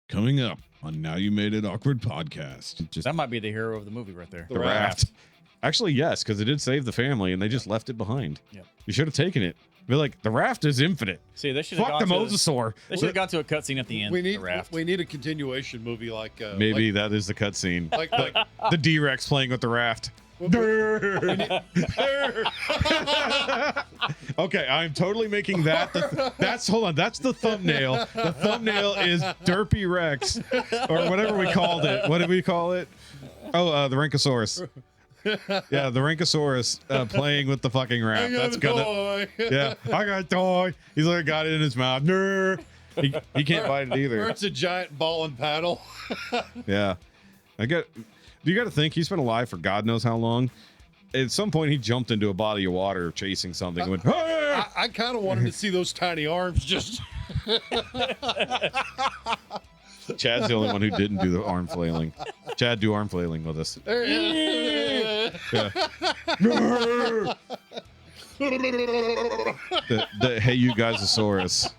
Coming up on Now You Made It Awkward podcast. That might be the hero of the movie right there. The raft. Actually, yes, because it did save the family and they just left it behind. Yep. You should have taken it. Be like, the raft is infinite. See, they should have Fuck the mosasaur. They should have got to a cutscene at the end. We need the raft. We need a continuation movie like Maybe that is the cutscene. like The D-Rex playing with the raft. Okay, I'm totally making that. Hold on. That's the thumbnail. The thumbnail is Derpy Rex, or whatever we called it. What did we call it? Oh, the Rankosaurus. Yeah, the Rankosaurus playing with the fucking raft. That's gonna. Yeah, I got a toy. He's like got it in his mouth. He can't bite it either. Or it's a giant ball and paddle. Yeah, you got to think he's been alive for God knows how long. At some point, he jumped into a body of water chasing something. And went, "Ah!" I kind of wanted to see those tiny arms just. Chad's the only one who didn't do the arm flailing. Chad, do arm flailing with us. Yeah. the hey, you guysosaurus.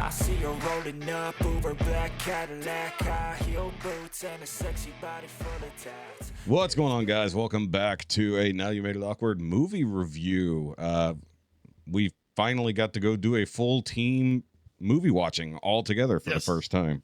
I see her rolling up over black Cadillac, high heel boots and a sexy body full of tats. What's going on, guys? Welcome back to a Now You Made It Awkward movie review. We finally got to go do a full team movie watching all together for the first time.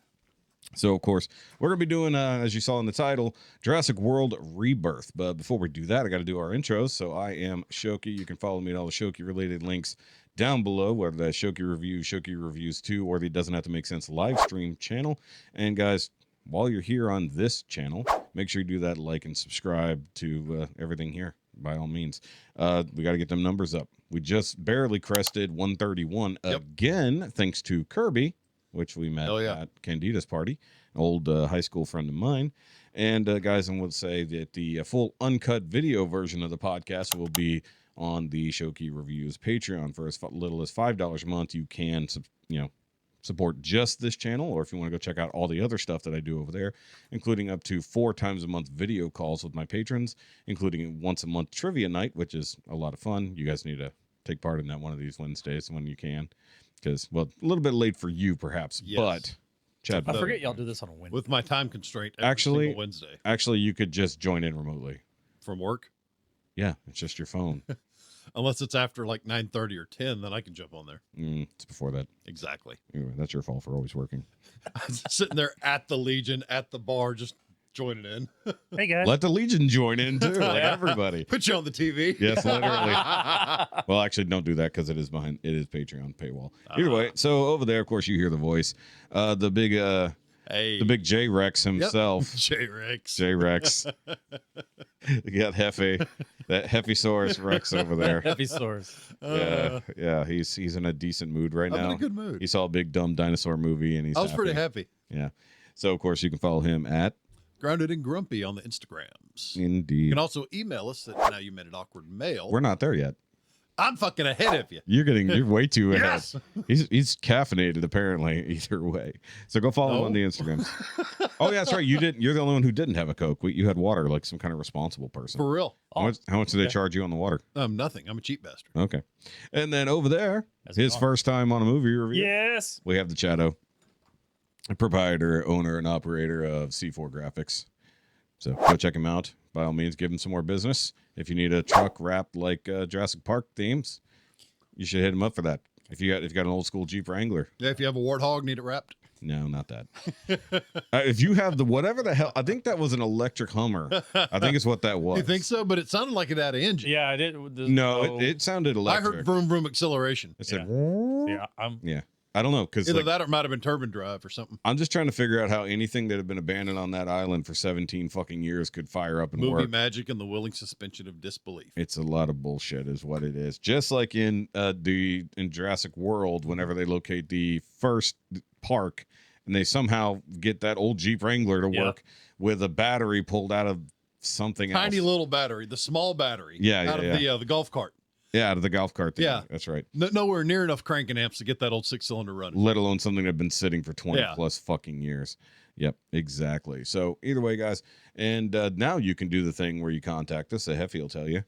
So, of course, we're going to be doing, as you saw in the title, Jurassic World Rebirth. But before we do that, I got to do our intros. So I am Shoky. You can follow me at all the Shoky-related links down below, whether that's Shoky Reviews, Shoky Reviews 2, or the Doesn't Have to Make Sense live stream channel. And, guys, while you're here on this channel, make sure you do that like and subscribe to everything here, by all means. We got to get them numbers up. We just barely crested 131 again, thanks to Kirby, which we met at Candida's party, an old high school friend of mine. And guys, I would say that the full uncut video version of the podcast will be on the Shoky Reviews Patreon. For as little as $5 a month, you can, support just this channel, or if you want to go check out all the other stuff that I do over there, including up to 4 times a month video calls with my patrons, including once a month trivia night, which is a lot of fun. You guys need to take part in that one of these Wednesdays when you can. Because, well, a little bit late for you, perhaps, but Chad, I forget y'all do this on a Wednesday. With my time constraint, every single Wednesday. Actually, you could just join in remotely From work. Yeah, it's just your phone. Unless it's after like 9:30 or 10, then I can jump on there. It's before that. Exactly. Anyway, that's your fault for always working. I'm sitting there at the Legion, at the bar, just joining in. Hey, guys. Let the Legion join in, too, like everybody. Put you on the TV. Yes, literally. Well, actually, don't do that because it is Patreon paywall. Either way, so over there, of course, you hear the voice. The big J-Rex himself. Yep. J-Rex. J-Rex. You got that Hefesaurus Rex over there. Hefesaurus. Yeah, he's in a decent mood right now. I'm in a good mood. He saw a big dumb dinosaur movie and I was pretty happy. Yeah. So of course you can follow him at Grounded and Grumpy on the Instagrams. Indeed. You can also email us at NowYouMadeItAwkwardMail. We're not there yet. I'm fucking ahead of you. You're way too ahead. Yes. He's caffeinated apparently either way. So go follow him on the Instagrams. Oh yeah, that's right. You're the only one who didn't have a Coke. You had water like some kind of responsible person. For real. How much did they charge you on the water? Nothing. I'm a cheap bastard. Okay. And then over there, his first time on a movie review. Yes. We have the Chato, a proprietor, owner, and operator of C4 Graphics. So go check him out. By all means, give him some more business. If you need a truck wrapped like Jurassic Park themes, you should hit him up for that. If you got an old school Jeep Wrangler. Yeah, if you have a Warthog, need it wrapped. No, not that. If you have whatever the hell, I think that was an electric Hummer. I think it's what that was. You think so? But it sounded like it had an engine. Yeah, I did. No, it sounded electric. I heard vroom vroom acceleration. It said, yeah. I don't know, because either that or it might have been turbine drive or something. I'm just trying to figure out how anything that had been abandoned on that island for 17 fucking years could fire up and Movie work. magic and the willing suspension of disbelief. It's a lot of bullshit, is what it is. Just like in Jurassic World, whenever they locate the first park, and they somehow get that old Jeep Wrangler to work with a battery pulled out of something else. Tiny little battery, the small battery. Yeah, out of the golf cart. Yeah, out of the golf cart thing. Yeah. That's right. Nowhere near enough cranking amps to get that old 6-cylinder running. Let alone something that had been sitting for 20 plus fucking years. Yep, exactly. So either way, guys, and now you can do the thing where you contact us. Heffy will tell you.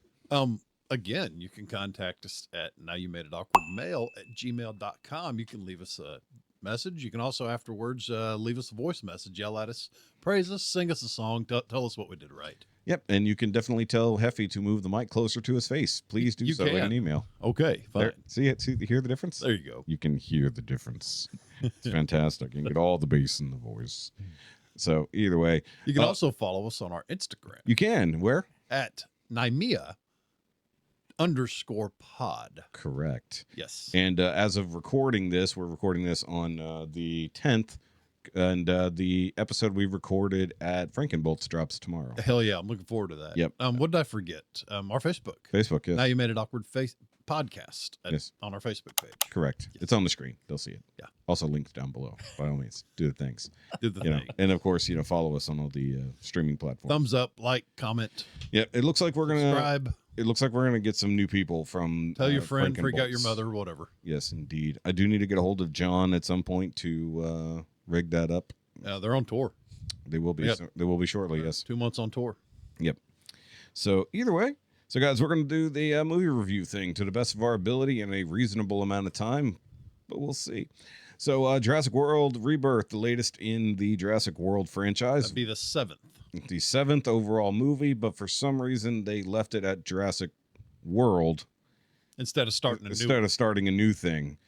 Again, you can contact us at NowYouMadeItAwkwardMail@gmail.com. You can leave us a message. You can also afterwards leave us a voice message, yell at us, praise us, sing us a song, tell us what we did right. Yep, and you can definitely tell Heffy to move the mic closer to his face. Please do so in an email. Okay, fine. There, see it? Hear the difference? There you go. You can hear the difference. It's fantastic. You can get all the bass in the voice. So either way, You can also follow us on our Instagram you can. Where? at N.Y.M.Ia_pod. Correct. Yes. And as of recording this, we're recording this on the 10th, and the episode we recorded at Frankenbolt's drops tomorrow. Hell yeah, I'm looking forward to that. Yep. What did I forget? Our Facebook. Facebook, yes. Now You Made It Awkward podcast Yes. on our Facebook page. Correct. It's on the screen. They'll see it. Yeah. Also linked down below. By all means, do the things. Did the You know, thing. and of course, follow us on all the streaming platforms. Thumbs up, like, comment, Yep. It looks like we're gonna. subscribe, It looks like we're gonna get some new people from. tell your friend, freak out your Frankenbolt's. mother, whatever. Yes, indeed. I do need to get a hold of John at some point to rig that up. They're on tour. They will be. Yep. They will be shortly. Yes. 2 months on tour. Yep. So either way, so guys, we're going to do the movie review thing to the best of our ability in a reasonable amount of time, but we'll see. So Jurassic World Rebirth, the latest in the Jurassic World franchise, That'd be the 7th. the 7th overall movie, but for some reason they left it at Jurassic World Instead of starting a instead of starting a new thing.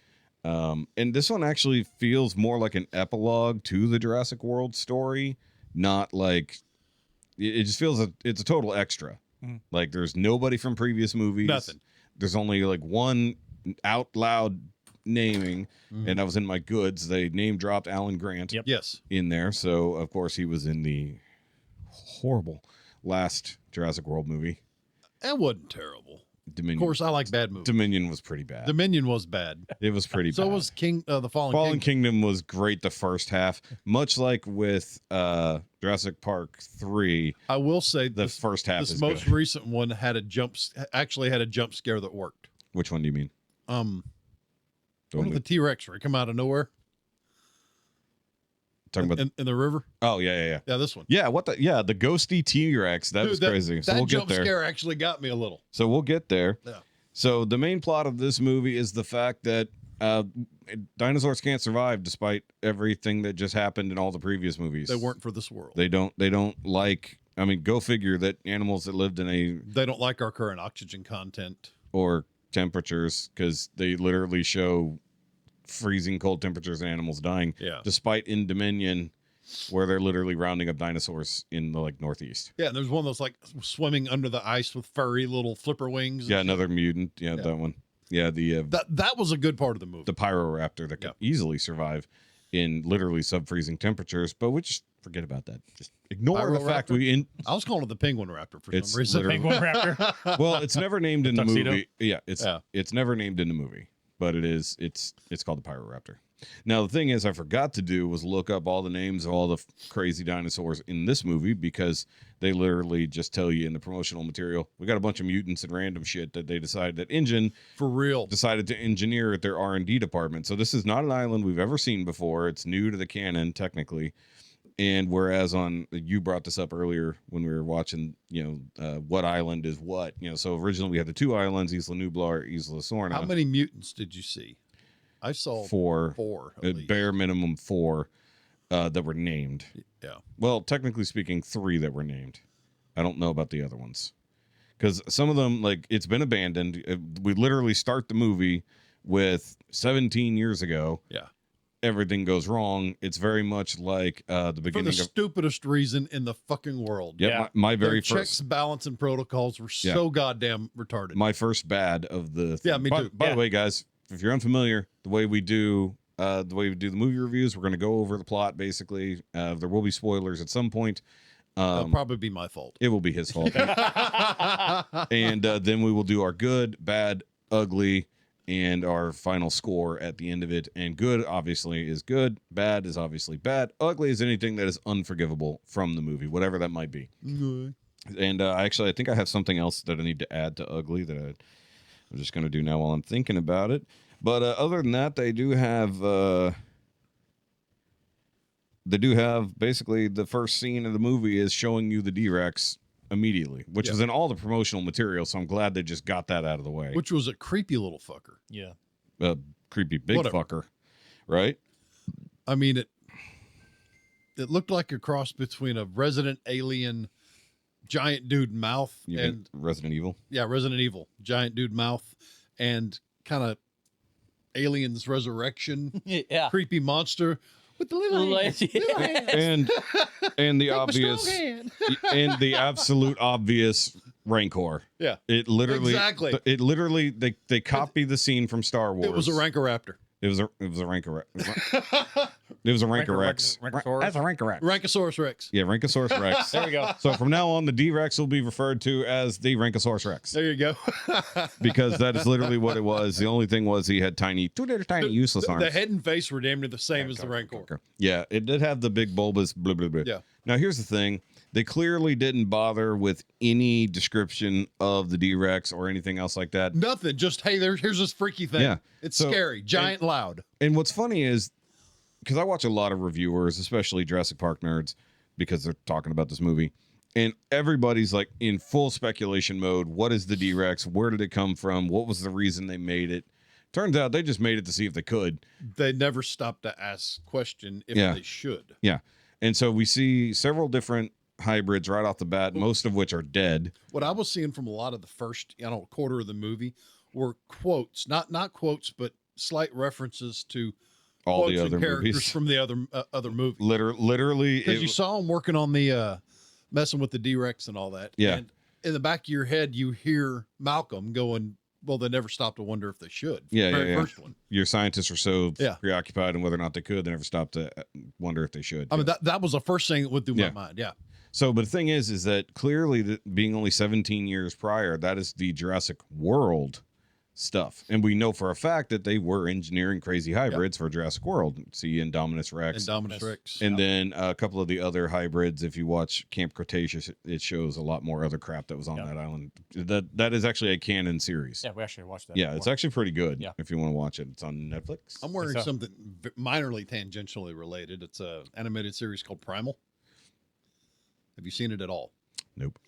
And this one actually feels more like an epilogue to the Jurassic World story, not like it just feels it's a total extra. Like there's nobody from previous movies. Nothing. There's only like one out loud naming, and I was in my goods. They name dropped Alan Grant Yes. in there, so of course he was in the horrible last Jurassic World movie. That wasn't terrible. Dominion. Of course, I like bad movies. Dominion was pretty bad. Dominion was bad. It was pretty So bad. was King, the Fallen Fallen King. Kingdom was great the first half, much like with Jurassic Park 3. I will say The this, first half this is most good. recent one had a jump scare that worked. Which one do you mean? The one Don't with we- the T-Rex where he come out of nowhere talking about? in the river. Oh yeah. Yeah, this one. Yeah, what the? Yeah, the ghosty T-Rex. That Dude, was crazy. So that we'll get jump there. scare actually got me a little. So we'll get there. Yeah. So the main plot of this movie is the fact that dinosaurs can't survive despite everything that just happened in all the previous movies. They weren't for this world. They don't like. I mean, go figure that animals that lived in They don't like our current oxygen content. or temperatures, because they literally show freezing cold temperatures and animals dying. Yeah. Despite in Dominion, where they're literally rounding up dinosaurs in the like Northeast. Yeah, and there's one of those like swimming under the ice with furry little flipper wings. Yeah, another mutant. Yeah, Yeah. that one. Yeah, the That was a good part of the movie. Pyroraptor that can easily survive in literally sub-freezing temperatures, but we just forget about that. Just ignore the fact Pyroraptor? I was calling it the penguin raptor for It's some reason. literally- Penguin raptor. well, it's never named in the Tuxedo? movie. Yeah, it's never named in the movie, but it's called the Pyroraptor. Now the thing is, I forgot to do was look up all the names of all the crazy dinosaurs in this movie, because they literally just tell you in the promotional material, we got a bunch of mutants and random shit that they decided that InGen For real. decided to engineer at their R&D department. So this is not an island we've ever seen before. It's new to the canon technically. And whereas you brought this up earlier when we were watching, what island is what, so originally we had the two islands, Isla Nublar or Isla Sorna. How many mutants did you see? I saw Four. at At least. bare minimum 4 that were named. Yeah. Well, technically speaking, 3 that were named. I don't know about the other ones. Because some of them, like, it's been abandoned. We literally start the movie with 17 years ago. Yeah. Everything goes wrong. It's very much like the For beginning the of... stupidest reason in the fucking world. Yep, Yeah. my Their very checks, first... balance, and protocols were so goddamn retarded. My first bad of the... Yeah, me too. By Yeah. the way, guys, if you're unfamiliar, the way we do the movie reviews, we're going to go over the plot, basically. There will be spoilers at some point. That'll probably be my fault. It will be his fault. And then we will do our good, bad, ugly, and our final score at the end of it. And good, obviously, is good. Bad is obviously bad. Ugly is anything that is unforgivable from the movie, whatever that might be. And actually, I think I have something else that I need to add to ugly that I'm just going to do now while I'm thinking about it. But other than that, they do have basically the first scene of the movie is showing you the D-Rex immediately, which was in all the promotional material. So I'm glad they just got that out of the way. Which was a creepy little fucker. Yeah. Creepy big fucker, right? I mean, it looked like a cross between a Resident Alien giant dude mouth and Resident Evil. Yeah, Resident Evil giant dude mouth and kind of Aliens Resurrection. Yeah. Creepy monster with the little hands. And the obvious and the absolute obvious Rancor. Yeah. It literally they copied the scene from Star Wars. It was a Rancoraptor. It was a Rancor. It was a Rancorex. That's a Rancorex. Rankosaurus Rex. Yeah, Rankosaurus Rex. There we go. So from now on, the D-Rex will be referred to as the Rankosaurus Rex. There you go. Because that is literally what it was. The only thing was he had two little tiny useless arms. The head and face were damn near the same as the Rancor. Yeah, it did have the big bulbous blah, blah, blah. Yeah. Now, here's the thing. They clearly didn't bother with any description of the D-Rex or anything else like that. Nothing. Just, hey, here's this freaky thing. Yeah. It's scary, giant, loud. And what's funny is, because I watch a lot of reviewers, especially Jurassic Park nerds, because they're talking about this movie, and everybody's like in full speculation mode. What is the D-Rex? Where did it come from? What was the reason they made it? Turns out they just made it to see if they could. They never stopped to ask question if they should. Yeah. And so we see several different hybrids right off the bat, most of which are dead. What I was seeing from a lot of the first, quarter of the movie were quotes, not quotes, but slight references to all the other characters movies from the other movies. Literally, because you saw them working on the messing with the D-Rex and all that. Yeah. And in the back of your head, you hear Malcolm going, "Well, they never stopped to wonder if they should." Yeah, First one. Your scientists are so preoccupied in whether or not they could, they never stopped to wonder if they should. I mean, that was the first thing that went through my mind. Yeah. So, but the thing is that clearly, being only 17 years prior, that is the Jurassic World stuff. And we know for a fact that they were engineering crazy hybrids for Jurassic World. See Indominus Rex. And then a couple of the other hybrids. If you watch Camp Cretaceous, it shows a lot more other crap that was on that island. That is actually a canon series. Yeah, we actually watched that. Yeah, before. It's actually pretty good if you want to watch it. It's on Netflix. I'm wearing something minorly tangentially related. It's an animated series called Primal. Have you seen it at all? Nope.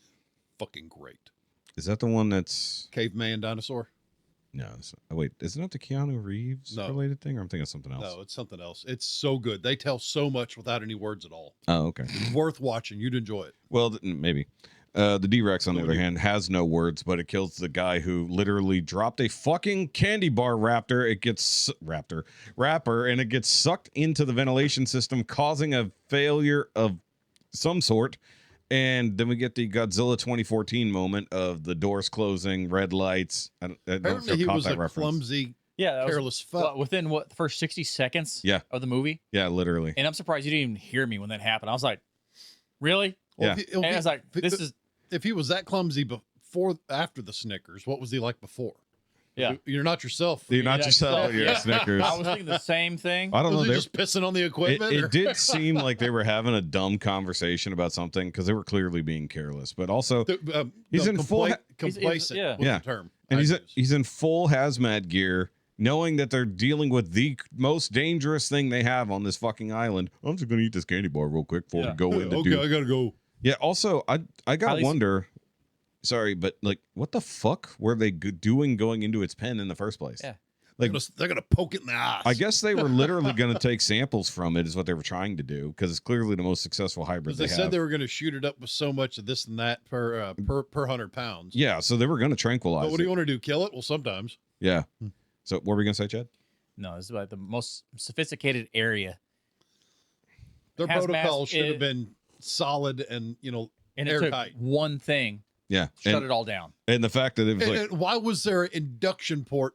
Fucking great. Is that the one that's Caveman Dinosaur? No. Wait, isn't that the Keanu Reeves related thing? Or I'm thinking of something else. No, it's something else. It's so good. They tell so much without any words at all. Oh, okay. It's worth watching. You'd enjoy it. Well, maybe. The D-Rex, on the other hand, has no words, but it kills the guy who literally dropped a fucking candy bar raptor. It gets wrapper, and it gets sucked into the ventilation system, causing a failure of some sort. And then we get the Godzilla 2014 moment of the doors closing, red lights. I don't know if you caught that reference. Clumsy, careless fuck. Within the first 60 seconds of the movie? Yeah, literally. And I'm surprised you didn't even hear me when that happened. I was like, really? Well, yeah. And I was like, if he was that clumsy after the Snickers, what was he like before? Yeah. You're not yourself. You're not yourself. You're a Snickers. I was thinking the same thing. I don't know. They're just pissing on the equipment. It did seem like they were having a dumb conversation about something because they were clearly being careless. But also, he's in full complacent. Yeah. The term. And he's in full hazmat gear, knowing that they're dealing with the most dangerous thing they have on this fucking island. I'm just gonna eat this candy bar real quick before we go in. Okay, I gotta go. Yeah. Also, I gotta wonder. Sorry, but like, what the fuck were they doing going into its pen in the first place? Yeah. Like, they're gonna poke it in the eyes. I guess they were literally going to take samples from it, is what they were trying to do, because it's clearly the most successful hybrid they said they were going to shoot it up with so much of this and that per 100 pounds. Yeah, so they were going to tranquilize. But what do you want to do? Kill it? Well, sometimes. Yeah. So what were we going to say, Chad? No, this is about the most sophisticated area. Their protocol should have been solid and and it airtight. took one thing. Yeah. Shut it all down. And the fact that it was and why was there an induction port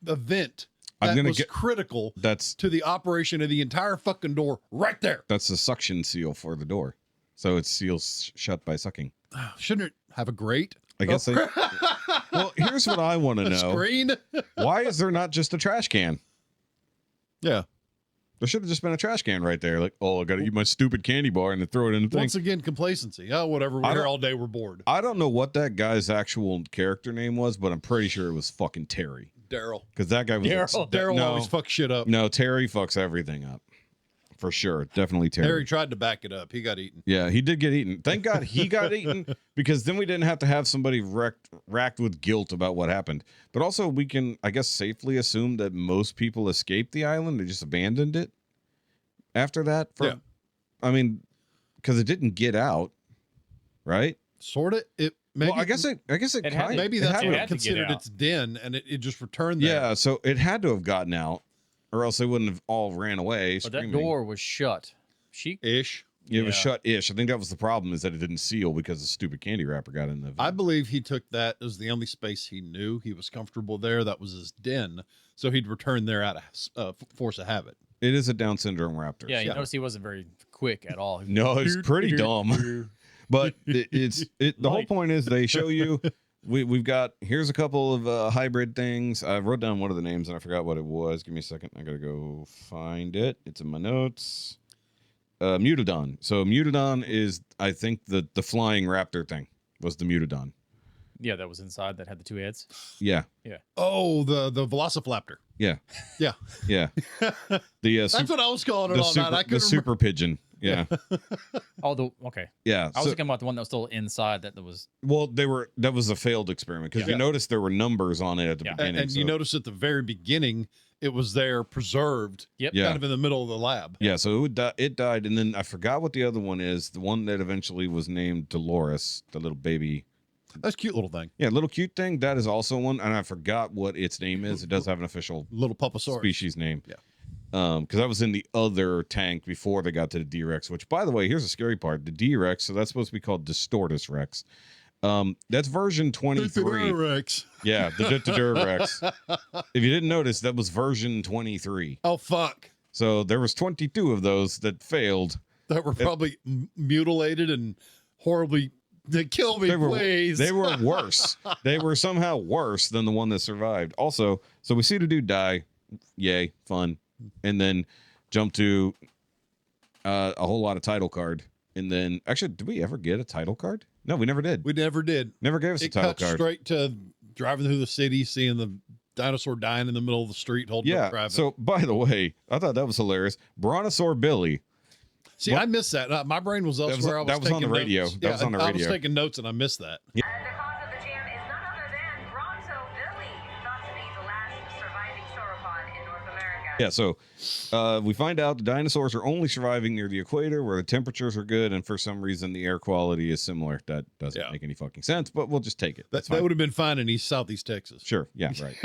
event that was critical to the operation of the entire fucking door right there? That's the suction seal for the door. So it seals shut by sucking. Shouldn't it have a grate? I guess they... Well, here's what I want to know. Screen? Why is there not just a trash can? Yeah. There should have just been a trash can right there. Like, oh, I got to eat my stupid candy bar and then throw it in the thing. Once again, complacency. Oh, whatever. We're here all day. We're bored. I don't know what that guy's actual character name was, but I'm pretty sure it was fucking Terry. Daryl. Because that guy was... Daryl always fucks shit up. No, Terry fucks everything up. For sure. Definitely Terry. Terry tried to back it up. He got eaten. Yeah, he did get eaten. Thank God he got eaten, because then we didn't have to have somebody racked with guilt about what happened. But also, we can, I guess, safely assume that most people escaped the island. They just abandoned it after that. I mean, because it didn't get out, right? Sort of. Maybe, well, I guess it kind of... Maybe that's what it considered its den, and it just returned there. Yeah, so it had to have gotten out, or else they wouldn't have all ran away. But that door was shut. Ish. It was shut-ish. I think that was the problem, is that it didn't seal because the stupid candy wrapper got in the... I believe he took that as the only space he knew. He was comfortable there. That was his den. So he'd return there out of force of habit. It is a Down syndrome raptor. Yeah, you notice he wasn't very quick at all. No, it's pretty dumb. But the whole point is they show you... We've got... Here's a couple of hybrid things. I wrote down one of the names, and I forgot what it was. Give me a second. I got to go find it. It's in my notes. Mutodon. So Mutodon is, I think, the flying raptor thing was the Mutodon. Yeah, that was inside that had the two heads. Yeah. Yeah. Oh, the Velociraptor. Yeah. Yeah. Yeah. That's what I was calling it all night. The super pigeon. Yeah. Okay. Yeah. I was thinking about the one that was still inside that was... Well, that was a failed experiment, because you noticed there were numbers on it at the beginning. And you noticed at the very beginning, it was there preserved, kind of in the middle of the lab. Yeah, so it died, and then I forgot what the other one is. The one that eventually was named Dolores, the little baby. That's a cute little thing. Yeah, little cute thing. That is also one, and I forgot what its name is. It does have an official little Pupasaurus species name. Yeah. Because that was in the other tank before they got to the D-Rex, which, by the way, here's the scary part. The D-Rex, so that's supposed to be called Distortus Rex. That's version 23. Rex. Yeah, the Rex. If you didn't notice, that was version 23. Oh, fuck. So there was 22 of those that failed. That were probably mutilated and horribly... Kill me, please. They were worse. They were somehow worse than the one that survived. Also, so we see the dude die. Yay, fun. And then jump to a whole lot of title card. And then, actually, did we ever get a title card? No, we never did. We never did. Never gave us a title card. Straight to driving through the city, seeing the dinosaur dying in the middle of the street, holding up traffic. So, by the way, I thought that was hilarious. Brontosaur Billy. See, I missed that. My brain was elsewhere. That was on the radio. That was on the radio. I was taking notes and I missed that. And the cause of the jam is none other than Bronto Billy, thought to be the last surviving sauropod in North America. Yeah, so we find out the dinosaurs are only surviving near the equator, where the temperatures are good, and for some reason the air quality is similar. That doesn't make any fucking sense, but we'll just take it. That would have been fine in Southeast Texas. Sure. Yeah, right.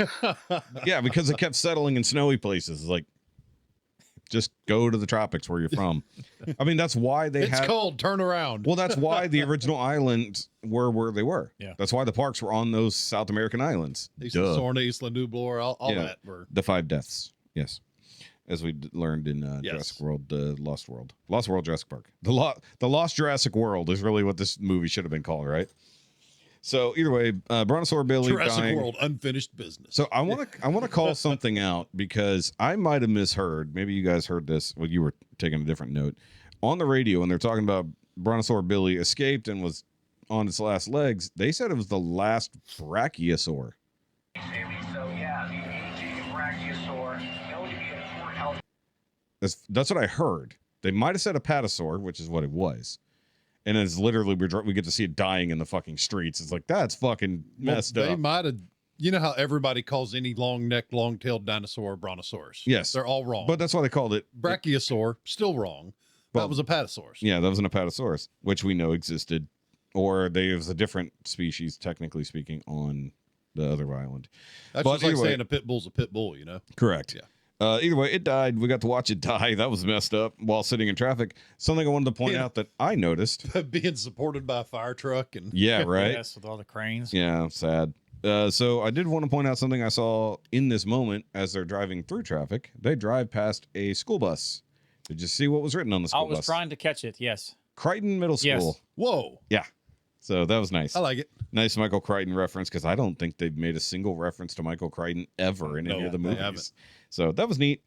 Yeah, because it kept settling in snowy places. It's like, just go to the tropics where you're from. I mean, that's why it's cold. Turn around. Well, that's why the original islands were where they were. Yeah. That's why the parks were on those South American islands. Isla Sorna, Isla Nublar, all that were the 5 deaths. Yes, as we learned in Jurassic World, Lost World, Jurassic Park. The Lost Jurassic World is really what this movie should have been called, right? So either way, Brontosaur Billy Jurassic dying. World, unfinished business. So I want to call something out, because I might have misheard. Maybe you guys heard this. Well, you were taking a different note on the radio, and they're talking about Brontosaur Billy escaped and was on its last legs. They said it was the last brachiosaur. So yeah, the aging brachiosaur known to be a poor health. That's what I heard. They might have said a patasaur, which is what it was. And it's literally, we get to see it dying in the fucking streets. It's like, that's fucking messed up. They might have, you know how everybody calls any long-necked, long-tailed dinosaur a brontosaurus? Yes. They're all wrong. But that's why they called it. Brachiosaur, still wrong. That was a patasaurus. Yeah, that was an apatosaurus, which we know existed. Or there was a different species, technically speaking, on the other island. That's just like saying a pit bull's a pit bull, you know? Correct. Yeah. Either way, it died. We got to watch it die. That was messed up while sitting in traffic. Something I wanted to point out that I noticed. Being supported by a fire truck. And yeah, right? Yes, with all the cranes. Yeah, sad. So I did want to point out something I saw in this moment as they're driving through traffic. They drive past a school bus. Did you see what was written on the school bus? I was trying to catch it, yes. Crichton Middle School. Yes. Whoa. Yeah. So that was nice. I like it. Nice Michael Crichton reference, because I don't think they've made a single reference to Michael Crichton ever in any of the movies. They haven't. So that was neat.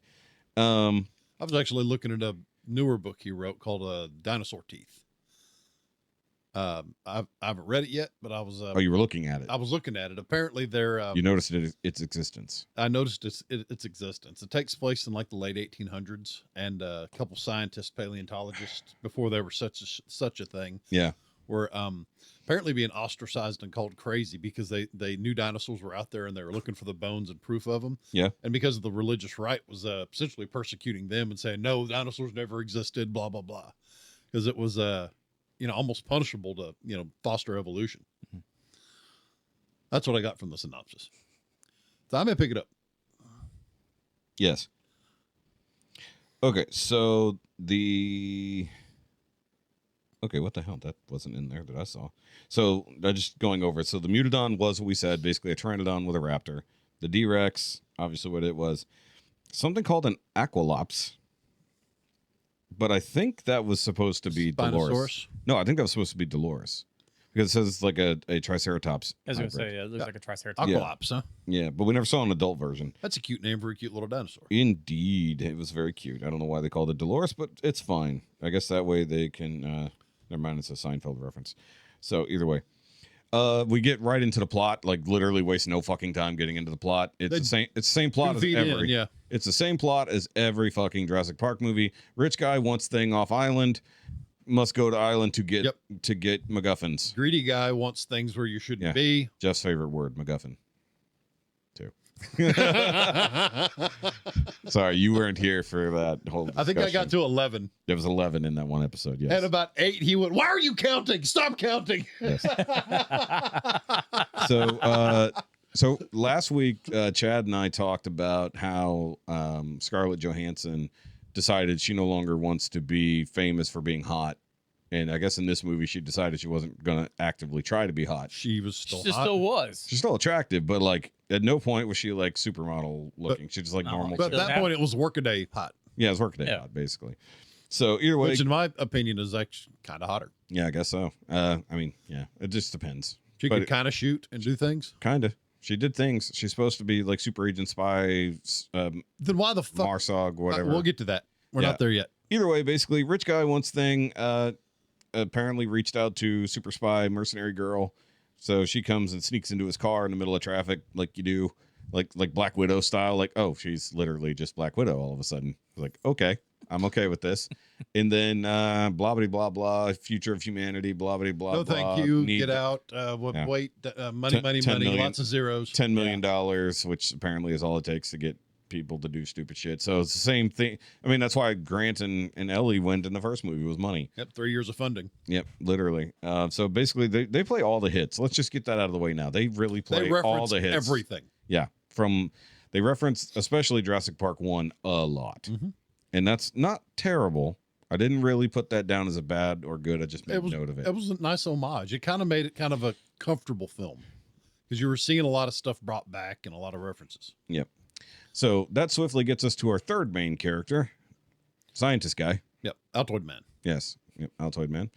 I was actually looking at a newer book he wrote called Dinosaur Teeth. I haven't read it yet, but I was. You were looking at it. I was looking at it. Apparently, they're. You noticed its existence. I noticed its existence. It takes place in like the late 1800s, and a couple scientists, paleontologists, before there were such a thing. Yeah. Were apparently being ostracized and called crazy because they knew dinosaurs were out there and they were looking for the bones and proof of them. Yeah. And because of the religious right was essentially persecuting them and saying, no, dinosaurs never existed, blah, blah, blah. Because it was, almost punishable to, foster evolution. Mm-hmm. That's what I got from the synopsis. So I may pick it up. Yes. Okay. So okay, what the hell? That wasn't in there that I saw. So just going over it. So the Mutodon was what we said, basically a Pteranodon with a raptor. The D-Rex, obviously what it was. Something called an Aqualops. But I think that was supposed to be Dolores. No, I think that was supposed to be Dolores. Because it says it's like a Triceratops. I was going to say, yeah, it looks like a Triceratops. Aqualops, huh? Yeah, but we never saw an adult version. That's a cute name for a cute little dinosaur. Indeed. It was very cute. I don't know why they called it Dolores, but it's fine. I guess that way they can... never mind, it's a Seinfeld reference. So either way, we get right into the plot. Like literally, waste no fucking time getting into the plot. It's the same. It's the same plot as every. Yeah, it's the same plot as every fucking Jurassic Park movie. Rich guy wants thing off island, must go to island to get MacGuffins. Greedy guy wants things where you shouldn't be. Jeff's favorite word, MacGuffin. Too. Sorry, you weren't here for that whole discussion. I think I got to 11. There was 11 in that one episode, yes. And about 8, he went, why are you counting? Stop counting. Yes. So last week, Chad and I talked about how Scarlett Johansson decided she no longer wants to be famous for being hot. And I guess in this movie, she decided she wasn't going to actively try to be hot. She was still She hot. still was. She's still attractive, but like at no point was she like supermodel looking. She's just like normal. But at that point, it was workaday hot. Yeah, it was workaday hot, basically. So either way. Which in my opinion is actually kind of hotter. Yeah, I guess so. I mean, yeah, it just depends. She could kind of shoot and do things. Kind of. She did things. She's supposed to be like super agent spy. Then why the fuck? Marsog, whatever. We'll get to that. We're not there yet. Either way, basically, rich guy wants thing. Apparently reached out to super spy mercenary girl. So she comes and sneaks into his car in the middle of traffic like you do. Like Black Widow style. Like, oh, she's literally just Black Widow all of a sudden. Like, okay, I'm okay with this. And then blah, blah, blah, blah, future of humanity, blah, blah, blah, no, blah. thank you. Get out. Wait, money, million, lots of zeros. $10 million, which apparently is all it takes to get people to do stupid shit. So it's the same thing. I mean, that's why Grant and Ellie went in the first movie, was money. Yep, 3 years of funding. Yep, literally. So basically, they play all the hits. Let's just get that out of the way now. They really play all the hits. Everything. Yeah, they reference especially Jurassic Park 1 a lot. Mm-hmm. And that's not terrible. I didn't really put that down as a bad or good. I just made note of it. It was a nice homage. It kind of made it kind of a comfortable film because you were seeing a lot of stuff brought back and a lot of references. Yep. So that swiftly gets us to our third main character, scientist guy. Yep, Altoid Man. Yes, yep, Altoid Man.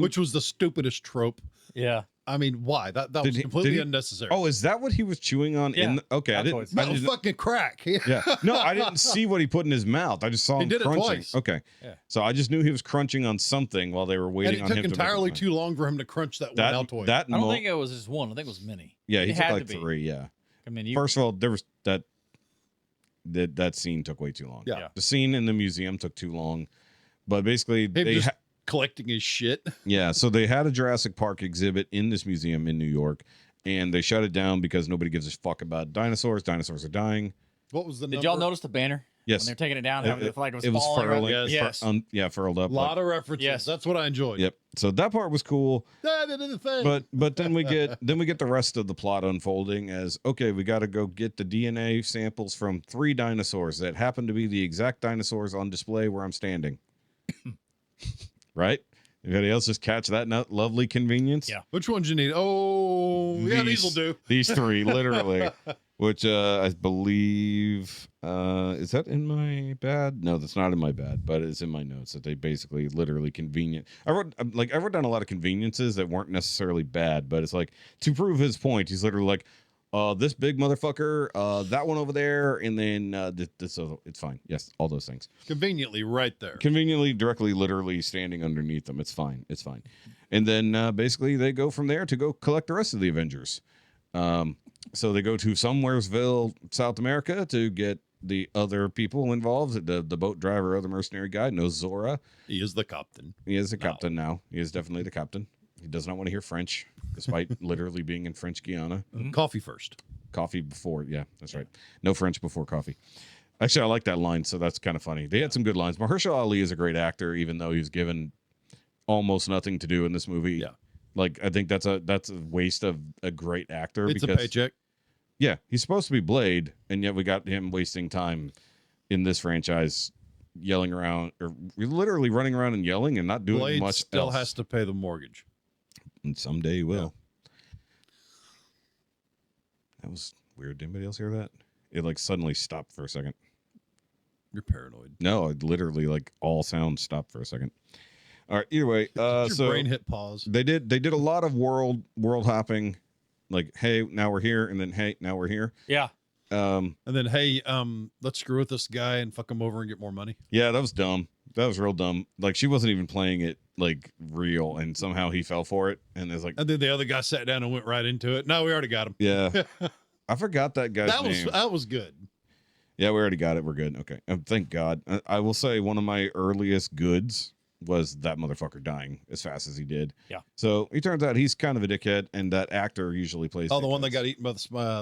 Which was the stupidest trope. Yeah. I mean, why? That was completely unnecessary. Oh, is that what he was chewing on? Yeah. Okay, I didn't. Fucking crack. Yeah. No, I didn't see what he put in his mouth. I just saw him crunching. It twice. Okay. Yeah. So I just knew he was crunching on something while they were waiting on him. And it took entirely too long for him to crunch that one Altoid. I don't think it was just one. I think it was many. Yeah, he took like 3. Yeah. I mean, first of all, there was that scene took way too long. Yeah. The scene in the museum took too long, but basically they collecting his shit. Yeah, so they had a Jurassic Park exhibit in this museum in New York, and they shut it down because nobody gives a fuck about dinosaurs. Dinosaurs are dying. What was the number? Did y'all notice the banner? Yes. When they're taking it down, the flag was falling. Furling. Right? Yes. Furled up. A lot of references. Yes. That's what I enjoyed. Yep. So that part was cool. But then we get the rest of the plot unfolding as, okay, we got to go get the DNA samples from 3 dinosaurs that happen to be the exact dinosaurs on display where I'm standing. Right? Anybody else just catch that lovely convenience? Yeah. Which ones you need? Oh, these will do. These 3, literally. Which I believe is that in my bad? No, that's not in my bad, but it's in my notes that they basically literally convenient. I wrote down a lot of conveniences that weren't necessarily bad, but it's like to prove his point, he's literally like, this big motherfucker, that one over there, and then this. It's fine. Yes, all those things. Conveniently right there. Conveniently, directly, literally standing underneath them. It's fine. It's fine. And then basically they go from there to go collect the rest of the Avengers. So they go to Somewheresville, South America, to get the other people involved. The boat driver, other mercenary guy, knows Zora. He is the captain. He is the captain now. He is definitely the captain. He does not want to hear French, despite literally being in French Guiana. Coffee first. Coffee before, yeah, that's right. No French before coffee. Actually, I like that line, so that's kind of funny. They had some good lines. Mahershala Ali is a great actor, even though he's given almost nothing to do in this movie. Yeah. Like, I think that's a waste of a great actor. It's because, a paycheck. Yeah, he's supposed to be Blade, and yet we got him wasting time in this franchise yelling around, or literally running around and yelling and not doing Blade much still else. has to pay the mortgage. And someday he will. That was weird. Did anybody else hear that? It like suddenly stopped for a second. You're paranoid. No, it literally like all sound stopped for a second. All right. Either way, Your so brain hit pause. they did a lot of world hopping, like, hey, now we're here, and then hey, now we're here. Yeah. And then, hey, let's screw with this guy and fuck him over and get more money. Yeah, that was dumb. That was real dumb. Like, she wasn't even playing it like real, and somehow he fell for it, and it's like, And then the other guy sat down and went right into it. No, we already got him. yeah, I forgot that guy's name. That was good. Yeah, we already got it. We're good. Okay. Thank God. I will say one of my earliest goods was that motherfucker dying as fast as he did. Yeah. So he turns out he's kind of a dickhead, and that actor usually plays. Oh, the one that dickheads. got eaten by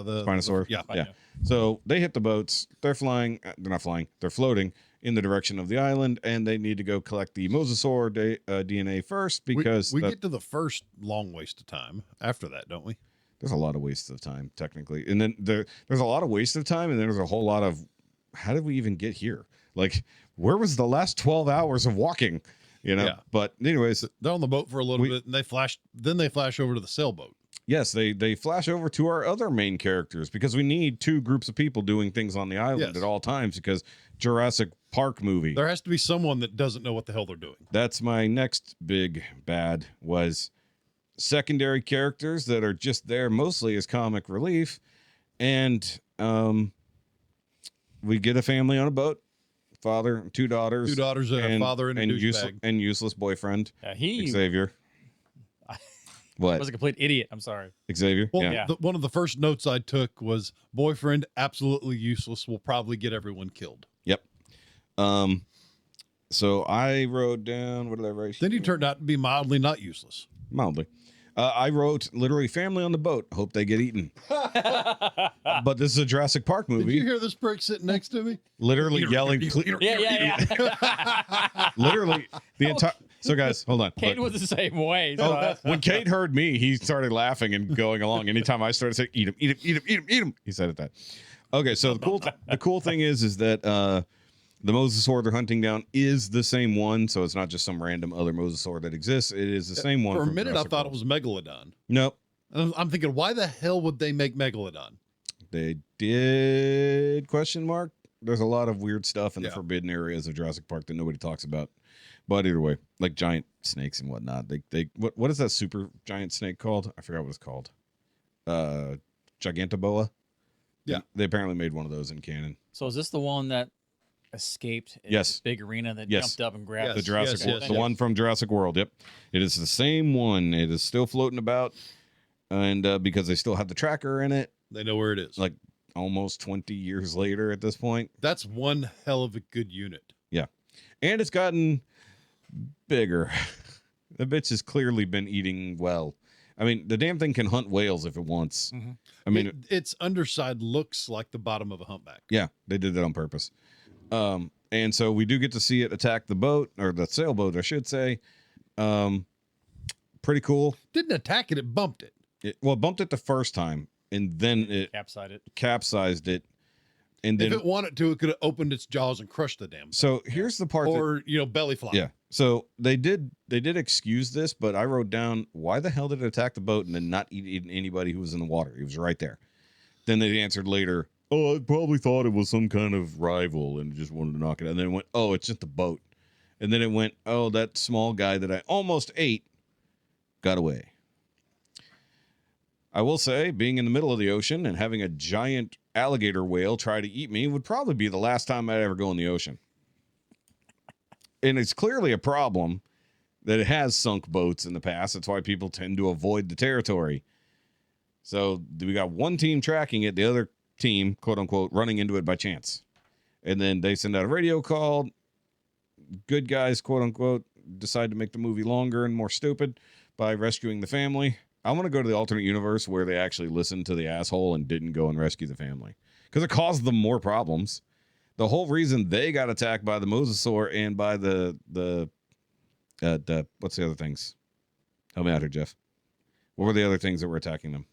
the Spinosaur. Yeah. Yeah. So they hit the boats. They're flying. They're not flying. They're floating in the direction of the island, and they need to go collect the mosasaur DNA first because we get to the first long waste of time after that, don't we? there's a lot of waste of time technically, and then there's a lot of waste of time, and then there's a whole lot of how did we even get here? Like, where was the last 12 hours of walking? You know. Yeah. But anyways, They're on the boat for a little bit, and they flash over to the sailboat. yes, they flash over to our other main characters because we need two groups of people doing things on the island Yes. at all times because Jurassic Park movie. There has to be someone that doesn't know what the hell they're doing. That's my next big bad was secondary characters that are just there mostly as comic relief, and we get a family on a boat, father, two daughters, a father, and a douchebag. and useless boyfriend, He Xavier. What? was a complete idiot. I'm sorry. Xavier? Well, Yeah. one of the first notes I took was boyfriend absolutely useless, will probably get everyone killed. Yep. So I wrote down, what did I write? Then he here? turned out to be mildly not useless. Mildly. I wrote literally family on the boat. Hope they get eaten. But this is a Jurassic Park Did movie. you hear this prick sitting next to me? Literally yelling. Yeah. Literally the entire. So guys, hold on. Kate Look. was the same way. So Oh, when Kate heard me, he started laughing and going along. Anytime I started saying, "Eat him, eat him, eat him, eat him, eat him," he said it that. Okay, so the cool thing is that the mosasaur they're hunting down is the same one, so it's not just some random other mosasaur that exists. It is the same one. For a from minute, Jurassic I thought World. it was Megalodon. Nope. And I'm thinking, why the hell would they make Megalodon? They did ? There's a lot of weird stuff in the Yeah. forbidden areas of Jurassic Park that nobody talks about. But either way, like giant snakes and whatnot. They what is that super giant snake called? I forgot what it's called. Gigantoboa. Yeah. They apparently made one of those in canon. So is this the one that escaped in Yes. this big arena that Yes. jumped up and grabbed Yes. The Jurassic yes, World, yes, the yes. one from Jurassic World. Yep. It is the same one. It is still floating about. And because they still have the tracker in it, They know where it is. like almost 20 years later at this point. That's one hell of a good unit. And it's gotten bigger. The bitch has clearly been eating well. I mean, the damn thing can hunt whales if it wants. Mhm. I mean, Its underside looks like the bottom of a humpback. yeah, they did that on purpose. And so we do get to see it attack the boat, or the sailboat, I should say. Pretty cool. Didn't attack it, it bumped it. It bumped it the first time, and then it capsized it. capsized it. And If then, it wanted to, it could have opened its jaws and crushed the damn thing. so here's the part that, Or, belly flop. yeah. So they did excuse this, but I wrote down, why the hell did it attack the boat and then not eat anybody who was in the water? He was right there. Then they answered later, oh, I probably thought it was some kind of rival and just wanted to knock it out. And then it went, oh, it's just the boat. And then it went, oh, that small guy that I almost ate got away. I will say, being in the middle of the ocean and having a giant alligator whale try to eat me would probably be the last time I'd ever go in the ocean. And it's clearly a problem that it has sunk boats in the past. That's why people tend to avoid the territory. So we got one team tracking it, the other team, quote unquote, running into it by chance. And then they send out a radio call. Good guys, quote unquote, decide to make the movie longer and more stupid by rescuing the family. I want to go to the alternate universe where they actually listened to the asshole and didn't go and rescue the family, because it caused them more problems. The whole reason they got attacked by the mosasaur and by the what's the other things? Help me out here, Jeff. What were the other things that were attacking them?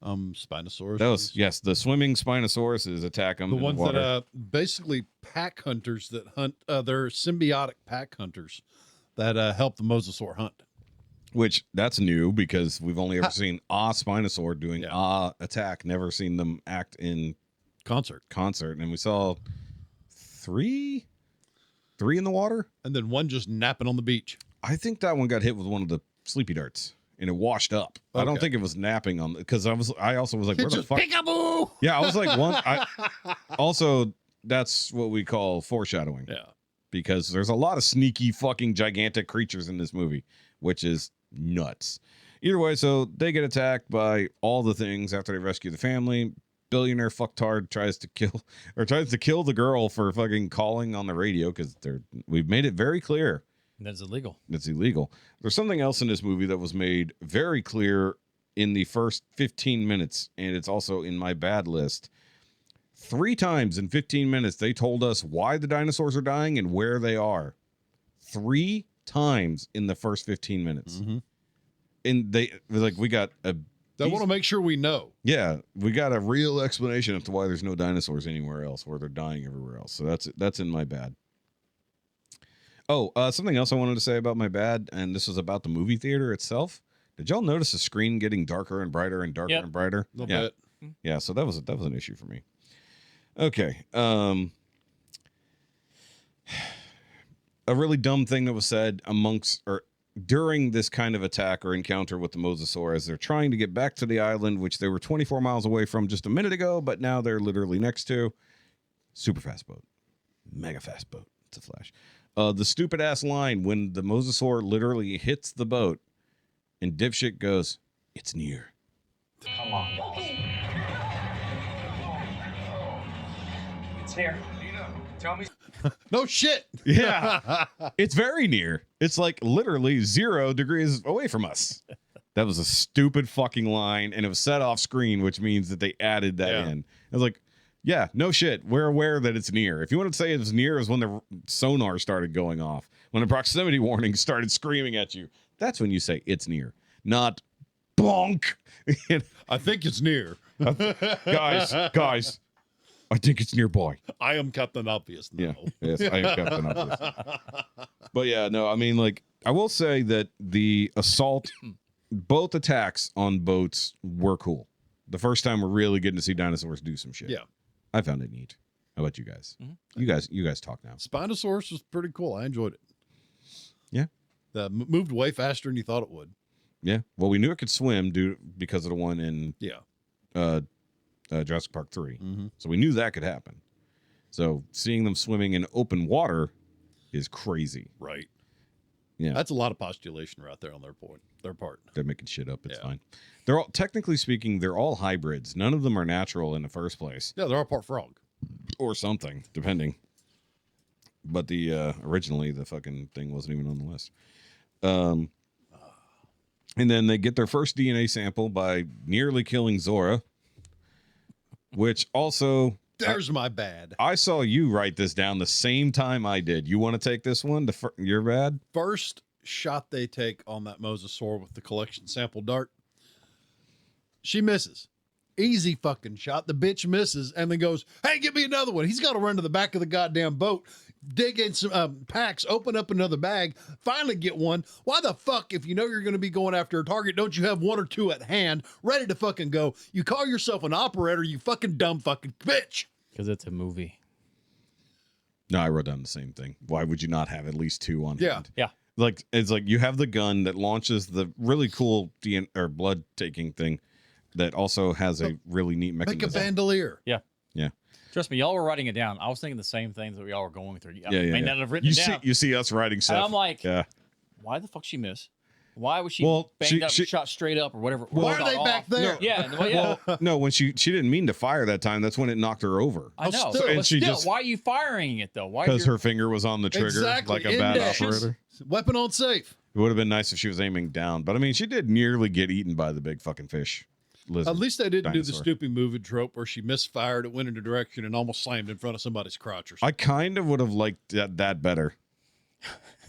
Spinosaurus. Those, yes, the swimming Spinosauruses attack them. The in ones the water. that basically pack hunters that hunt. They're symbiotic pack hunters that help the mosasaur hunt. Which that's new because we've only ever seen a Spinosaur doing attack. Never seen them act in concert. And we saw three in the water, and then one just napping on the beach. I think that one got hit with one of the sleepy darts and it washed up. Okay. I don't think it was napping on because I also was like, where the fuck? Peekaboo! Yeah, I was like also, that's what we call foreshadowing. Yeah, because there's a lot of sneaky fucking gigantic creatures in this movie, which is nuts. Either way, so they get attacked by all the things after they rescue the family. Billionaire fucktard tries to kill the girl for fucking calling on the radio because we've made it very clear that's illegal. It's illegal. There's something else in this movie that was made very clear in the first 15 minutes, and it's also in my bad list. 3 times in 15 minutes, they told us why the dinosaurs are dying and where they are. 3 times in the first 15 minutes. Mm-hmm. And we got a... They want to make sure we know. Yeah, we got a real explanation as to why there's no dinosaurs anywhere else, where they're dying everywhere else. So that's in my bad. Oh, something else I wanted to say about my bad, and this was about the movie theater itself. Did y'all notice the screen getting darker and brighter and darker and brighter? A little bit. Yeah, so that was an issue for me. Okay. A really dumb thing that was said during this kind of attack or encounter with the mosasaur as they're trying to get back to the island, which they were 24 miles away from just a minute ago, but now they're literally next to. Super fast boat. Mega fast boat. It's a Flash. The stupid ass line when the mosasaur literally hits the boat and dipshit goes, "It's near." Come on, guys. It's near. Tell me. No shit. Yeah. It's very near. It's like literally 0 degrees away from us. That was a stupid fucking line, and it was set off screen, which means that they added that in. I was like, yeah, no shit. We're aware that it's near. If you want to say it's near is when the sonar started going off, when the proximity warning started screaming at you. That's when you say it's near, not bonk. I think it's near. Guys, I think it's nearby. I am Captain Obvious now. Yeah, yes, I am Captain Obvious. But yeah, no, I mean, like, I will say that the assault, both attacks on boats were cool. The first time we're really getting to see dinosaurs do some shit. Yeah. I found it neat. How about you guys? Mm-hmm. You guys talk now. Spinosaurus was pretty cool. I enjoyed it. Yeah. Moved way faster than you thought it would. Yeah. Well, we knew it could swim because of the one in Jurassic Park 3. Mm-hmm. So we knew that could happen. So seeing them swimming in open water is crazy. Right. Yeah. That's a lot of postulation right there on their part. They're making shit up. It's fine. They're all, technically speaking, they're all hybrids. None of them are natural in the first place. Yeah, they're all part frog. Or something, depending. But originally the fucking thing wasn't even on the list. And then they get their first DNA sample by nearly killing Zora, which also... There's my bad. I saw you write this down the same time I did. You want to take this one? Your bad? First shot they take on that mosasaur with the collection sample dart, she misses. Easy fucking shot. The bitch misses and then goes, "Hey, give me another one." He's got to run to the back of the goddamn boat, dig in some packs, open up another bag, finally get one. Why the fuck, if you know you're going to be going after a target, don't you have 1 or 2 at hand, ready to fucking go? You call yourself an operator, you fucking dumb fucking bitch. Because it's a movie. No, I wrote down the same thing. Why would you not have at least 2 on hand? Yeah. Like, it's like you have the gun that launches the really cool blood taking thing. that also has a really neat Make a mechanism. bandolier. Yeah. Yeah. Trust me, y'all were writing it down. I was thinking the same things that we all were going through. I Yeah, may not have written You it see, down. you see us writing And stuff. I'm like, yeah. why the fuck she miss? Why was she Well, banged up, she- shot straight up, or whatever? Why or are they shot back off? there? Yeah, well, yeah. Well, no, when she didn't mean to fire that time. That's when it knocked her over I know. still- but and she still, just- why are you firing it though? Why? because you're- her finger was on the trigger Exactly. like a bad Index. operator. Weapon on safe. It would have been nice if she was aiming down, but I mean, she did nearly get eaten by the big fucking fish. Lizard. At least they didn't do the dinosaur. stupid movie trope where she misfired, it went in a direction and almost slammed in front of somebody's crotch or something. I kind of would have liked that better.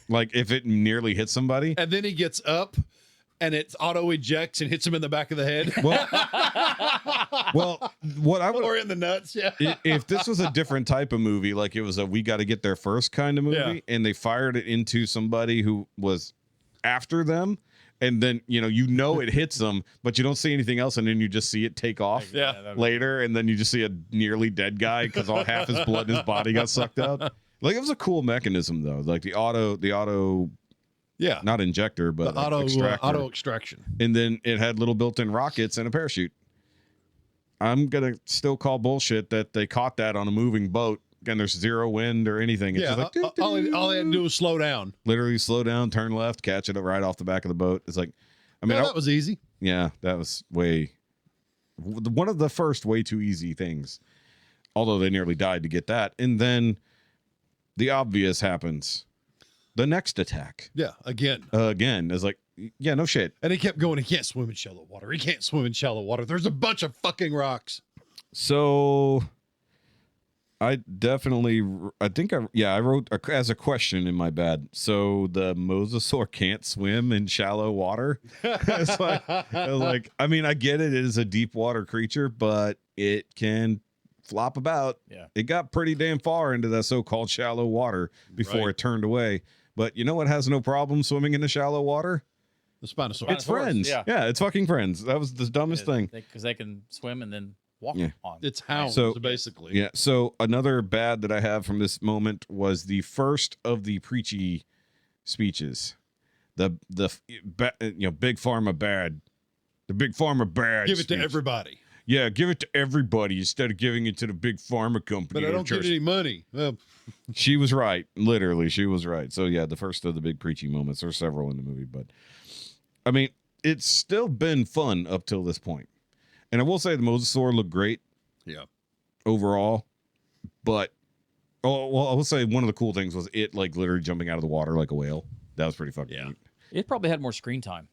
Like if it nearly hit somebody. And then he gets up and it auto ejects and hits him in the back of the head Well, what I would or in the nuts. Yeah. if this was a different type of movie, like it was a we got to get there first kind of movie, Yeah. and they fired it into somebody who was after them, and then it hits them, but you don't see anything else, and then you just see it take off Yeah. that'd- later, and then you just see a nearly dead guy because all half his blood in his body got sucked out. Like it was a cool mechanism though, like the auto Yeah. not injector but The like extractor. auto extraction. And then it had little built-in rockets and a parachute. I'm gonna still call bullshit that they caught that on a moving boat and there's zero wind or anything. It's Yeah. just like All they had to do was slow down. literally slow down, turn left, catch it right off the back of the boat. It's like, I mean, That was easy. yeah, that was one of the first way too easy things. Although they nearly died to get that, and then the obvious happens. The next attack Yeah. Again. again is like, yeah, no shit. And he kept going. He can't swim in shallow water. He can't swim in shallow water. There's a bunch of fucking rocks. So I wrote as a question in my bad. So the mosasaur can't swim in shallow water. It's like, I mean, I get it. It is a deep water creature, but it can flop about. Yeah. It got pretty damn far into that so-called shallow water before Right. it turned away. But you know what has no problem swimming in the shallow water? The Spinosaurus. It's friends. yeah. Yeah, it's fucking friends. That was the dumbest thing. because they can swim and then walk Yeah. on. It's hounds, So- basically. Yeah. So another bad that I have from this moment was the first of the preachy speeches. The big pharma bad. The big pharma bad. Give it to speech. everybody. Yeah, give it to everybody instead of giving it to the big pharma company. But I or don't get church. any money. Well, She was right. Literally, she was right. So yeah, the first of the big preachy moments. There's several in the movie, but I mean, it's still been fun up till this point. And I will say the mosasaur looked great yeah. overall, but I will say one of the cool things was it like literally jumping out of the water like a whale. That was pretty fucking neat. It probably had more screen time.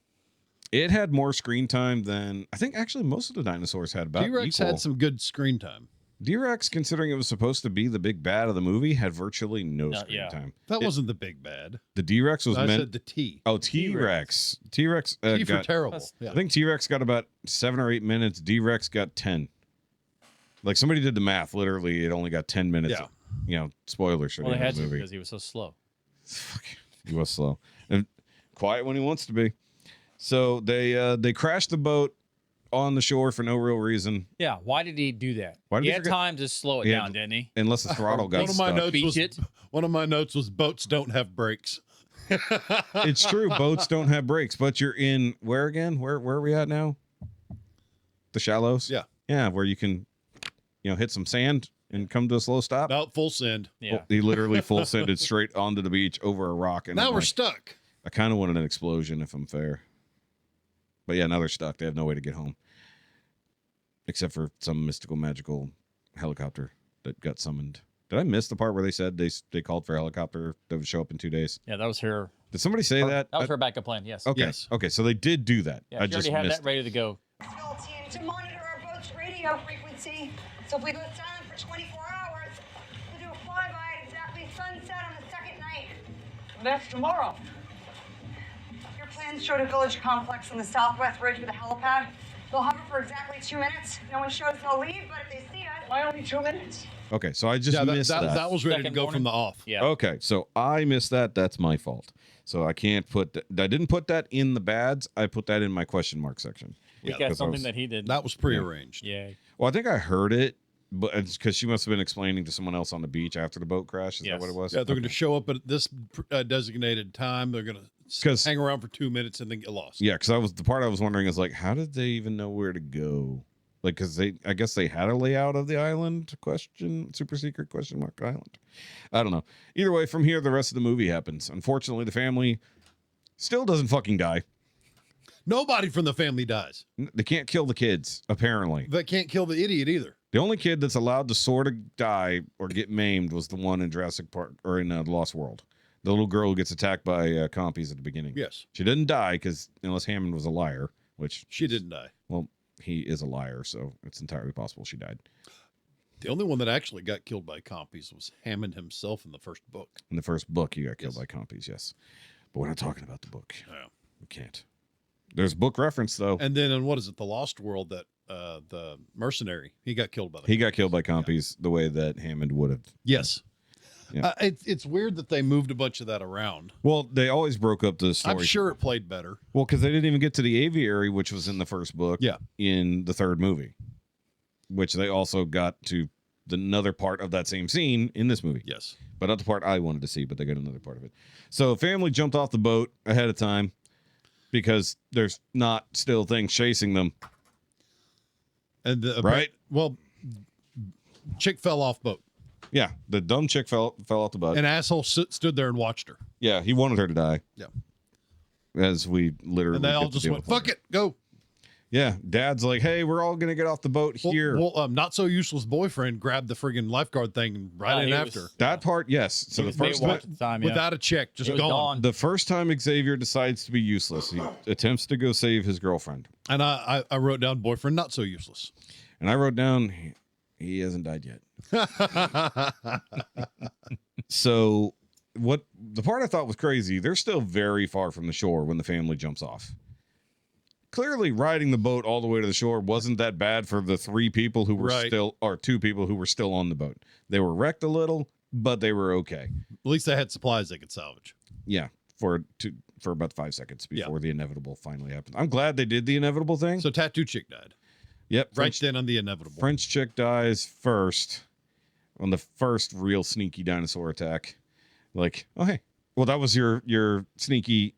It had more screen time than I think actually most of the dinosaurs had about T-Rex equal. had some good screen time. D-Rex, considering it was supposed to be the big bad of the movie, had virtually no screen yeah. time. That wasn't the big bad. The D-Rex was I meant. said the T. Oh, T-Rex. T-Rex T for got. terrible. that's- Yeah. I think T-Rex got about 7 or 8 minutes. D-Rex got 10. Like somebody did the math. Literally, it only got 10 minutes. Yeah. Spoilers for Well, the they end had of the to movie. because he was so slow. He was slow and quiet when he wants to be. So they crashed the boat on the shore for no real reason, Yeah. Why did he do that? Why did he he had forget- time to slow it He down, had- didn't he? unless the throttle got One of my stuck. notes Beach was it. one of my notes was boats don't have brakes. It's true. Boats don't have brakes, but you're in where again? Where are we at now? The shallows. Yeah. Yeah, where you can, hit some sand and come to a slow stop. About full send. Yeah. Well, he literally full sended straight onto the beach over a rock, and Now I'm we're like, stuck. I kind of wanted an explosion if I'm fair. But yeah, now they're stuck. They have no way to get home, except for some mystical, magical helicopter that got summoned. Did I miss the part where they said they called for a helicopter that would show up in 2 days? Yeah, that was her. Did somebody say that? That was her backup plan. Yes. Okay. Yes. Okay. So they did do that. Yeah, I she just already had missed that ready to go. Control team to monitor our boat's radio frequency. So if we go silent for 24 hours, we'll do a flyby at exactly sunset on the second night. That's tomorrow. Your plans showed a village complex on the southwest ridge with a helipad. They'll hover for exactly 2 minutes. No one shows they'll leave, but if they see us, Why only 2 minutes? Okay. So I just missed that. That was ready Second to go morning? from the off. Yeah. Okay, so I missed that. That's my fault. So I can't put that. I didn't put that in the bads. I put that in my question mark section. We Yeah, got 'cause I something was- that he did. That was prearranged. Yeah. Well, I think I heard it, but it's because she must have been explaining to someone else on the beach after the boat crash. Is that Yes. what it was? Yeah, they're going to Okay. show up at this designated time. They're going to because hang around for 2 minutes and then get lost. yeah, because the part I was wondering is like, how did they even know where to go? Like, because I guess they had a layout of the island, super secret question mark island. I don't know. Either way, from here, the rest of the movie happens. Unfortunately, the family still doesn't fucking die. Nobody from the family dies. They can't kill the kids, apparently. They can't kill the idiot either. The only kid that's allowed to sort of die or get maimed was the one in Jurassic Park, or in The Lost World. The little girl who gets attacked by compies at the beginning. Yes. She didn't die unless Hammond was a liar, which She didn't die. well, he is a liar, so it's entirely possible she died. The only one that actually got killed by compies was Hammond himself in the first book. In the first book, he got killed Yes. by compies, yes. But we're not talking about the book. Yeah. We can't. There's book reference, though. And then in what is it, the Lost World, that the mercenary, he got killed by the He got killed by compies the way that Hammond would have. Yes. Yeah. It's weird that they moved a bunch of that around. Well, they always broke up the story. I'm sure it played better. Well, because they didn't even get to the aviary, which was in the first book. Yeah. In the third movie, which they also got to another part of that same scene in this movie. Yes. But not the part I wanted to see, but they got another part of it. So family jumped off the boat ahead of time because there's not still things chasing them. And Right? Well, chick fell off boat. Yeah, the dumb chick fell off the boat. An asshole stood there and watched her. Yeah, he wanted her to die. Yeah. As we literally And they all get to just deal went, with fuck her. it, go. Yeah, Dad's like, hey, we're all gonna get off the boat here. Well, not so useless boyfriend grabbed the friggin' lifeguard thing and right in he after. was- That part, yes. So He the was first made time, watch at the time, yeah. Without a check, just He was gone. gone. the first time Xavier decides to be useless, he attempts to go save his girlfriend. And I wrote down boyfriend not so useless. And I wrote down he hasn't died yet. So what the part I thought was crazy, they're still very far from the shore when the family jumps off. Clearly riding the boat all the way to the shore wasn't that bad for the 3 people who were Right. still, or 2 people who were still on the boat. They were wrecked a little, but they were okay. At least they had supplies they could salvage. Yeah, for about 5 seconds before the inevitable finally happened. I'm glad they did the inevitable thing. So tattoo chick died. Yep, Right then on the inevitable. French chick dies first on the first real sneaky dinosaur attack. Like, oh hey, well that was your sneaky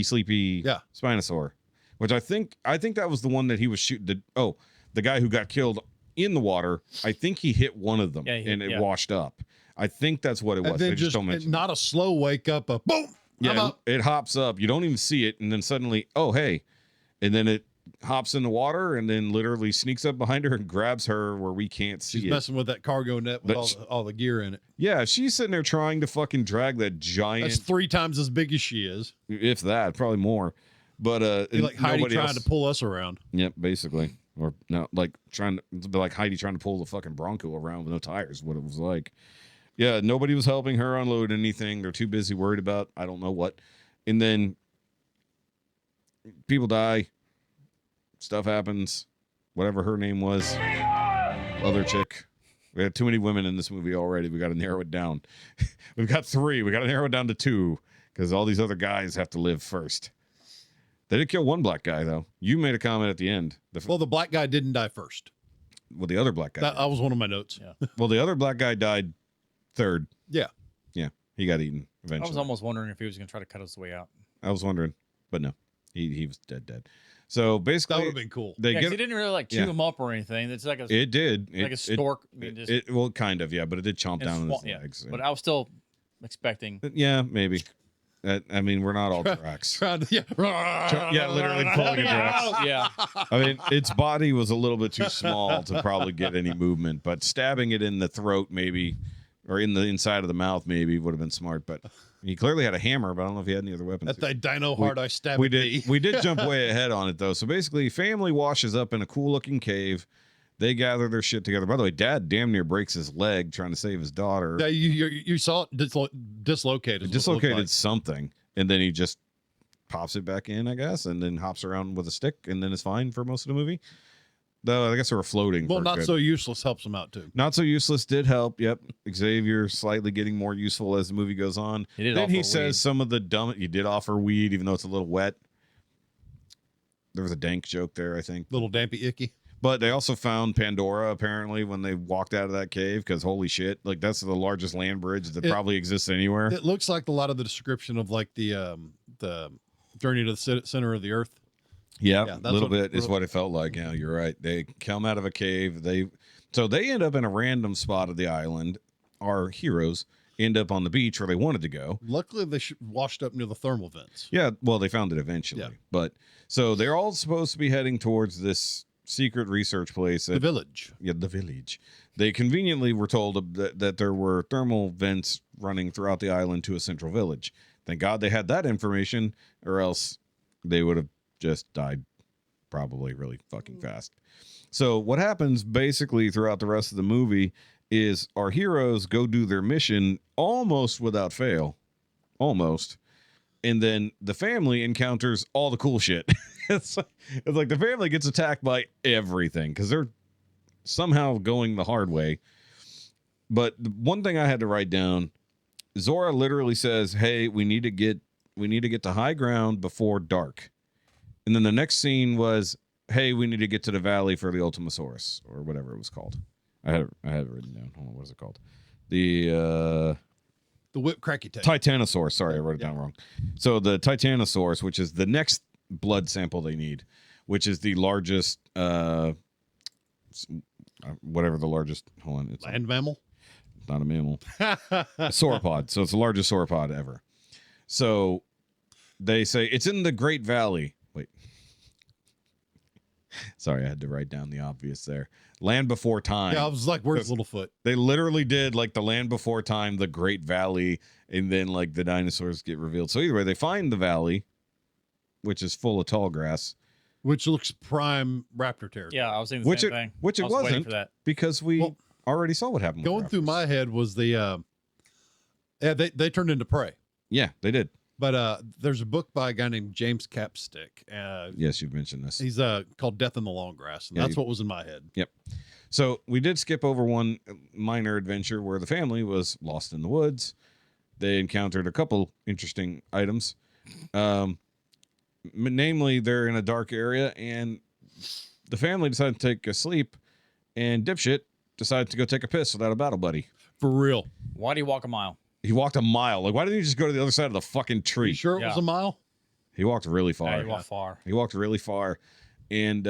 sleepy Yeah. Spinosaur, which I think that was the one that he was shooting. The guy who got killed in the water. I think he hit one of them and it washed up. I think that's what it was. And They then just don't mention it. not a slow wake up, a boom. I'm Yeah, up. it hops up. You don't even see it, and then suddenly, oh hey, and then it hops in the water, and then literally sneaks up behind her and grabs her where we can't see She's it. messing with that cargo net with But all the gear in it. Yeah, she's sitting there trying to fucking drag that giant, That's 3 times as big as she is. if that, probably more. But Be like Heidi nobody trying else- to pull us around. Yep, basically, or no, like it'd be like Heidi trying to pull the fucking Bronco around with no tires. What it was like. Yeah, nobody was helping her unload anything. They're too busy worried about I don't know what. And then people die, stuff happens, whatever her name was, other chick. We had too many women in this movie already. We got to narrow it down. We've got 3. We got to narrow it down to 2 because all these other guys have to live first. They did kill one black guy, though. You made a comment at the end. Well, the black guy didn't die first. Well, the other black guy. That was one of my notes. Yeah. Well, the other black guy died third. Yeah. Yeah, he got eaten I eventually. was almost wondering if he was going to try to cut his way out. I was wondering, but no, he was dead. So That basically, would have been cool. they Yeah, 'cause get he didn't really like chew yeah. him up or anything. It's like a it did like a stork. I mean, just well, kind of, yeah, but it did chomp and down on his swa- yeah. legs. But I was still expecting. Yeah, maybe. I mean, we're not all Drax. Trying to, Yeah, literally pulling a Drax. Yeah, I mean, its body was a little bit too small to probably get any movement, but stabbing it in the throat maybe, or in the inside of the mouth maybe would have been smart. But he clearly had a hammer, but I don't know if he had any other weapons. At that dino hard I stabbed we at did thee. we did jump way ahead on it though. So basically, family washes up in a cool looking cave. They gather their shit together. By the way, Dad damn near breaks his leg trying to save his daughter. Yeah, you saw it dislocated. It dislocated something, and then he just pops it back in, I guess, and then hops around with a stick, and then is fine for most of the movie. Though I guess they were floating. Well, for a not good- so useless helps him out too. Not so useless did help. Yep, Xavier slightly getting more useful as the movie goes on. He did Then he offer says weed. some of the dumb. He did offer weed, even though it's a little wet. There was a dank joke there, I think. Little dampy icky. But they also found Pandora apparently when they walked out of that cave because holy shit, like that's the largest land bridge that It- probably exists anywhere. It looks like a lot of the description of like the the Journey to the Center of the Earth. Yeah, Yeah, a that's little what- bit is what it felt like. Yeah, you're right. They come out of a cave. They end up in a random spot of the island. Our heroes end up on the beach where they wanted to go. Luckily, they washed up near the thermal vents. Yeah, well, they found it eventually. Yeah. But so they're all supposed to be heading towards this secret research place. The village. Yeah, the village. They conveniently were told that there were thermal vents running throughout the island to a central village. Thank God they had that information, or else they would have just died probably really fucking fast. So what happens basically throughout the rest of the movie is our heroes go do their mission almost without fail. Almost. And then the family encounters all the cool shit. It's like the family gets attacked by everything because they're somehow going the hard way. But the one thing I had to write down, Zora literally says, "Hey, we need to get to high ground before dark." And then the next scene was, "Hey, we need to get to the valley for the Ultimasaurus," or whatever it was called. I had it written down. Hold on, what is it called? The whip cracky tape. Titanosaurus. Sorry, I wrote it down wrong. So the Titanosaurus, which is the next blood sample they need, which is the largest, whatever the largest. Hold on, it's Land mammal. not a mammal. A sauropod. So it's the largest sauropod ever. So they say it's in the Great Valley. Wait. Sorry, I had to write down the obvious there. Land Before Time. Yeah, I was like, where's Littlefoot? They literally did like the Land Before Time, the Great Valley, and then like the dinosaurs get revealed. So either way, they find the valley, which is full of tall grass. Which looks prime raptor territory. Yeah, I was saying the same thing. Which it I was waiting wasn't for that. because we Well, already saw what happened. Going with through raptors. my head was the they turned into prey. Yeah, they did. But there's a book by a guy named James Capstick. Yes, you've mentioned this. He's called Death in the Long Grass, and Yeah, that's what was in my head. Yep. So we did skip over one minor adventure where the family was lost in the woods. They encountered a couple interesting items. Namely, they're in a dark area, and the family decided to take a sleep, and Dipshit decided to go take a piss without a battle buddy. For real. Why do you walk a mile? He walked a mile. Like, why didn't he just go to the other side of the fucking tree? You sure it was Yeah. a mile? He walked really far. Yeah, you walk far. He walked really far, and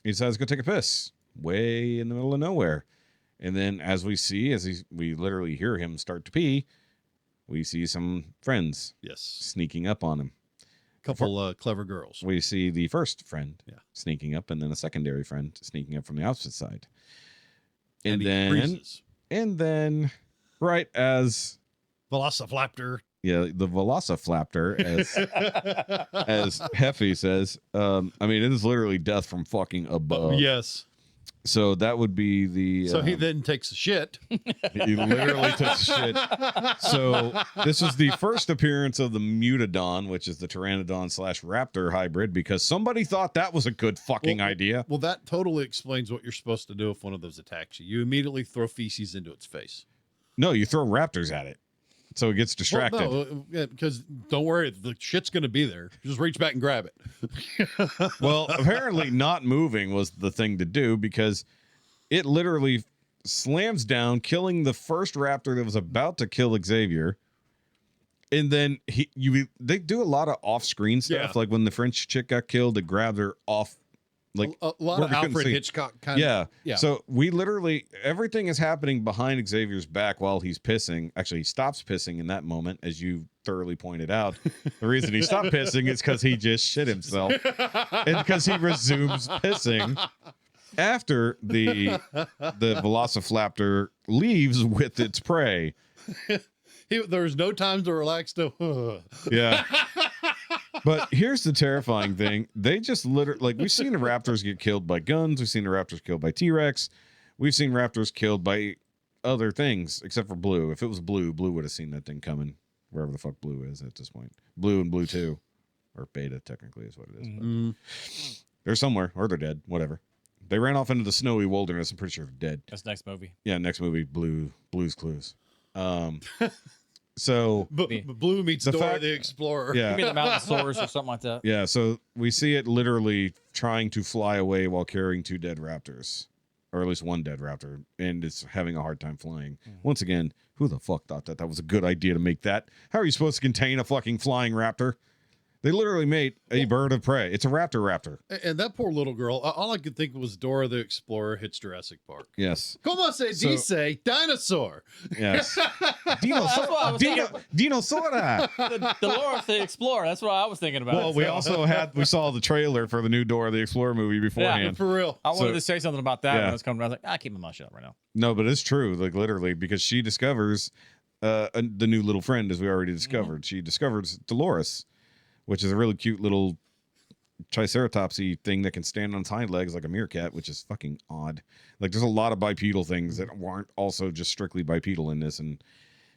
he decides to go take a piss way in the middle of nowhere. And then, as we see, we literally hear him start to pee, we see some friends Yes. sneaking up on him. Couple clever girls. We see the first friend Yeah. sneaking up, and then a secondary friend sneaking up from the opposite side. And he then, freezes. right as Velociraptor. yeah, the Velociflaptor, as Heffy says, I mean, it is literally death from fucking above. Yes. So that would be the. So he then takes a shit. He literally took shit. So this is the first appearance of the Mutadon, which is the Pteranodon/Raptor hybrid, because somebody thought that was a good fucking idea. Well, that totally explains what you're supposed to do if one of those attacks you. You immediately throw feces into its face. No, you throw raptors at it, so it gets distracted. Well, no, because don't worry, the shit's going to be there. Just reach back and grab it. Well, apparently not moving was the thing to do because it literally slams down, killing the first raptor that was about to kill Xavier. And then they do a lot of off-screen stuff. Yeah. Like when the French chick got killed, they grabbed her off. Like a lot where of we couldn't Alfred see. Hitchcock kind of. Yeah. Yeah. So we literally, everything is happening behind Xavier's back while he's pissing. Actually, he stops pissing in that moment, as you thoroughly pointed out. The reason he stopped pissing is because he just shit himself. And because he resumes pissing after the Velociflaptor leaves with its prey. There's no time to relax. Yeah. But here's the terrifying thing. They just literally, like, we've seen the raptors get killed by guns. We've seen the raptors killed by T-Rex. We've seen raptors killed by other things, except for Blue. If it was Blue, Blue would have seen that thing coming, wherever the fuck Blue is at this point. Blue and Blue 2. Or Beta, technically, is what it is. But they're somewhere, or they're dead, whatever. They ran off into the snowy wilderness. I'm pretty sure they're dead. That's next movie. Yeah, next movie, Blue's Clues. So Blue meets The Dora fact- the Explorer. yeah. Maybe the Mountainosaurus or something like that. Yeah, so we see it literally trying to fly away while carrying two dead raptors, or at least one dead raptor, and it's having a hard time flying. Once again, who the fuck thought that was a good idea to make that? How are you supposed to contain a fucking flying raptor? They literally made a bird of prey. It's a raptor. And that poor little girl, all I could think was Dora the Explorer hits Jurassic Park. Yes. Como se dice dinosaur? Yes. That's what I was thinking. Dinosaur. Dolores the Explorer. That's what I was thinking about. Well, we saw the trailer for the new Dora the Explorer movie beforehand. For real. I wanted so- to say something about that when yeah. I was coming. I was like, I keep my mouth shut right now. No, but it's true, like literally, because she discovers the new little friend, as we already discovered. She discovers Dolores, which is a really cute little triceratopsy thing that can stand on its hind legs like a meerkat, which is fucking odd. Like, there's a lot of bipedal things that aren't also just strictly bipedal in this, and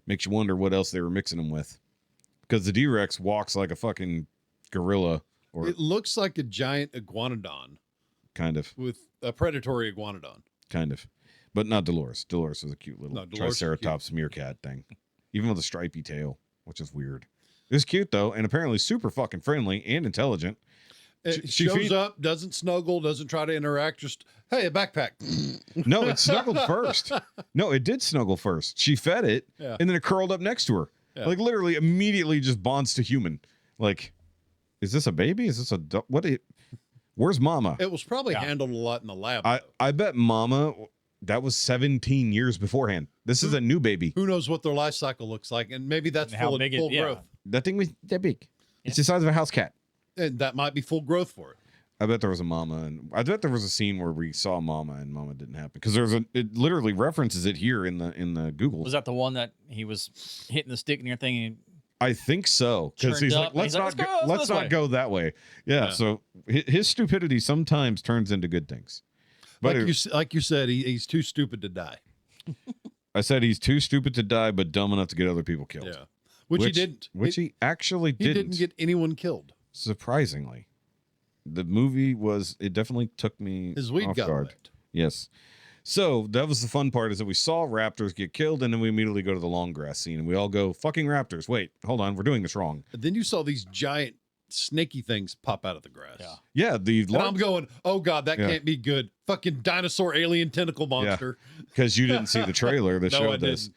makes you wonder what else they were mixing them with. Because the D-Rex walks like a fucking gorilla, or It looks like a giant iguanodon kind of. with a predatory iguanodon. Kind of. But not Dolores. Dolores was a cute little No, Dolores is cute. Triceratops meerkat thing. Even with a stripy tail, which is weird. It's cute, though, and apparently super fucking friendly and intelligent. It She shows feed- up, doesn't snuggle, doesn't try to interact, just, hey, a backpack. No, it snuggled first. No, it did snuggle first. She fed it, Yeah. and then it curled up next to her. Yeah. Like, literally, immediately just bonds to human. Like, is this a baby? Is this a... Where's Mama? It was probably Yeah. handled a lot in the lab. I though. bet Mama... That was 17 years beforehand. This is a new baby. Who knows what their life cycle looks like, and maybe that's And how full, big it- full yeah. growth. That thing was that big. It's the size of a house cat. And that might be full growth for it. I bet there was a Mama, and I bet there was a scene where we saw Mama and Mama didn't happen because it literally references it here in the Google. Was that the one that he was hitting the stick and everything? And I think so, because Turned he's up, like, and let's he's like, not "Let's go, let's this not way." go that way. Yeah. Yeah. So his stupidity sometimes turns into good things. But Like you said, he's too stupid to die. I said he's too stupid to die, but dumb enough to get other people killed. Yeah. Which he didn't. Which he actually He didn't get anyone killed. surprisingly. The movie it definitely took me His weed off got guard. wet. Yes. So that was the fun part, is that we saw raptors get killed, and then we immediately go to the long grass scene, and we all go, fucking raptors. Wait, hold on, we're doing this wrong. And then you saw these giant snaky things pop out of the grass. Yeah. Yeah, And I'm going, oh God, that Yeah. can't be good. Fucking dinosaur alien tentacle monster. because you didn't see the trailer that No, I showed this.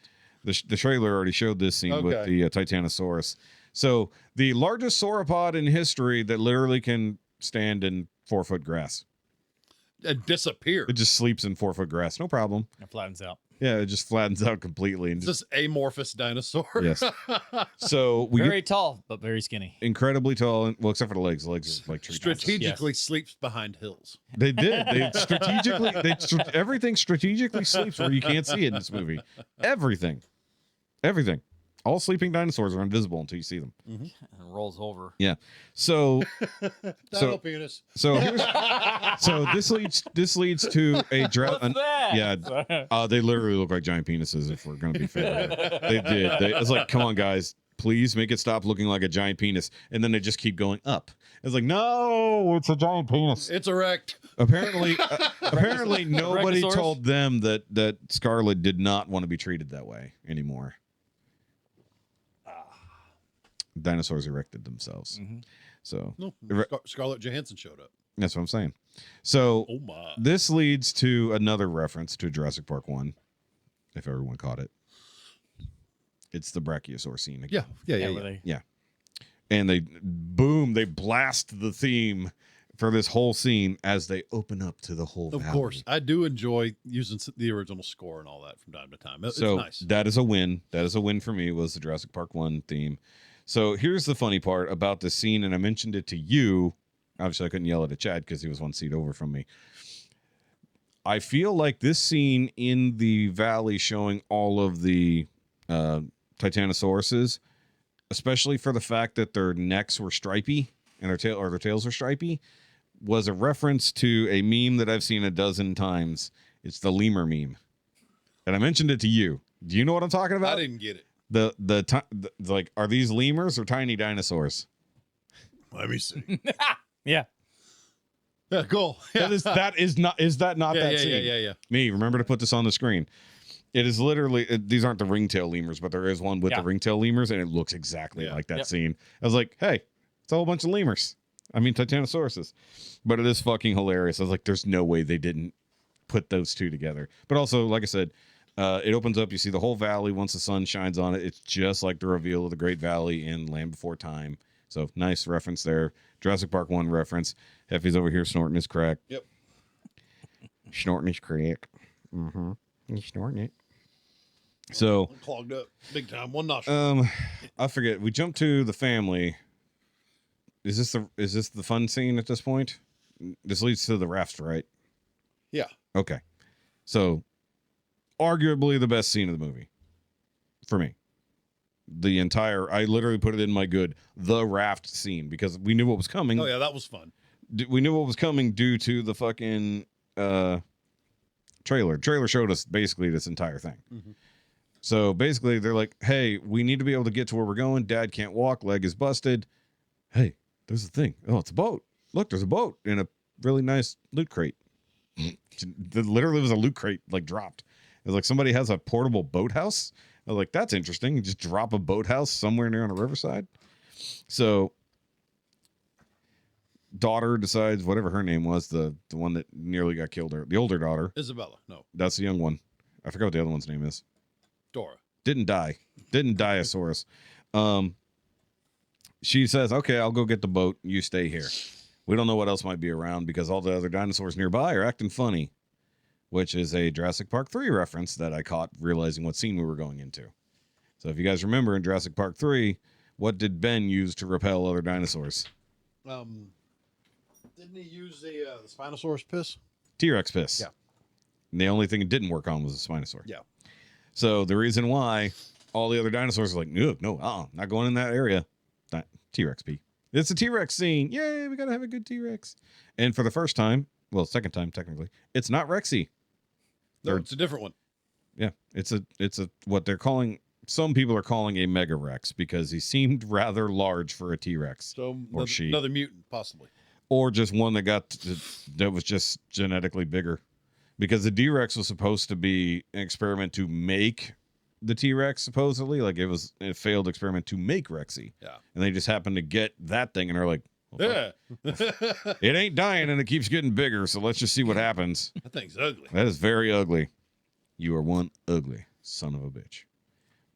The trailer already showed this scene with Okay. the Titanosaurus. So the largest sauropod in history that literally can stand in 4-foot grass. And disappear. It just sleeps in 4-foot grass, no problem. it flattens out. Yeah, it just flattens out completely. And It's just, this amorphous dinosaur. yes. So we Very get tall, but very skinny. incredibly tall, and well, except for the legs. The legs are like tree trunks. Strategically sleeps behind hills. They did. They strategically. Everything strategically sleeps where you can't see it in this movie. Everything. All sleeping dinosaurs are invisible until you see them. And rolls over. Yeah. So Dino penis. here's this leads to a What's that? Yeah. They literally look like giant penises, if we're gonna be fair. They did. It's like, come on, guys, please make it stop looking like a giant penis. And then they just keep going up. It's like, no, it's a giant penis. It's erect. Apparently nobody Brachiosaurus? told them that Scarlet did not want to be treated that way anymore. Dinosaurs erected themselves. So No, Scarlett Johansson showed up. that's what I'm saying. So Oh my. this leads to another reference to Jurassic Park 1, if everyone caught it. It's the Brachiosaur scene again. Yeah. Really. And they blast the theme for this whole scene as they open up to the whole Of valley. course. I do enjoy using the original score and all that from time to time. It's So nice. that is a win. That is a win for me, was the Jurassic Park 1 theme. So here's the funny part about this scene, and I mentioned it to you. Obviously, I couldn't yell it at Chad because he was one seat over from me. I feel like this scene in the valley showing all of the Titanosauruses, especially for the fact that their necks were stripy and their tails were stripy, was a reference to a meme that I've seen a dozen times. It's the lemur meme. And I mentioned it to you. Do you know what I'm talking I about? didn't get it. Like, are these lemurs or tiny dinosaurs? Let me see. Yeah. Yeah, cool. Yeah. Is that not that scene? Yeah. Me, remember to put this on the screen. It is literally, these aren't the ringtail lemurs, but there is one with the ringtail lemurs, and it looks exactly like that scene. I was like, hey, it's a whole bunch of lemurs. I mean, Titanosauruses. But it is fucking hilarious. I was like, there's no way they didn't put those two together. But also, like I said, it opens up, you see the whole valley once the sun shines on it. It's just like the reveal of the Great Valley in Land Before Time. So nice reference there. Jurassic Park 1 reference. Heffy's over here snorting his crack. Yep. Snorting his crack. Mm-hmm. He's snorting it. So Clogged up big time. One nostril. I forget. We jump to the family. Is this the fun scene at this point? This leads to the raft, right? Yeah. Okay. So arguably the best scene of the movie for me. I literally put it in my good, the raft scene, because we knew what was coming. Oh yeah, that was fun. We knew what was coming due to the fucking trailer. Trailer showed us basically this entire thing. Mm-hmm. So basically they're like, hey, we need to be able to get to where we're going. Dad can't walk. Leg is busted. Hey, there's a thing. Oh, it's a boat. Look, there's a boat in a really nice loot crate. There literally was a loot crate like dropped. It was like somebody has a portable boathouse. I was like, that's interesting. You just drop a boathouse somewhere near on a riverside. So daughter decides, whatever her name was, the one that nearly got killed, or the older daughter. Isabella. No. That's the young one. I forgot what the other one's name is. Dora. Didn't die. Dinosaurs. She says, okay, I'll go get the boat. You stay here. We don't know what else might be around because all the other dinosaurs nearby are acting funny, which is a Jurassic Park 3 reference that I caught realizing what scene we were going into. So if you guys remember in Jurassic Park 3, what did Ben use to repel other dinosaurs? Didn't he use the Spinosaurus piss? T-Rex piss. Yeah. And the only thing it didn't work on was the Spinosaur. Yeah. So the reason why all the other dinosaurs are like, no, not going in that area. T-Rex pee. It's a T-Rex scene. Yay, we got to have a good T-Rex. And for the first time, well, second time technically, it's not Rexy. No, it's a different one. Yeah, it's a what they're calling, some people are calling a Mega Rex because he seemed rather large for a T-Rex. So or she. Another mutant, possibly. Or just one that was just genetically bigger. Because the D-Rex was supposed to be an experiment to make the T-Rex, supposedly. Like, it was a failed experiment to make Rexy. Yeah. And they just happened to get that thing, and they're like, well, Yeah. it ain't dying, and it keeps getting bigger, so let's just see what happens. That thing's ugly. That is very ugly. You are one ugly son of a bitch.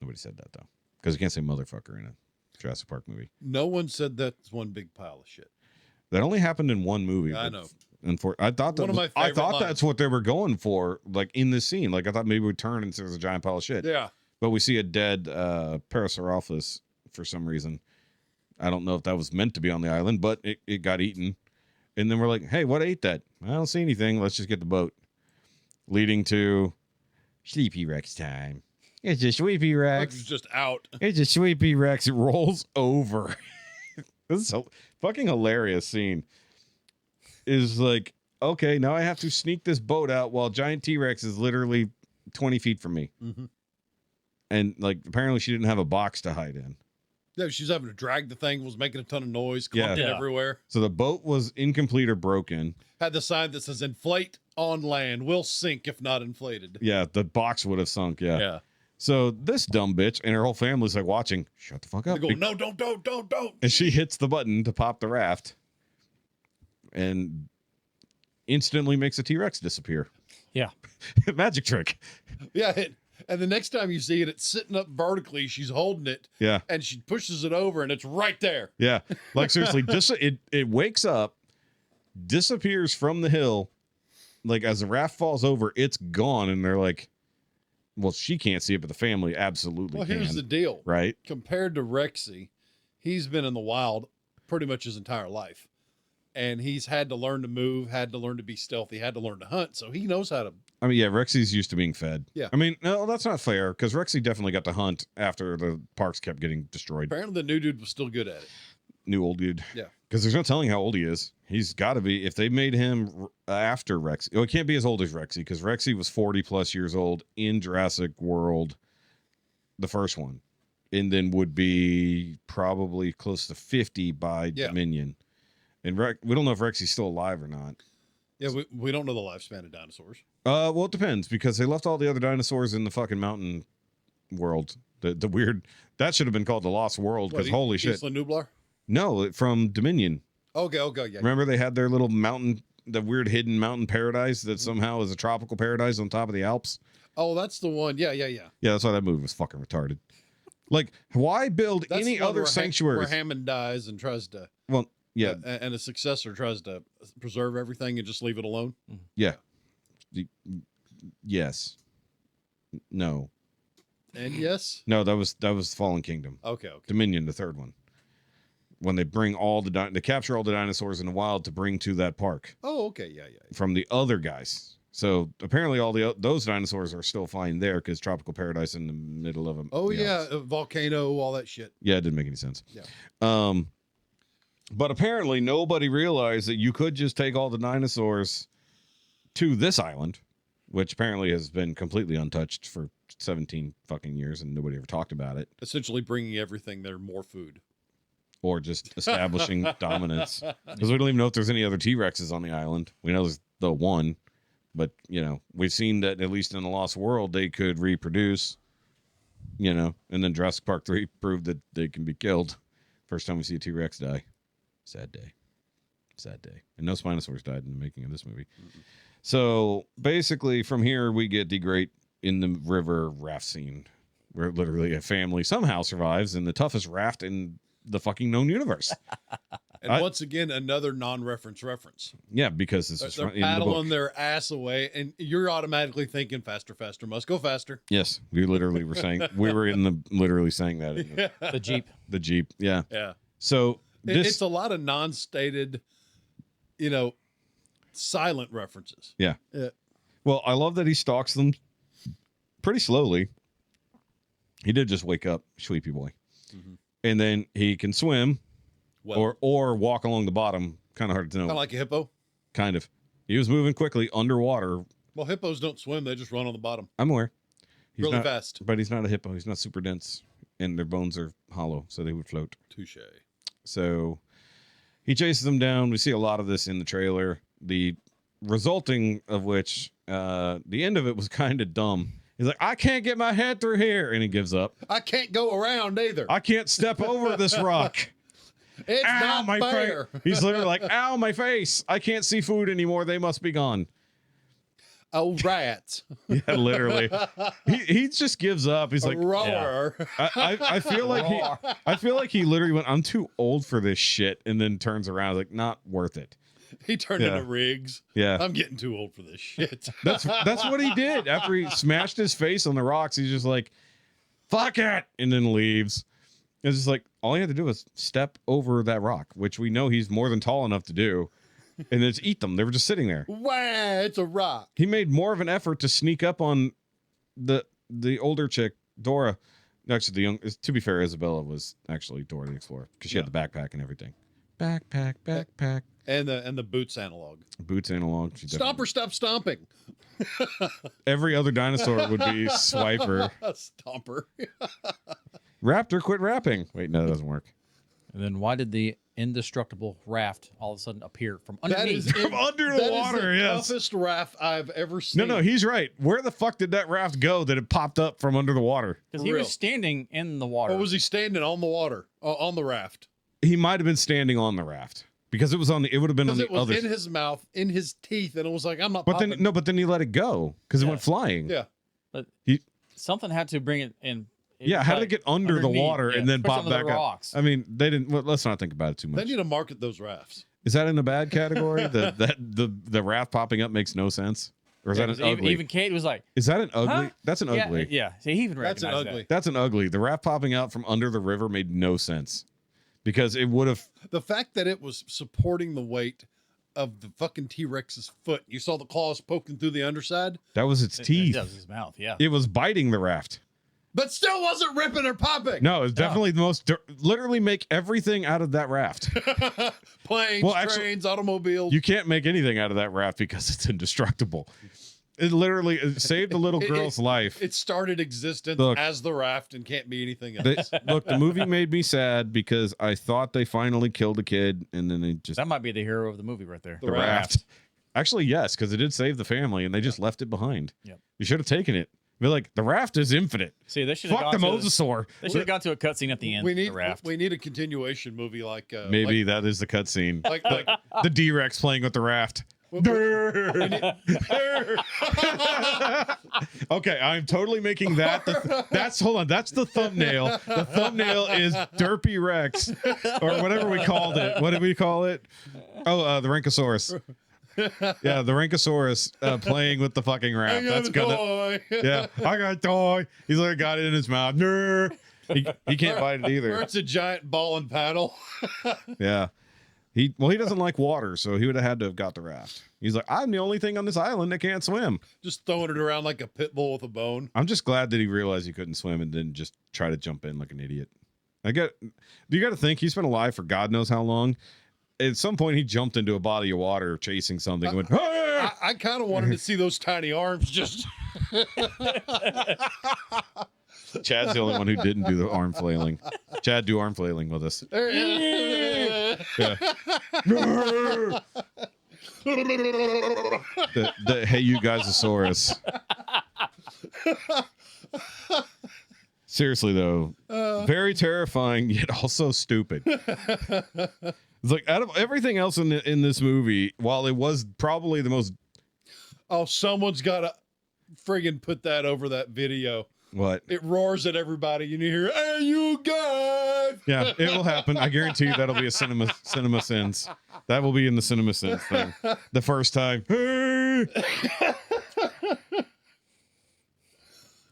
Nobody said that, though. Because you can't say motherfucker in a Jurassic Park movie. No one said that's one big pile of shit. That only happened in one movie. I know. And I thought One of my I favorite thought lines. that's what they were going for, like in this scene. Like I thought maybe we'd turn and there's a giant pile of shit. Yeah. But we see a dead Parasaurolophus for some reason. I don't know if that was meant to be on the island, but it got eaten. And then we're like, hey, what ate that? I don't see anything. Let's just get the boat. Leading to Sleepy Rex time. It's a Sleepy Rex. It's just out. It's a Sleepy Rex. It rolls over. This is a fucking hilarious scene. Is like, okay, now I have to sneak this boat out while giant T-Rex is literally 20 feet from me. Mm-hmm. And like, apparently she didn't have a box to hide in. Yeah, she was having to drag the thing, was making a ton of noise, clumping Yeah. everywhere. So the boat was incomplete or broken. Had the sign that says inflate on land, will sink if not inflated. Yeah, the box would have sunk. Yeah. Yeah. So this dumb bitch and her whole family's like watching, shut the fuck up. They go, no, don't. And she hits the button to pop the raft and instantly makes a T-Rex disappear. Yeah. Magic trick. Yeah. And the next time you see it, it's sitting up vertically. She's holding it. Yeah. And she pushes it over and it's right there. Yeah. Like seriously, it wakes up, disappears from the hill. Like as the raft falls over, it's gone. And they're like, well, she can't see it, but the family absolutely Well, can. here's the deal. Right? Compared to Rexy, he's been in the wild pretty much his entire life. And he's had to learn to move, had to learn to be stealthy, had to learn to hunt. So he knows how to. I mean, yeah, Rexy's used to being fed. Yeah. I mean, no, that's not fair because Rexy definitely got to hunt after the parks kept getting destroyed. Apparently, the new dude was still good at it. New old dude. Yeah. Because there's no telling how old he is. He's got to be, if they made him after Rexy. Oh, he can't be as old as Rexy because Rexy was 40 plus years old in Jurassic World, the first one, and then would be probably close to 50 by Dominion. And we don't know if Rexy's still alive or not. Yeah, we don't know the lifespan of dinosaurs. Well, it depends because they left all the other dinosaurs in the fucking mountain world. The weird, that should have been called the Lost World because holy shit. Isla Nublar? No, from Dominion. Okay, yeah. Remember they had their little mountain, the weird hidden mountain paradise that somehow is a tropical paradise on top of the Alps? Oh, that's the one. Yeah. Yeah, that's why that movie was fucking retarded. Like, why build That's any the one other where sanctuaries? where Hammond dies and tries to, Well, yeah, and a successor tries to preserve everything and just leave it alone. yeah. Yes. No. And yes, No, that was Fallen Kingdom. okay. Dominion, the third one. When they bring all they capture all the dinosaurs in the wild to bring to that park Oh, okay. Yeah. from the other guys. So apparently all those dinosaurs are still fine there because tropical paradise in the middle of them. Oh yeah, a volcano, all that shit. Yeah, it didn't make any sense. Yeah. But apparently nobody realized that you could just take all the dinosaurs to this island, which apparently has been completely untouched for 17 fucking years and nobody ever talked about it. Essentially bringing everything there more food. Or just establishing dominance. Because we don't even know if there's any other T-Rexes on the island. We know there's the one. But, we've seen that at least in the Lost World, they could reproduce, and then Jurassic Park 3 proved that they can be killed. First time we see a T-Rex die. Sad day. Sad day. And no Spinosaurus died in the making of this movie. Mm-hmm. So basically from here, we get the great in the river raft scene where literally a family somehow survives in the toughest raft in the fucking known universe. And once again, another non-reference reference. Yeah, because this is They're in the book. paddling their ass away, and you're automatically thinking faster, faster, must go faster. Yes, we literally were saying literally saying that in The Jeep. the Jeep. Yeah. Yeah. So It's a lot of non-stated, silent references. yeah. Yeah. Well, I love that he stalks them pretty slowly. He did just wake up, sleepy boy, and then he can swim. Well, Or walk along the bottom. Kind of hard to know. kind of like a hippo. Kind of. He was moving quickly underwater. Well, hippos don't swim; they just run on the bottom I'm aware. He's really not, fast. but he's not a hippo. He's not super dense, and their bones are hollow, so they would float. Touche. So he chases them down. We see a lot of this in the trailer. The resulting of which, the end of it was kind of dumb. He's like, I can't get my head through here, and he gives up. I can't go around either. I can't step over this rock. It's Ow, not my fair. He's literally like, ow, my face. I can't see food anymore. They must be gone. Oh, rats. Yeah, literally. He just gives up. He's like, roar. I feel like he literally went, I'm too old for this shit, and then turns around like, not worth it. He turned Yeah. into Riggs. Yeah. I'm getting too old for this shit. That's what he did. After he smashed his face on the rocks, he's just like, fuck it, and then leaves. It's just like, all he had to do was step over that rock, which we know he's more than tall enough to do, and then just eat them. They were just sitting there. Wow, it's a rock. He made more of an effort to sneak up on the older chick, Dora. Actually, the young. To be fair, Isabella was actually Dora the Explorer because she had the backpack and everything. Backpack. And the boots analog. Boots analog. She Stop or stop stomping. Every other dinosaur would be Swiper. Stomper. Raptor, quit rapping. Wait, no, that doesn't work. And then why did the indestructible raft all of a sudden appear from That underneath? is From under the water, the yes. toughest raft I've ever seen. No, he's right. Where the fuck did that raft go that it popped up from under the water? Because he real. was standing in the water. Or was he standing on the water, on the raft? He might have been standing on the raft because it was on the. It would have been on Because the it was other. in his mouth, in his teeth, and it was like, I'm not But popping. then no, but then he let it go because it went flying. Yeah. But He- something had to bring it in. Yeah, how did it get under the underneath, water yeah, and then especially pop under the back up? rocks. I mean, they didn't. Well, let's not think about it too They much. need to market those rafts. Is that in the bad category? The raft popping up makes no sense, or is that an ugly? Even Kate was like, Is that an ugly? Huh? That's an yeah, ugly. yeah. See, he even That's an recognized ugly. That's an ugly. The raft popping out from under the river made no sense because it would have. The fact that it was supporting the weight of the fucking T-Rex's foot. You saw the claws poking through the underside, That was its that. teeth. That was his mouth. Yeah. It was biting the raft. but still wasn't ripping or popping. No, it's definitely the most. Literally make everything out of that raft. Planes, Well, actually, trains, automobiles. You can't make anything out of that raft because it's indestructible. It literally saved the little girl's life. It started existence Look. as the raft and can't be anything else. Look, the movie made me sad because I thought they finally killed a kid, and then they just That might be the hero of the movie right there. The the raft. raft. Actually, yes, because it did save the family, and they just left it behind. Yep. You should have taken it. Be like, the raft is infinite. See, they should have Fuck gone the to mosasaur. They should have gone to a cutscene at the end. we need the raft. we need a continuation movie like Maybe that is the cutscene. like the D-Rex playing with the raft. Okay, I'm totally making that. That's hold on. That's the thumbnail. The thumbnail is Derpy Rex, or whatever we called it. What did we call it? Oh, the Rankosaurus. Yeah, the Rankosaurus playing with the fucking raft. That's gonna. Yeah, I got a toy. He's like got it in his mouth. He can't bite it either. Or it's a giant ball and paddle. Yeah. He doesn't like water, so he would have had to have got the raft. He's like, I'm the only thing on this island that can't swim. Just throwing it around like a pit bull with a bone. I'm just glad that he realized he couldn't swim and didn't just try to jump in like an idiot. You got to think he's been alive for God knows how long. At some point, he jumped into a body of water chasing something. And went, "Ah!" I kind of wanted to see those tiny arms just. Chad's the only one who didn't do the arm flailing. Chad, do arm flailing with us. Yeah. the hey, you guys-osaurus. Seriously, though, very terrifying, yet also stupid. It's like, out of everything else in this movie, while it was probably the most... Oh, someone's got to friggin' put that over that video. What? It roars at everybody, and you hear, "Hey, you guys!" Yeah, it will happen. I guarantee you that'll be a cinema sins. That will be in the cinema sins thing. The first time. Hey!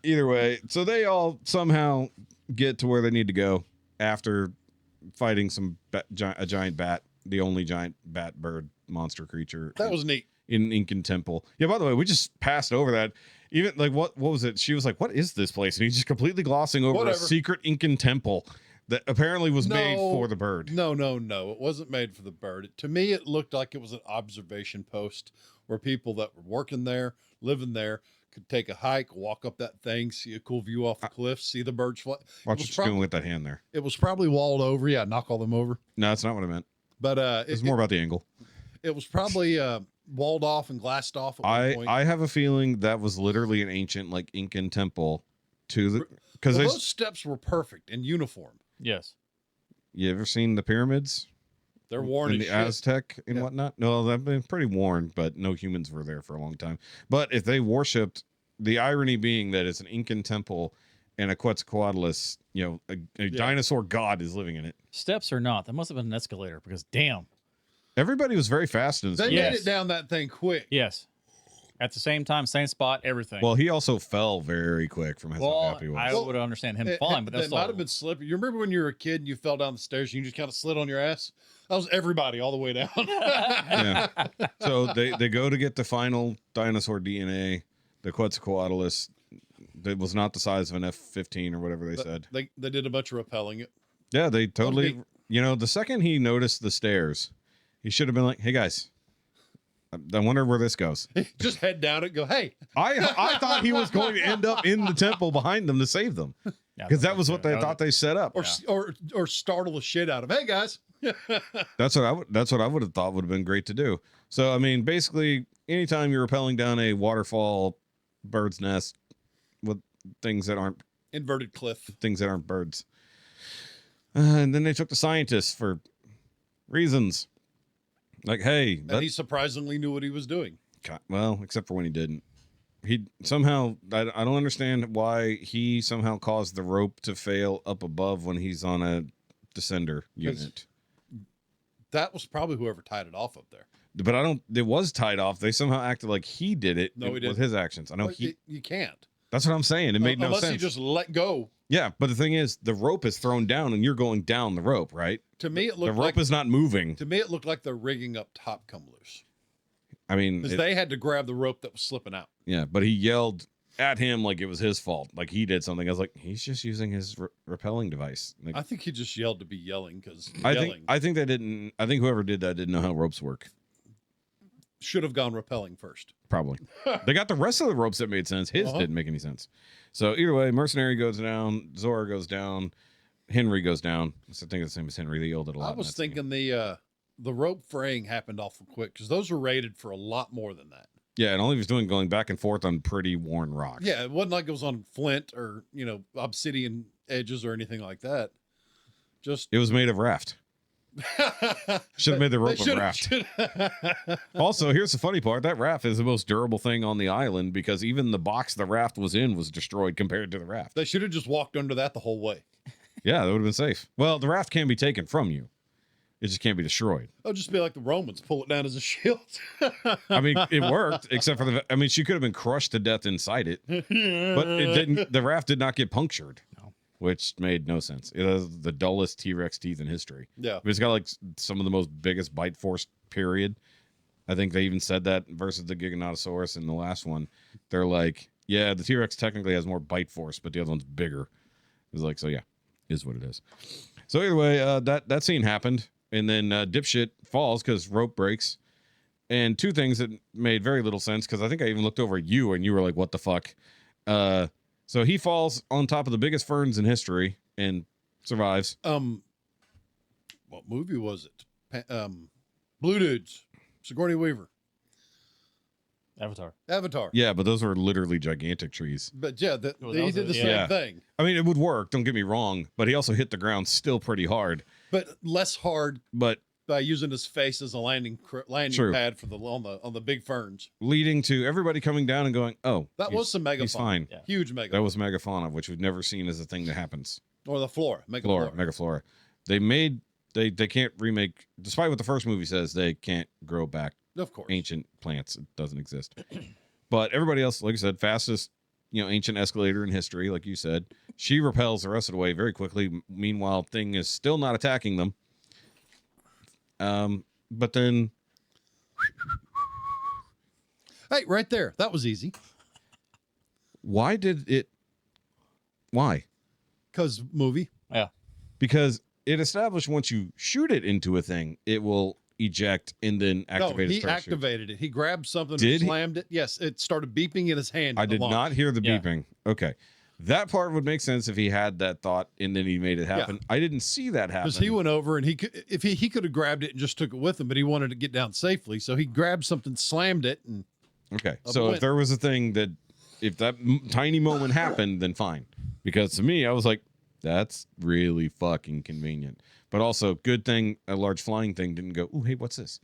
Either way, so they all somehow get to where they need to go after fighting a giant bat, the only giant bat bird monster creature. That was neat. In Incan Temple. Yeah, by the way, we just passed over that. Even like what was it? She was like, "What is this place?" And he's just completely glossing over a secret Incan temple that apparently was made for the bird. No. It wasn't made for the bird. To me, it looked like it was an observation post where people that were working there, living there, could take a hike, walk up that thing, see a cool view off the cliff, see the birds fly. Watch what you're doing with that hand there. It was probably walled over. Yeah, knock all them over. No, that's not what I meant. But it's more about the angle. It was probably walled off and glassed off at one point. I have a feeling that was literally an ancient like Incan temple to the because those steps were perfect and uniform. Yes. You ever seen the pyramids? They're worn in the Aztec and whatnot. No, they've been pretty worn, but no humans were there for a long time. But if they worshipped, the irony being that it's an Incan temple and a Quetzalcoatlus, a dinosaur god is living in it. Steps or not, that must have been an escalator because damn. Everybody was very fast in this. They made it down that thing quick. Yes. At the same time, same spot, everything. Well, he also fell very quick from how happy he was. I would understand him falling, but that's might have been slippery. You remember when you were a kid and you fell down the stairs and you just kind of slid on your ass? That was everybody all the way down. Yeah. So they go to get the final dinosaur DNA, the Quetzalcoatlus. That was not the size of an F-15 or whatever they said. They did a bunch of rappelling it. Yeah, they totally. The second he noticed the stairs, he should have been like, "Hey guys, I wonder where this goes." Just head down it, go, "Hey." I thought he was going to end up in the temple behind them to save them, because that was what they thought they set up, or startle the shit out of. "Hey guys." That's what I would have thought would have been great to do. So I mean, basically, anytime you're rappelling down a waterfall, bird's nest with things that aren't inverted cliff, things that aren't birds, and then they took the scientists for reasons. Like, hey, and he surprisingly knew what he was doing. Well, except for when he didn't. He somehow, I don't understand why he somehow caused the rope to fail up above when he's on a descender unit. That was probably whoever tied it off up there. But it was tied off. They somehow acted like he did it with his actions. I know you can't. That's what I'm saying. It made no sense. Unless he just let go. Yeah, but the thing is, the rope is thrown down and you're going down the rope, right? To me, it looked the rope is not moving. To me, it looked like the rigging up top come loose. I mean, because they had to grab the rope that was slipping out. Yeah, but he yelled at him like it was his fault, like he did something. I was like, he's just using his rappelling device. Like, I think he just yelled to be yelling because I think they didn't. I think whoever did that didn't know how ropes work. Should have gone rappelling first. Probably. They got the rest of the ropes that made sense. His didn't make any sense. So either way, Mercenary goes down, Zora goes down, Henry goes down. I think it's the same as Henry. They yielded a lot. I was thinking the rope fraying happened awful quick because those were rated for a lot more than that. Yeah, and all he was doing going back and forth on pretty worn rocks. Yeah, it wasn't like it was on flint or obsidian edges or anything like that. Just it was made of raft. Should have made the rope They a raft. Also, here's the funny part. That raft is the most durable thing on the island because even the box the raft was in was destroyed compared to the raft. They should have just walked under that the whole way. Yeah, that would have been safe. Well, the raft can be taken from you. It just can't be destroyed. It'll just be like the Romans, pull it down as a shield. I mean, it worked, except for the. I mean, she could have been crushed to death inside it, but it didn't. The raft did not get punctured, which made no sense. It has the dullest T-Rex teeth in history. Yeah. But it's got like some of the most biggest bite force. Period. I think they even said that versus the Giganotosaurus in the last one. They're like, yeah, the T-Rex technically has more bite force, but the other one's bigger. It's like, so yeah, is what it is. So either way, that scene happened. And then dipshit falls because rope breaks. And two things that made very little sense because I think I even looked over at you and you were like, what the fuck? So he falls on top of the biggest ferns in history and survives. What movie was it? Blue Dudes. Sigourney Weaver. Avatar. Yeah, but those were literally gigantic trees. But yeah, he did the same Yeah. thing. I mean, it would work, don't get me wrong, but he also hit the ground still pretty hard. But less hard But by using his face as a landing True. pad for the on the big ferns. leading to everybody coming down and going, oh, That was some megafauna. he's fine. Yeah. Huge megafauna. That was megafauna, which we've never seen as a thing that happens. Or the flora. Megaflora. Megaflora. They can't remake, despite what the first movie says, they can't grow back Of course. ancient plants. It doesn't exist. But everybody else, like I said, fastest, ancient escalator in history, like you said. She repels the rest of the way very quickly. Meanwhile, Thing is still not attacking them. But then, Hey, right there. That was easy. why? Because movie. Yeah. Because it established once you shoot it into a thing, it will eject and then activate No, its he parachute. activated it. He grabbed something Did and he? slammed it. Yes, it started beeping in his hand. I at the did launch. not hear the Yeah. beeping. Okay. That part would make sense if he had that thought and then he made it happen. I didn't see that happen. Because he went over and he could have grabbed it and just took it with him, but he wanted to get down safely. So he grabbed something, slammed it, and Okay. Up So went. if there was a thing that, if that tiny moment happened, then fine. Because to me, I was like, that's really fucking convenient. But also, good thing a large flying thing didn't go, oh, hey, what's this?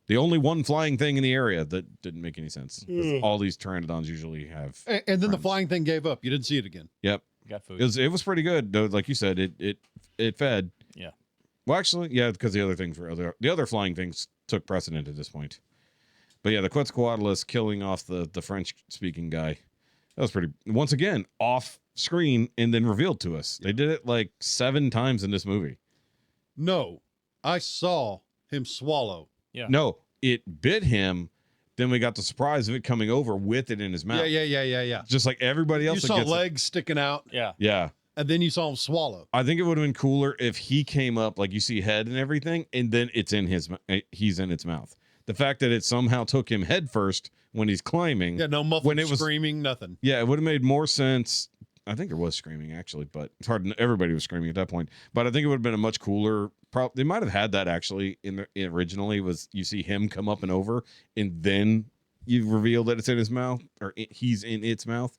The only one flying thing in the area that didn't make any sense. 'Cause all these pteranodons usually have. and then the friends. flying thing gave up. You didn't see it again. Yep. Got food. It was pretty good, though. Like you said, it fed. Yeah. Well, actually, yeah, because the other flying things took precedent at this point. But yeah, the Quetzalcoatlus killing off the French-speaking guy, that was pretty. Once again, off screen and then revealed to us. They did it like 7 times in this movie. No, I saw him swallow. Yeah. No, it bit him. Then we got the surprise of it coming over with it in his mouth. Yeah. Just like everybody else. You that saw gets it. legs sticking out, Yeah. Yeah. and then you saw him swallow. I think it would have been cooler if he came up, like you see head and everything, and then he's in its mouth. The fact that it somehow took him head first when he's climbing. Yeah, no muffled When it was- screaming, nothing. Yeah, it would have made more sense. I think there was screaming actually, but it's hard. Everybody was screaming at that point. But I think it would have been a much cooler. They might have had that actually originally was you see him come up and over, and then you reveal that it's in his mouth or he's in its mouth.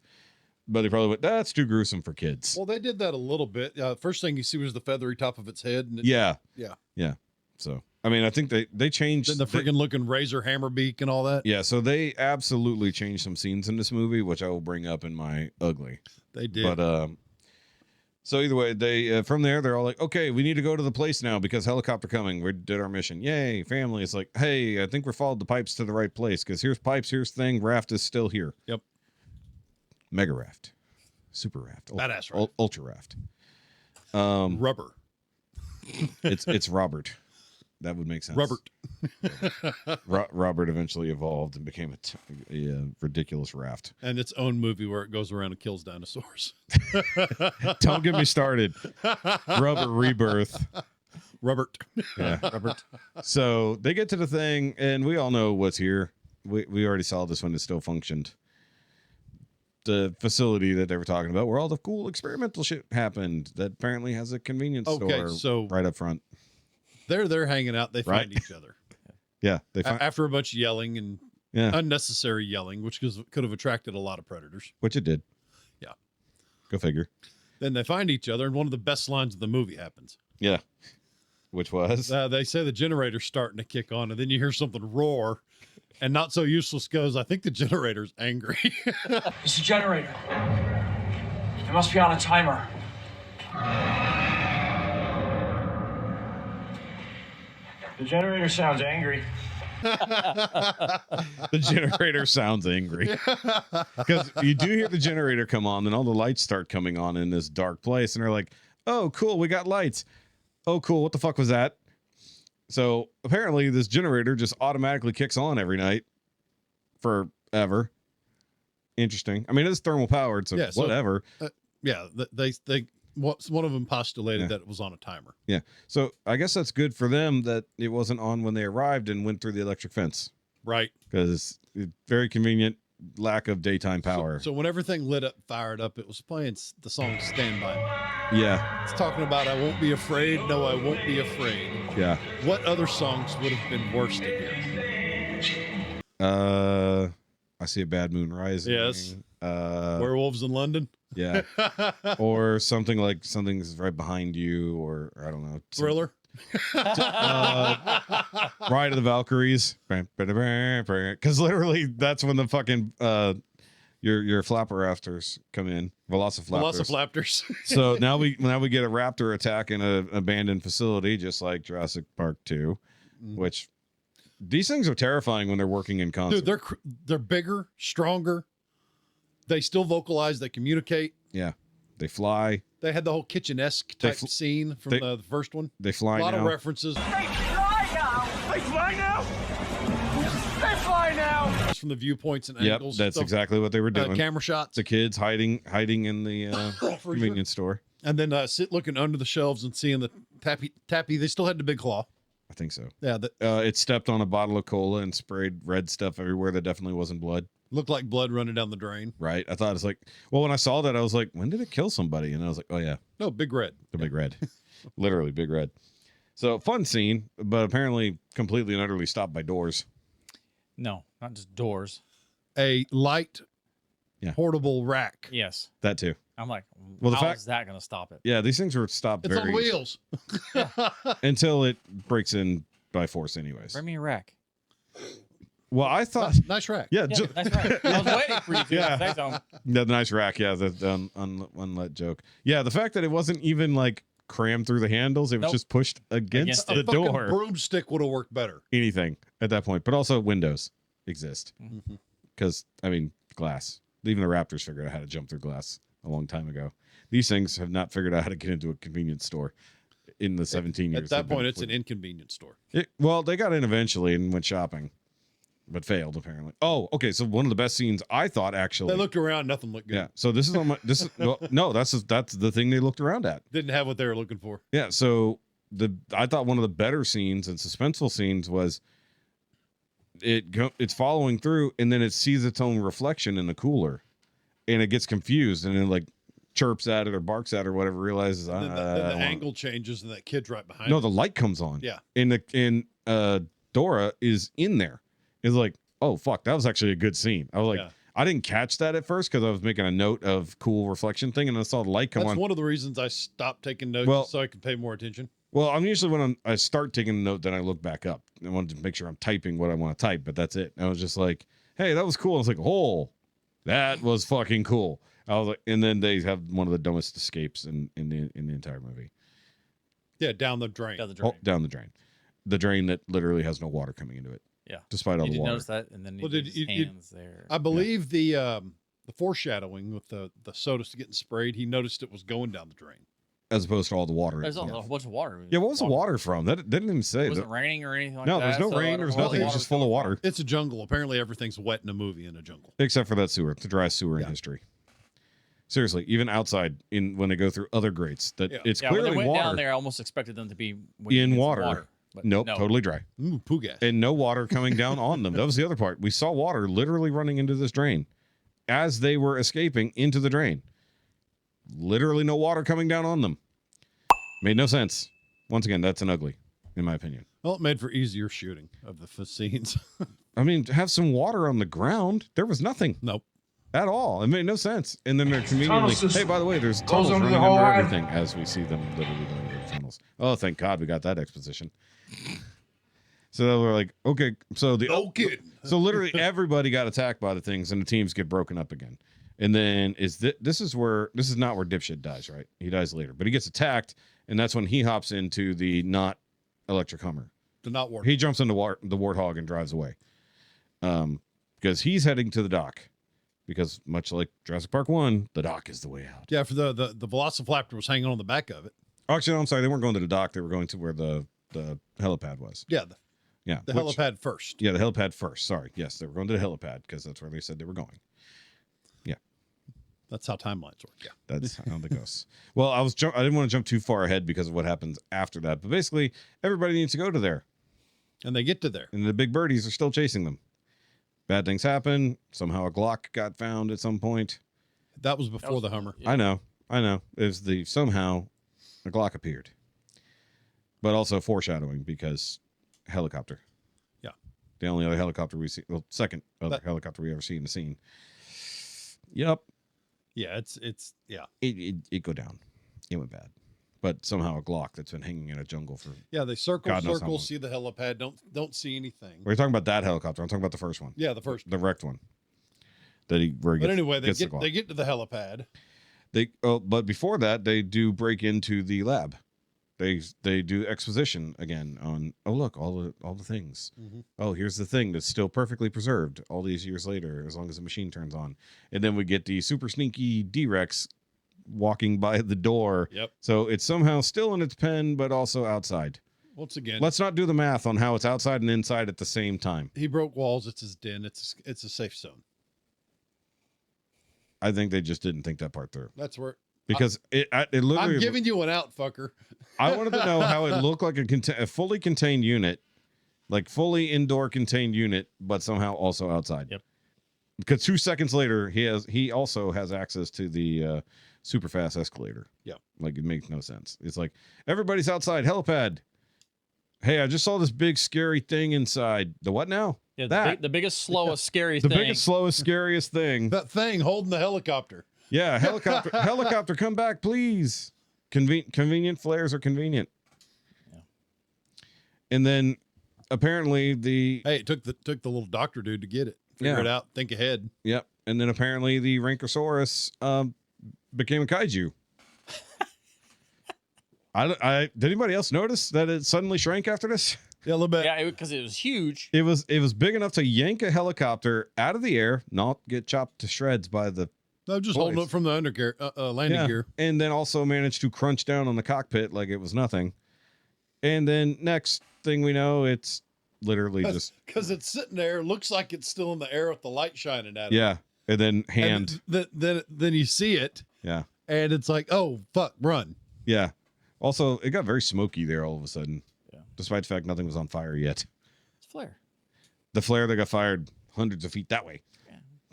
But they probably went, that's too gruesome for kids. Well, they did that a little bit. First thing you see was the feathery top of its head. And Yeah. Yeah. So I mean, I think they changed Then the freaking looking razor hammer beak and all that. Yeah, so they absolutely changed some scenes in this movie, which I will bring up in my ugly. They did. But so either way, they from there they're all like, okay, we need to go to the place now because helicopter coming. We did our mission. Yay, family! It's like, hey, I think we followed the pipes to the right place because here's pipes, here's thing. Raft is still here. Yep. Mega raft, super raft, Badass raft. ultra raft. Rubber. It's Robert. That would make sense. Robert. Robert eventually evolved and became a ridiculous raft. And its own movie where it goes around and kills dinosaurs. Don't get me started. Rubber Rebirth. Robert. Yeah, Robert. So they get to the thing, and we all know what's here. We already saw this one. It still functioned. The facility that they were talking about, where all the cool experimental shit happened, that apparently has a convenience Okay, store so- right up front. They're hanging out. They find Right. each other. Yeah, they find. After a bunch of yelling and Yeah, unnecessary yelling, which could have attracted a lot of predators. which it did. Yeah. Go figure. Then they find each other, and one of the best lines of the movie happens. Yeah. which was They say the generator's starting to kick on, and then you hear something roar, and Not So Useless goes, I think the generator's angry. It's a generator. It must be on a timer. The generator sounds angry. the generator sounds angry because you do hear the generator come on, then all the lights start coming on in this dark place, and they're like, "Oh, cool, we got lights. Oh, cool, what the fuck was that?" So apparently, this generator just automatically kicks on every night forever. Interesting. I mean, it's thermal powered, so Yeah, so- whatever. One of them postulated Yeah. that it was on a timer. Yeah. So I guess that's good for them that it wasn't on when they arrived and went through the electric fence, Right. because it's very convenient lack of daytime So- power. So, when everything lit up, fired up, it was playing the song Stand By Me. Yeah. It's talking about I won't be afraid. No, I won't be afraid. Yeah. What other songs would have been worse to hear? I see a bad moon rising. Yes. Uh, Werewolves in London? yeah. Or something like something's right behind you, or I don't know. Thriller? Ride of the Valkyries. Because literally that's when the fucking your flapper rafters come in. Velociflaptors. Velociflaptors. So now we get a raptor attack in an abandoned facility, just like Jurassic Park 2, which these things are terrifying when they're working in concert. Dude, they're bigger, stronger. They still vocalize. They communicate. Yeah, they fly. They had the whole kitchen-esque type scene from the first one. They fly. A lot now. of references. They fly now! They fly now! They fly now! Just from the viewpoints and Yep, angles. that's exactly what they were doing. Camera shots. The kids hiding in the convenience store. And then looking under the shelves and seeing the tappy. They still had the big claw. I think so. Yeah, It stepped on a bottle of cola and sprayed red stuff everywhere that definitely wasn't blood. looked like blood running down the drain. Right. I thought it's like, well, when I saw that, I was like, when did it kill somebody? And I was like, oh yeah, No, big red. the big red, literally big red. So fun scene, but apparently completely and utterly stopped by doors. No, not just doors. A light Yeah. portable rack. Yes. That too. I'm like, Well, the how fact- is that going to stop it? Yeah, these things were stopped It's very on wheels. until it breaks in by force, anyways. Bring me a rack. Well, I thought, Nice rack. yeah, Yeah, that's right. I was waiting for you to Yeah. say something. the nice rack, yeah, the unlet joke. Yeah, the fact that it wasn't even like crammed through the handles, it was Nope. just pushed against Against the A fucking door. broomstick would have worked better. Anything at that point, but also windows exist Mm-hmm. because I mean glass. Even the Raptors figured out how to jump through glass a long time ago. These things have not figured out how to get into a convenience store in the 17 years. At that they've been point, it's an flipping. inconvenience store. Well, they got in eventually and went shopping, but failed apparently. Oh, okay. So one of the best scenes I thought actually. They looked around, nothing looked good. Yeah. So this is on my. This is well, no. That's the thing they looked around at. Didn't have what they were looking for. Yeah. So I thought one of the better scenes and suspenseful scenes was it's following through and then it sees its own reflection in the cooler, and it gets confused and then like chirps at it or barks at it or whatever. Realizes Then the I don't want- angle changes and that kid's right behind. No, it. the light comes on. Yeah. And Dora is in there. It's like, oh fuck, that was actually a good scene. I was like, Yeah. I didn't catch that at first because I was making a note of cool reflection thing, and I saw the light come That's on. one of the reasons I stopped taking notes Well- so I could pay more attention. Well, I'm usually when I start taking a note, then I look back up. I wanted to make sure I'm typing what I want to type, but that's it. And I was just like, hey, that was cool. I was like, oh, that was fucking cool. I was like, and then they have one of the dumbest escapes in the entire movie. Yeah, down the drain. Down the drain. Down the drain. The drain that literally has no water coming into it. Yeah. Despite all You the did water. notice that, and then Well, well, did his you- hands there. I believe the foreshadowing with the soda getting sprayed, he noticed it was going down the drain. As opposed to all the water. There's a yeah. whole bunch of water. Yeah, what was the water from? That didn't even say. It wasn't raining or anything like No, that. there's no so I rain. don't There's know where nothing. the It's water's just full of coming water. It's a jungle. Apparently, everything's wet in a movie in a jungle. Except for that sewer, the dry sewer in Yeah. history. Seriously, even outside when they go through other grates, that Yeah. it's from. Yeah, when clearly they went water. down there, I almost expected them to be In some water. but Nope, no. totally dry. Ooh, poo gas. And no water coming down on them. That was the other part. We saw water literally running into this drain as they were escaping into the drain. Literally no water coming down on them. Made no sense. Once again, that's an ugly, in my opinion. Well, it made for easier shooting of the scenes. I mean, to have some water on the ground, there was nothing Nope. at all. It made no sense. And then they're conveniently, Tunnel system hey, by the way, there's goes tunnels under running the whole under island. everything as we see them literally going into the tunnels. Oh, thank God we got that exposition. So we're like, okay, so No kidding. so literally everybody got attacked by the things, and the teams get broken up again. And then this is not where Dipshit dies, right? He dies later, but he gets attacked, and that's when he hops into the not electric Hummer. The not work. He jumps into the Warthog and drives away, because he's heading to the dock. Because much like Jurassic Park 1, the dock is the way out. Yeah, for the Velociraptor was hanging on the back of it. Actually, no, I'm sorry, they weren't going to the dock. They were going to where the helipad was. Yeah, Yeah, the helipad first. Yeah, the helipad first. Sorry, yes, they were going to the helipad because that's where they said they were going. Yeah, That's how timelines work. Yeah. that's how that goes. Well, I didn't want to jump too far ahead because of what happens after that. But basically, everybody needs to go to there, And they get to there. and the big birdies are still chasing them. Bad things happen. Somehow a Glock got found at some point. That was before the Hummer. I know. It was somehow a Glock appeared, but also foreshadowing because helicopter. Yeah. The only other helicopter we see, second other helicopter we ever see in the scene. Yep. Yeah, it's yeah. It go down. It went bad, but somehow a Glock that's been hanging in a jungle for. Yeah, they circle, God knows how long. see the helipad, don't see anything. We're talking about that helicopter. I'm talking about the first one. Yeah, the first. The wrecked one. But anyway, they get to the helipad. But before that, they do break into the lab. They do exposition again on, oh look, all the things. Mm-hmm. Oh, here's the thing that's still perfectly preserved all these years later, as long as the machine turns on. And then we get the super sneaky D-Rex walking by the door. Yep. So it's somehow still in its pen, but also outside. Once again, Let's not do the math on how it's outside and inside at the same time. he broke walls. It's his den. It's a safe zone. I think they just didn't think that part through. That's where. Because it literally. I'm giving you an out, fucker. I wanted to know how it looked like a fully contained unit, like fully indoor contained unit, but somehow also outside. Yep. Because 2 seconds later, he also has access to the super fast escalator. Yeah. Like it makes no sense. It's like everybody's outside helipad. Hey, I just saw this big scary thing inside. The what now? Yeah, the biggest, slowest, scary The thing. biggest, slowest, scariest thing. That thing holding the helicopter. Yeah, helicopter, come back, please. Convenient flares are convenient. Yeah. And then apparently Hey, it took the little doctor dude to get it. Figure Yeah. it out. Think ahead. Yep. And then apparently the Ranchosaurus became a kaiju. Did anybody else notice that it suddenly shrank after this? Yeah, a little bit. Yeah, because it was huge. It was big enough to yank a helicopter out of the air, not get chopped to shreds by the No, just Boys. holding it from the undergear, landing gear. and then also managed to crunch down on the cockpit like it was nothing. And then next thing we know, it's literally just Because it's sitting there, looks like it's still in the air with the light shining at it. yeah. And then hand. And then you see it, Yeah. and it's like, oh fuck, run. Yeah. Also, it got very smoky there all of a sudden. Yeah. Despite the fact nothing was on fire yet. It's flare. The flare that got fired hundreds of feet that way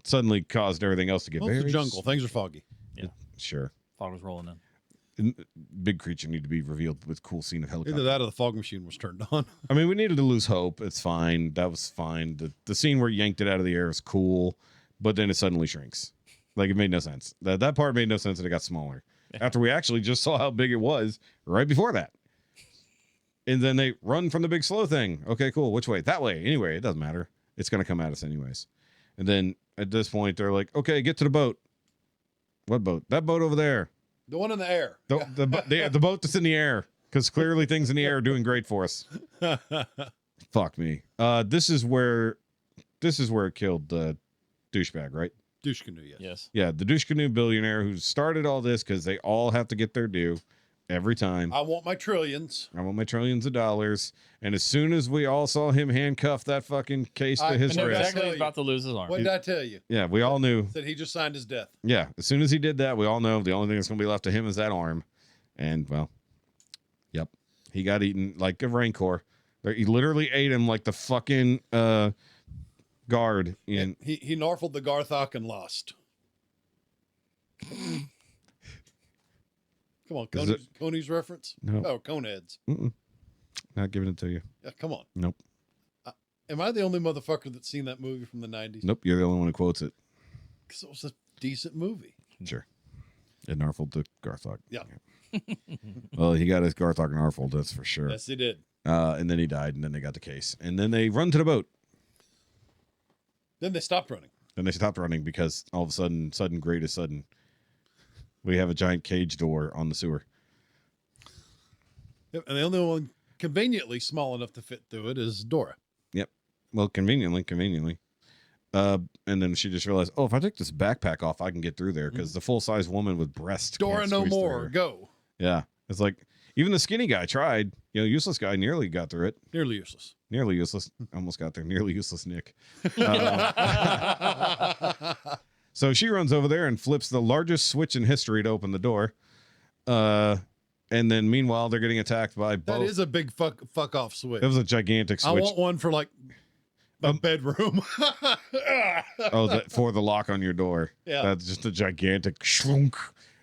suddenly caused everything else to get Well, it's very the jungle. Things are foggy. Yeah, Sure. fog was rolling in. Big creature need to be revealed with cool scene of helicopter. Either that or the fog machine was turned on. I mean, we needed to lose hope. It's fine. That was fine. The scene where he yanked it out of the air was cool, but then it suddenly shrinks. Like it made no sense. That part made no sense and it got smaller. After we actually just saw how big it was right before that. And then they run from the big slow thing. Okay, cool. Which way? That way. Anyway, it doesn't matter. It's going to come at us anyways. And then at this point, they're like, okay, get to the boat. What boat? That boat over there. The one in the air. The boat that's in the air. Because clearly things in the air are doing great for us. Fuck me. This is where it killed the douchebag, right? Douche canoe, yes. Yes. Yeah, the douche canoe billionaire who started all this because they all have to get their due every time. I want my trillions. I want my trillions of dollars. And as soon as we all saw him handcuff that fucking case to his I know Chris. wrist, exactly he's about to lose his arm. What did I tell you? yeah, we all knew. Said he just signed his death. Yeah, as soon as he did that, we all know the only thing that's going to be left to him is that arm. And, well, yep, he got eaten like a Rancor. He literally ate him like the fucking guard in. He narfled the Garthok and lost. Come on, Is it- Coney's reference? No. Oh, Coneheads. Not giving it to you. Yeah, come on. Nope. Am I the only motherfucker that's seen that movie from the 90s? Nope, you're the only one who quotes it. Because it was a decent movie. Sure. And Narfold took Garthok. Yeah. Well, he got his Garthok and Narfold, that's for sure. Yes, he did. And then he died, and then they got the case. And then they run to the boat. Then they stopped running. Then they stopped running because all of a sudden, great is sudden. We have a giant cage door on the sewer. Yep, and the only one conveniently small enough to fit through it is Dora. Yep. Well, conveniently. And then she just realized, oh, if I take this backpack off, I can get through there because the full-size woman with breasts. Dora can't no squeeze more. through. Go. Yeah. It's like, even the skinny guy tried. Useless guy nearly got through it. Nearly useless. Nearly useless. Almost got there. Nearly useless Nick. So she runs over there and flips the largest switch in history to open the door. And then meanwhile, they're getting attacked by both. That is a big fuck off switch. It was a gigantic switch. I want one for like my bedroom. For the lock on your door. Yeah. That's just a gigantic shrunk,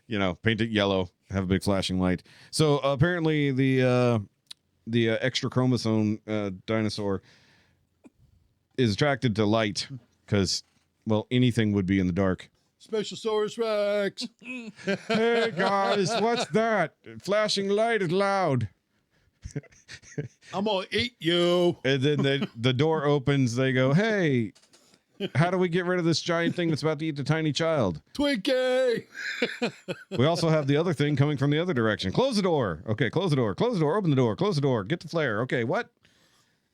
paint it yellow, have a big flashing light. So apparently the extra chromosome dinosaur is attracted to light because, well, anything would be in the dark. Specialsaurus Rex. Hey guys, what's that? Flashing light is loud. I'm gonna eat you. And then the door opens. They go, hey, how do we get rid of this giant thing that's about to eat the tiny child? Twinkie. We also have the other thing coming from the other direction. Close the door. Okay, close the door. Close the door. Open the door. Close the door. Get the flare. Okay, what?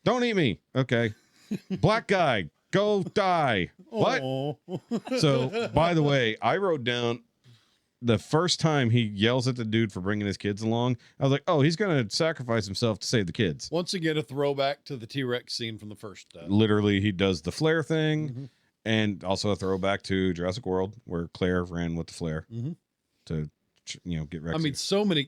Don't eat me. Okay. Black guy, go die. What? Aw. So, by the way, I wrote down the first time he yells at the dude for bringing his kids along. I was like, oh, he's going to sacrifice himself to save the kids. Once again, a throwback to the T-Rex scene from the first. Literally, he does the flare thing, and also a throwback to Jurassic World, where Claire ran with the flare to, get Rex. I mean, so many.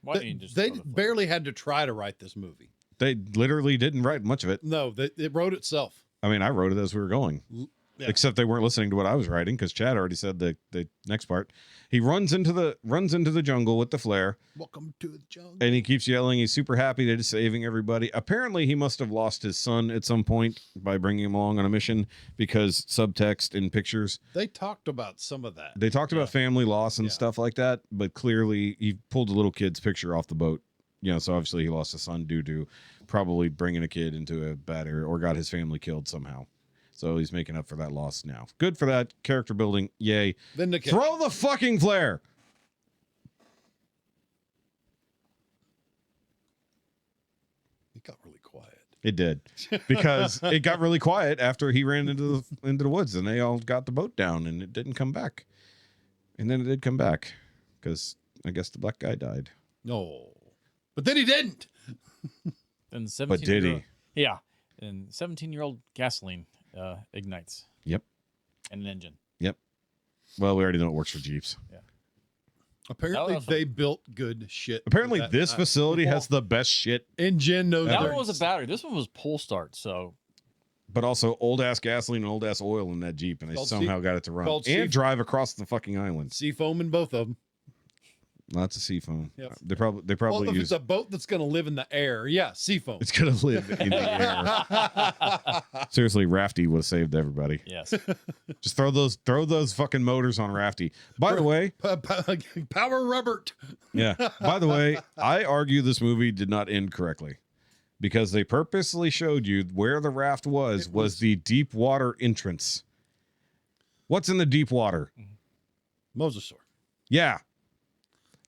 Why didn't you just They throw the barely had to try to write this movie. they literally didn't write much of it. No, it wrote itself. I mean, I wrote it as we were going, Yeah. except they weren't listening to what I was writing because Chad already said the next part. He runs into the jungle with the flare. Welcome to the jungle. And he keeps yelling. He's super happy that he's saving everybody. Apparently, he must have lost his son at some point by bringing him along on a mission because subtext in pictures. They talked about some of that. They talked about family loss and Yeah. stuff like that, but clearly he pulled a little kid's picture off the boat. So obviously he lost a son due to probably bringing a kid into a bad area or got his family killed somehow. So he's making up for that loss now. Good for that. Character building. Yay. Then the Throw the fucking flare. It got really quiet. It did, because it got really quiet after he ran into the woods, and they all got the boat down, and it didn't come back. And then it did come back, because I guess the black guy died. No, but then he didn't. And 17 But did he? Yeah. And 17-year-old gasoline ignites. Yep. And an engine. Yep. Well, we already know it works for Jeeps. Apparently, That was they built good shit. Apparently, That- this facility has the best shit, and Jen knows That their- one was a battery. This one was pull start. So but also old ass gasoline and old ass oil in that Jeep, and they Called somehow got it to run called and sea- drive across the fucking island. seafoam in both of them. Lots of seafoam. Yep. They probably Well, if use. it's a boat that's going to live in the air, yeah, seafoam. It's gonna live in the air. Seriously, Rafty would have saved everybody. yes. Just throw those fucking motors on Rafty. By the way, Power Robert. yeah. By the way, I argue this movie did not end correctly because they purposely showed you where the raft was the deep water entrance. What's in the deep water? Mosasaur. Yeah.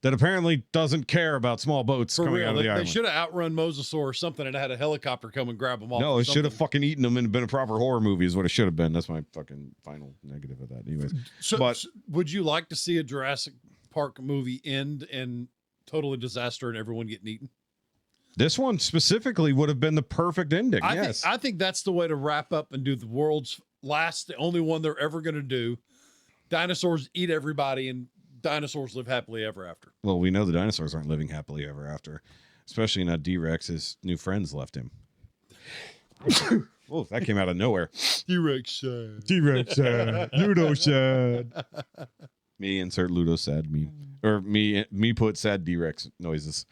That apparently doesn't care about small boats For coming real, out of the they island. should have outrun Mosasaur or something and had a helicopter come and grab them off. No, or it should have something. fucking eaten them and been a proper horror movie is what it should have been. That's my fucking final negative of that. Anyways. But Would you like to see a Jurassic Park movie end in total disaster and everyone getting eaten? this one specifically would have been the perfect ending. Yes. I think that's the way to wrap up and do the world's last, the only one they're ever going to do. Dinosaurs eat everybody and dinosaurs live happily ever after. Well, we know the dinosaurs aren't living happily ever after, especially not D-Rex. His new friends left him. Oh, that came out of nowhere. T-Rex sad. T-Rex sad. Ludo sad. Me insert Ludo sad meme. Or me put sad D-Rex noises.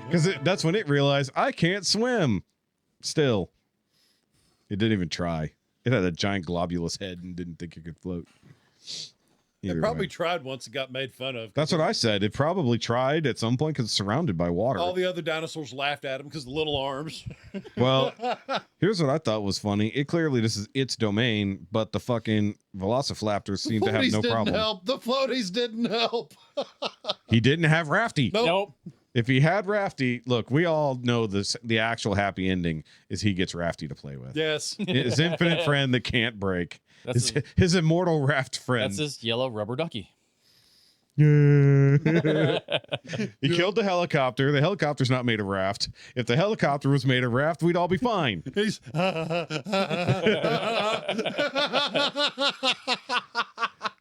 Because that's when it realized I can't swim. Still, it didn't even try. It had a giant globulous head and didn't think it could float. It Either probably way. tried once and got made fun of. That's what I said. It probably tried at some point because it's surrounded by water. All the other dinosaurs laughed at him because the little arms. Well, here's what I thought was funny. It clearly this is its domain, but the fucking velociraptors seem to have no didn't problem. help. The floaties didn't help. He didn't have Rafty. Nope. If he had Rafty, look, we all know this. The actual happy ending is he gets Rafty to play with. Yes. His infinite friend that can't break. That's His immortal raft friend. That's his yellow rubber ducky. He killed the helicopter. The helicopter's not made of raft. If the helicopter was made of raft, we'd all be fine. He's.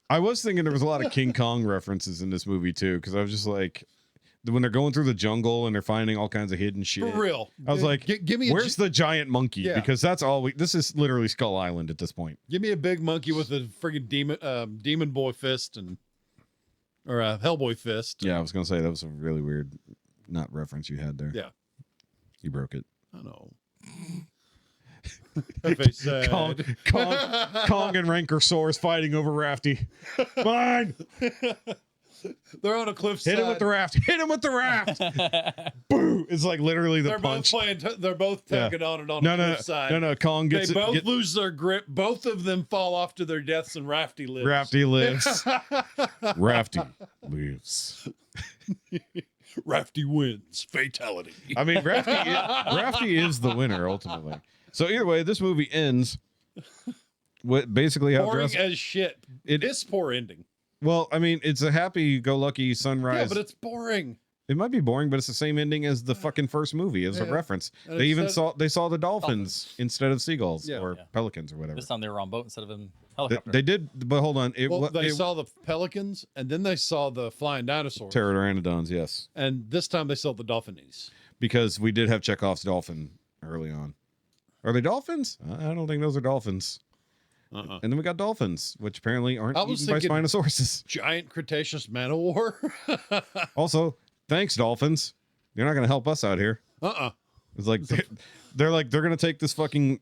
I was thinking there was a lot of King Kong references in this movie too, because I was just like, when they're going through the jungle and they're finding all kinds of hidden shit. For real. I was like, give me where's the giant monkey? Yeah. Because that's all we. This is literally Skull Island at this point. Give me a big monkey with a friggin' demon boy fist or a Hellboy fist. Yeah, I was gonna say that was a really weird, not reference you had there. Yeah. You broke it. I know. That face sad. Kong and Rancorsaurus fighting over Rafty. Mine. They're on a cliffside. Hit him with the raft. Hit him with the raft. Boo! It's like literally the They're punch. both playing. They're both tagging on it on a cliffside. No. Kong gets They both it. lose their grip. Both of them fall off to their deaths, and Rafty lives. Rafty lives. Rafty lives. Rafty wins. Fatality. I mean, Rafty is the winner ultimately. So either way, this movie ends with basically how Boring Jurassic. as shit. It's poor ending. Well, I mean, it's a happy-go-lucky sunrise. Yeah, but it's boring. It might be boring, but it's the same ending as the fucking first movie as a reference. And They it even said- saw the dolphins instead of seagulls Yeah. or pelicans or whatever. This time they were on boat instead of in They, helicopter. they did, but hold on. They saw the pelicans, and then they saw the flying dinosaurs. pterodontids, yes, And this time they saw the dolphinies. because we did have Chekhov's dolphin early on. Are they dolphins? I don't think those are dolphins. Uh-uh. And then we got dolphins, which apparently aren't I was eaten by thinking- Spinosauruses. Giant Cretaceous man of war. Also, thanks, dolphins. You're not going to help us out here. It's like they're going to take this fucking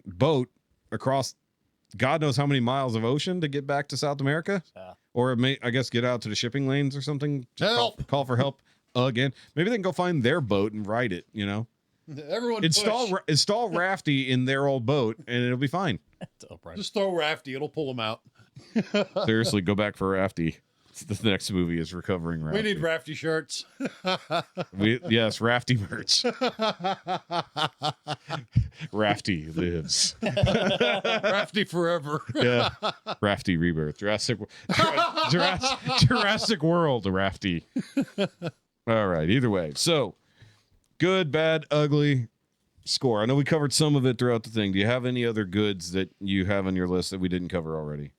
boat across God knows how many miles of ocean to get back to South America, or it may, I guess, get out to the shipping lanes or something. Just Help! Call for help again. Maybe they can go find their boat and ride it. You know, Everyone install Rafty in their old boat, and it'll be fine. just throw Rafty. It'll pull him out. Seriously, go back for Rafty. The next movie is Recovering Rafty. We need Rafty shirts. Yes, Rafty merch. Rafty lives. Rafty forever. Yeah, Rafty Rebirth. Jurassic World. Rafty. All right. Either way, so good, bad, ugly score. I know we covered some of it throughout the thing. Do you have any other goods that you have on your list that we didn't cover already?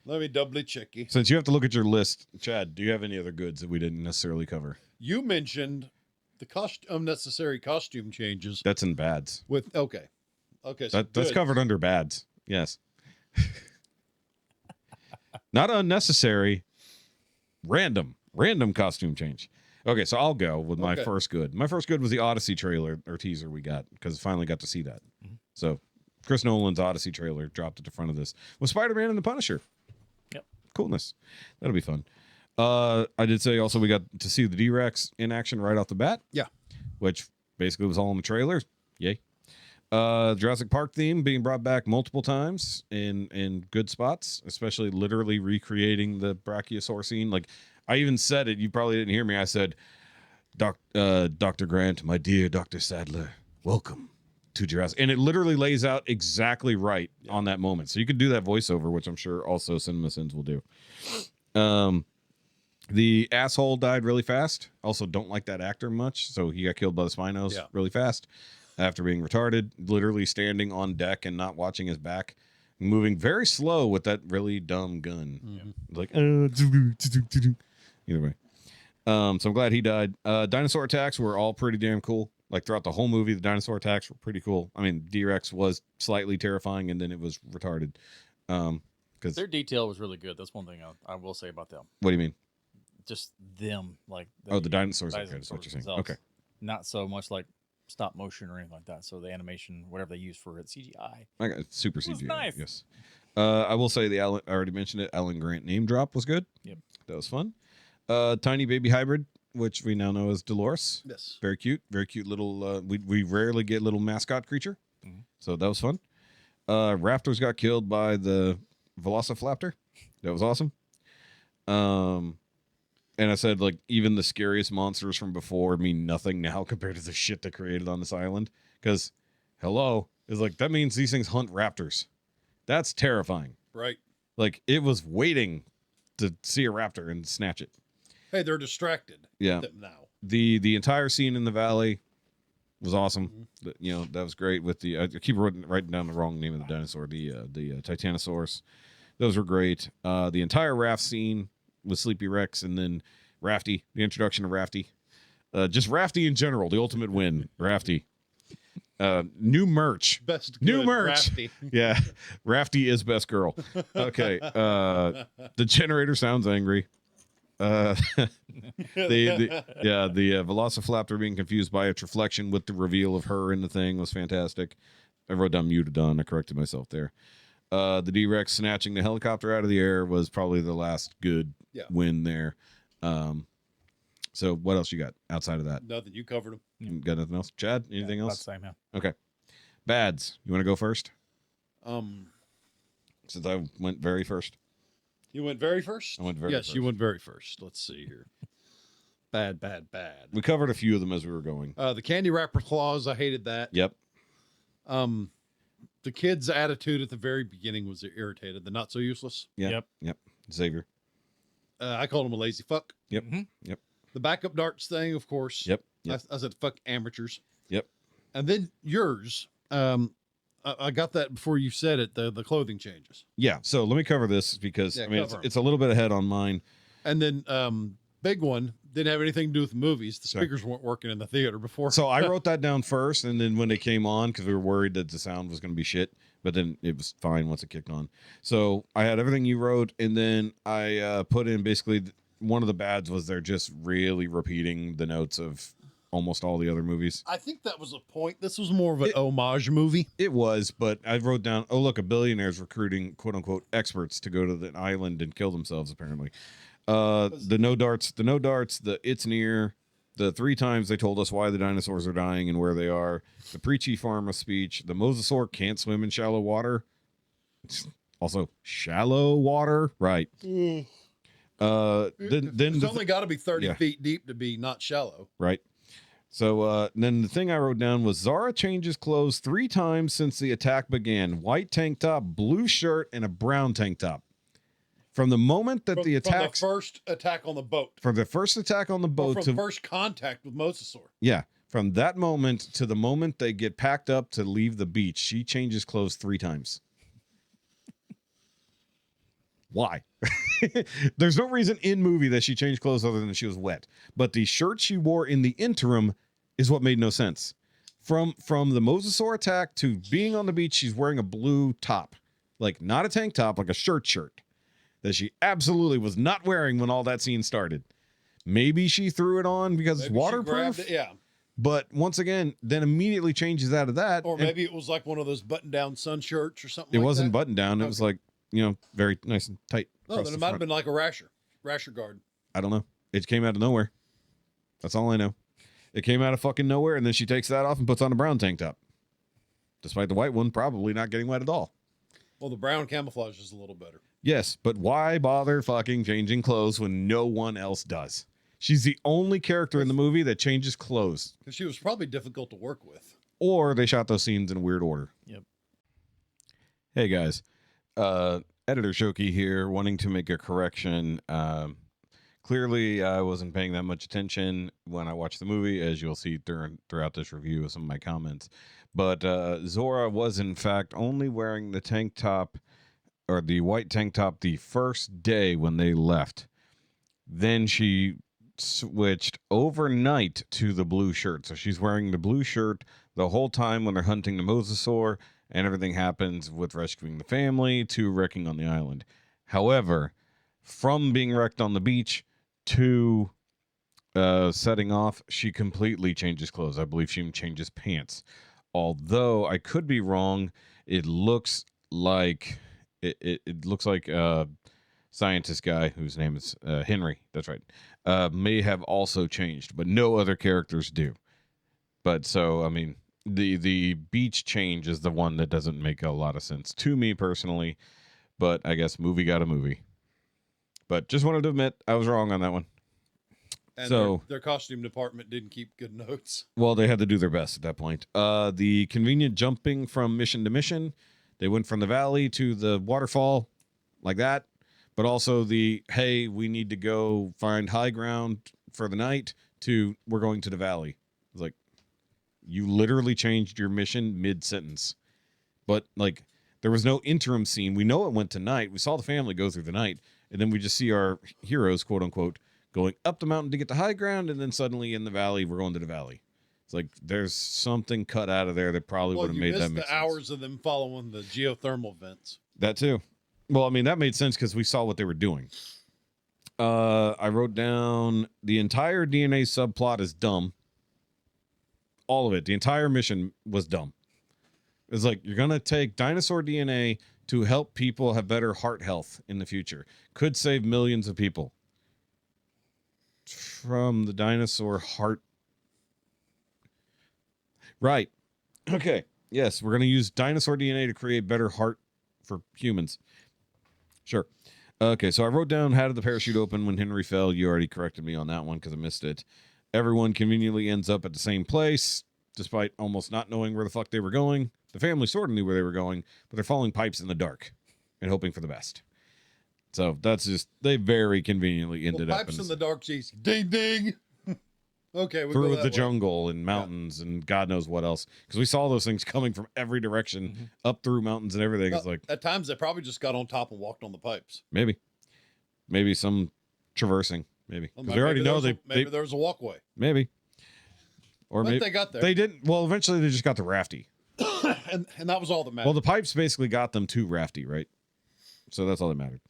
Let me doubly check you. Since you have to look at your list, Chad, do you have any other goods that we didn't necessarily cover? You mentioned the unnecessary costume changes. That's in bads. Okay. So That's good. covered under bads. Yes. Not unnecessary. Random costume change. Okay, so I'll go with my first good. My first good was the Odyssey trailer or teaser we got because finally got to see that. So Chris Nolan's Odyssey trailer dropped at the front of this with Spider-Man and the Punisher. Yep. Coolness. That'll be fun. I did say also we got to see the D-Rex in action right off the bat. Yeah. Which basically was all in the trailer. Yay. Jurassic Park theme being brought back multiple times in good spots, especially literally recreating the brachiosaur scene. Like I even said it, you probably didn't hear me. I said, Dr. Grant, my dear Dr. Sadler, welcome to Jurassic. And it literally lays out exactly right on that moment. So you could do that voiceover, which I'm sure also CinemaSins will do. The asshole died really fast. Also don't like that actor much. So he got killed by the Spinos really fast after being retarded, literally standing on deck and not watching his back, moving very slow with that really dumb gun. Like, either way. So I'm glad he died. Dinosaur attacks were all pretty damn cool. Like throughout the whole movie, the dinosaur attacks were pretty cool. I mean, D-Rex was slightly terrifying and then it was retarded. Because Their detail was really good. That's one thing I will say about them. what do you mean? just them, like The dinosaurs are good, is what dinosaurs you're saying. themselves. Okay. Not so much like stop motion or anything like that. So the animation, whatever they use for it, CGI. I got super was CGI. nice. Yes. I will say I already mentioned it. Alan Grant name drop was good. Yep. That was fun. Tiny baby hybrid, which we now know as Dolores. Yes. Very cute little. We rarely get little mascot creature, so that was fun. Raptors got killed by the Velociraptor. That was awesome. And I said, like, even the scariest monsters from before mean nothing now compared to the shit they created on this island. Because, hello, is like, that means these things hunt raptors. That's terrifying. Right. Like, it was waiting to see a raptor and snatch it. Hey, they're distracted. Yeah. Now. The entire scene in the valley was awesome. You know, that was great with the, I keep writing down the wrong name of the dinosaur, the Titanosaurus. Those were great. The entire raft scene with Sleepy Rex, and then Rafty, the introduction of Rafty. Just Rafty in general, the ultimate win. Rafty. New merch. New merch. Rafty. Yeah. Rafty is best girl. Okay. The generator sounds angry. The Velociraptor being confused by its reflection with the reveal of her in the thing was fantastic. I wrote down Mutadon. I corrected myself there. The D-Rex snatching the helicopter out of the air was probably the last good win there. So what else you got outside of that? Nothing. You covered them. You got nothing else? Chad, anything else? About the same, yeah. Okay. Bads. You want to go first? Um, Since I went very first. You went very first? I went very Yes, first. you went very first. Let's see here. Bad. We covered a few of them as we were going. The candy wrapper claws, I hated that. Yep. The kid's attitude at the very beginning was irritated. The not so useless. Yep. Xavier. I called him a lazy fuck. Yep. Yep. The backup darts thing, of course. Yep. I said fuck amateurs. Yep. And then yours. I got that before you said it. The clothing changes. Yeah. So let me cover this because I mean cover 'em. it's a little bit ahead on mine. And then big one didn't have anything to do with the movies. The speakers weren't working in the theater before. So I wrote that down first, and then when they came on, because we were worried that the sound was going to be shit, but then it was fine once it kicked on. So I had everything you wrote, and then I put in basically one of the bads was they're just really repeating the notes of almost all the other movies. I think that was a point. This was more of an homage movie. It was, but I wrote down, oh, look, a billionaire's recruiting quote unquote experts to go to the island and kill themselves, apparently. The no darts, the it's near, the 3 times they told us why the dinosaurs are dying and where they are, the preachy pharma speech, the mosasaur can't swim in shallow water. Also, shallow water, right? Then It's only got to be 30 yeah. feet deep to be not shallow. Right. So then the thing I wrote down was Zara changes clothes 3 times since the attack began. White tank top, blue shirt, and a brown tank top. From the moment that From the first attack on the boat. From the first attack on the boat from first contact with Mosasaur. Yeah. From that moment to the moment they get packed up to leave the beach, she changes clothes 3 times. Why? There's no reason in movie that she changed clothes other than she was wet. But the shirt she wore in the interim is what made no sense. From the Mosasaur attack to being on the beach, she's wearing a blue top. Like, not a tank top, like a shirt. That she absolutely was not wearing when all that scene started. Maybe she threw it on because it's waterproof. Yeah. But once again, then immediately changes out of that. Or maybe it was like one of those button-down sun shirts or something It like wasn't that. buttoned down. It was like, very nice and tight. No, across then it the might have front. been like a rasher guard. I don't know. It came out of nowhere. That's all I know. It came out of fucking nowhere, and then she takes that off and puts on a brown tank top. Despite the white one probably not getting wet at all. Well, the brown camouflage is a little better. Yes, but why bother fucking changing clothes when no one else does? She's the only character in the movie that changes clothes. Because she was probably difficult to work with. Or they shot those scenes in a weird order. Yep. Hey, guys. Editor Shoky here, wanting to make a correction. Clearly, I wasn't paying that much attention when I watched the movie, as you'll see throughout this review of some of my comments. But Zora was, in fact, only wearing the tank top, or the white tank top, the first day when they left. Then she switched overnight to the blue shirt. So she's wearing the blue shirt the whole time when they're hunting the Mosasaur, and everything happens with rescuing the family to wrecking on the island. However, from being wrecked on the beach, 2 setting off, she completely changes clothes. I believe she even changes pants. Although I could be wrong, it looks like it looks like scientist guy whose name is Henry. That's right. May have also changed, but no other characters do. But so I mean, the beach change is the one that doesn't make a lot of sense to me personally. But I guess movie got a movie. But just wanted to admit I was wrong on that one. And So their costume department didn't keep good notes. well, they had to do their best at that point. The convenient jumping from mission to mission. They went from the valley to the waterfall like that. But also the, hey, we need to go find high ground for the night to we're going to the valley. It's like, you literally changed your mission mid-sentence. But, like, there was no interim scene. We know it went to night. We saw the family go through the night. And then we just see our heroes, quote unquote, going up the mountain to get to high ground. And then suddenly in the valley, we're going to the valley. It's like there's something cut out of there that probably would have made that make the sense. hours of them following the geothermal vents. That too. Well, I mean, that made sense because we saw what they were doing. I wrote down the entire DNA subplot is dumb. All of it. The entire mission was dumb. It's like, you're going to take dinosaur DNA to help people have better heart health in the future. Could save millions of people from the dinosaur heart. Right. Okay. Yes, we're going to use dinosaur DNA to create better heart for humans. Sure. Okay, so I wrote down, how did the parachute open when Henry fell? You already corrected me on that one because I missed it. Everyone conveniently ends up at the same place, despite almost not knowing where the fuck they were going. The family sort of knew where they were going, but they're following pipes in the dark and hoping for the best. So that's just, they very conveniently ended up pipes in the dark, geez. Ding, ding. Okay, we'll go through that the way. jungle and mountains and God knows what else. Because we saw those things coming from every direction, up through mountains and everything. It's like, At times, they probably just got on top and walked on the pipes. maybe some traversing, maybe. Well, Because we already know maybe there was a walkway. maybe. Or But maybe they got there. They didn't. Well, eventually they just got the rafty. and that was all that mattered. Well, the pipes basically got them to rafty, right? So that's all that mattered.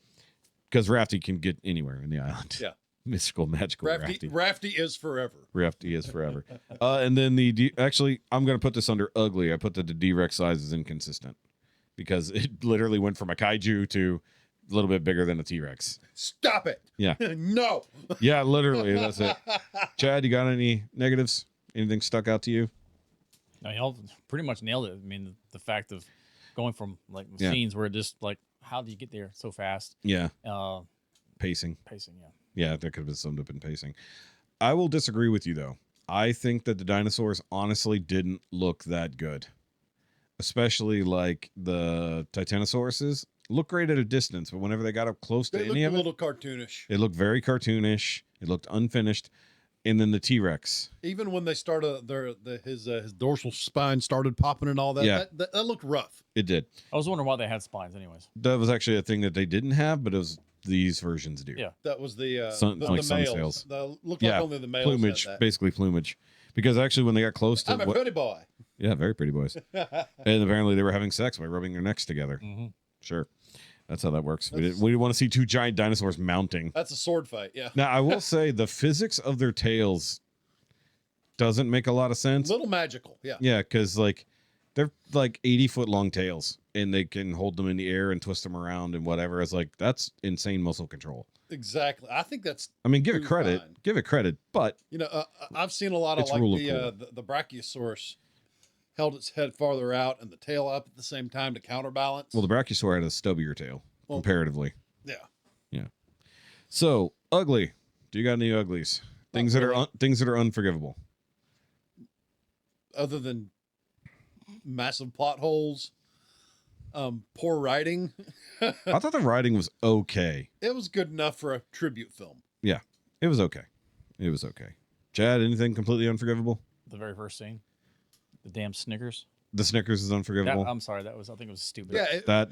Because rafty can get anywhere in the island. Yeah. Mystical, magical rafty. Rafty is forever. Rafty is forever. And then actually, I'm going to put this under ugly. I put that the D-Rex size is inconsistent. Because it literally went from a kaiju to a little bit bigger than a T-Rex. Stop it. Yeah. No. Yeah, literally. That's it. Chad, you got any negatives? Anything stuck out to you? No, y'all pretty much nailed it. I mean, the fact of going from like Yeah. scenes where just like, how do you get there so fast? Yeah. Pacing, Pacing. yeah. Yeah, that could have been summed up in pacing. I will disagree with you, though. I think that the dinosaurs honestly didn't look that good. Especially like the Titanosauruses. Look great at a distance, but whenever they got up close to They any looked of a it, little cartoonish. it looked very cartoonish. It looked unfinished. And then the T-Rex. Even when they started, his dorsal spine started popping and all that. Yeah. That looked rough. It did. I was wondering why they had spines, anyways. That was actually a thing that they didn't have, but it was these versions do. Yeah. That was the Sun- like sun males. sails. Looked Yeah, like only the males plumage, had that. basically plumage. Because actually when they got close to I'm a pretty boy. yeah, very pretty boys. And apparently they were having sex by rubbing their necks together. Mm-hmm. Didn't That's how that works. We didn't want to see two giant dinosaurs mounting. That's a sword fight. Yeah. Now, I will say the physics of their tails doesn't make a lot of sense. Little magical. Yeah. Yeah, because like they're like 80-foot long tails and they can hold them in the air and twist them around and whatever. It's like, that's insane muscle control. Exactly. I think that's, I mean, give it Too credit. fine. Give it credit. But you know, I've seen a lot of It's like rule of the Brachiosaurus held its head farther out and the tail up at the same time to counterbalance. well, the Brachiosaur had a stubbier tail Well, comparatively. yeah. So ugly. Do you got any uglies? Things that are things that are unforgivable. Other than massive plot holes, poor writing. I thought the writing was okay. It was good enough for a tribute film. Yeah, it was okay. It was okay. Chad, anything completely unforgivable? The very first scene, the damn Snickers. The Snickers is unforgivable. I'm sorry, I think it was stupid. Yeah.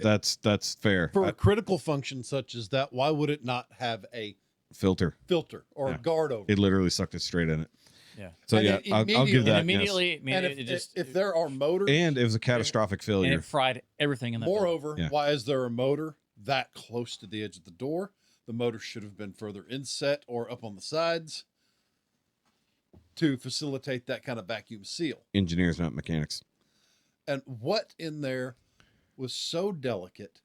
That's fair. For a critical function such as that, why would it not have a Filter. filter or Yeah. a guard over? It literally sucked it straight in it. Yeah. So And yeah, it I'll give immediately- that. And immediately, yes. I mean, and it just if there are motors, And it was a catastrophic and failure. it fried everything in that. building. moreover, Yeah. why is there a motor that close to the edge of the door? The motor should have been further inset or up on the sides to facilitate that kind of vacuum seal. Engineers, not mechanics. And what in there was so delicate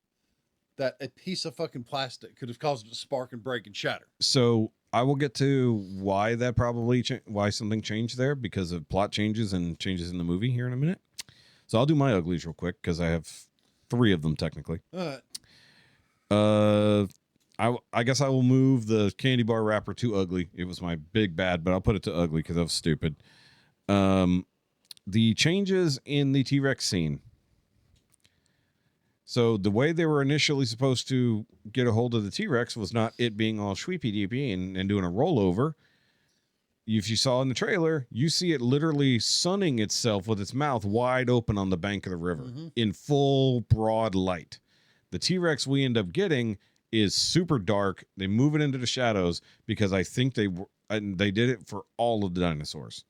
that a piece of fucking plastic could have caused it to spark and break and shatter? So I will get to why that probably why something changed there because of plot changes and changes in the movie here in a minute. So I'll do my uglies real quick because I have 3 of them technically. I guess I will move the candy bar wrapper to ugly. It was my big bad, but I'll put it to ugly because that was stupid. The changes in the T-Rex scene. So the way they were initially supposed to get a hold of the T-Rex was not it being all sweepy-deepy and doing a rollover. If you saw in the trailer, you see it literally sunning itself with its mouth wide open on the bank of the river in full broad light. The T-Rex we end up getting is super dark. They move it into the shadows because I think they did it for all of the dinosaurs.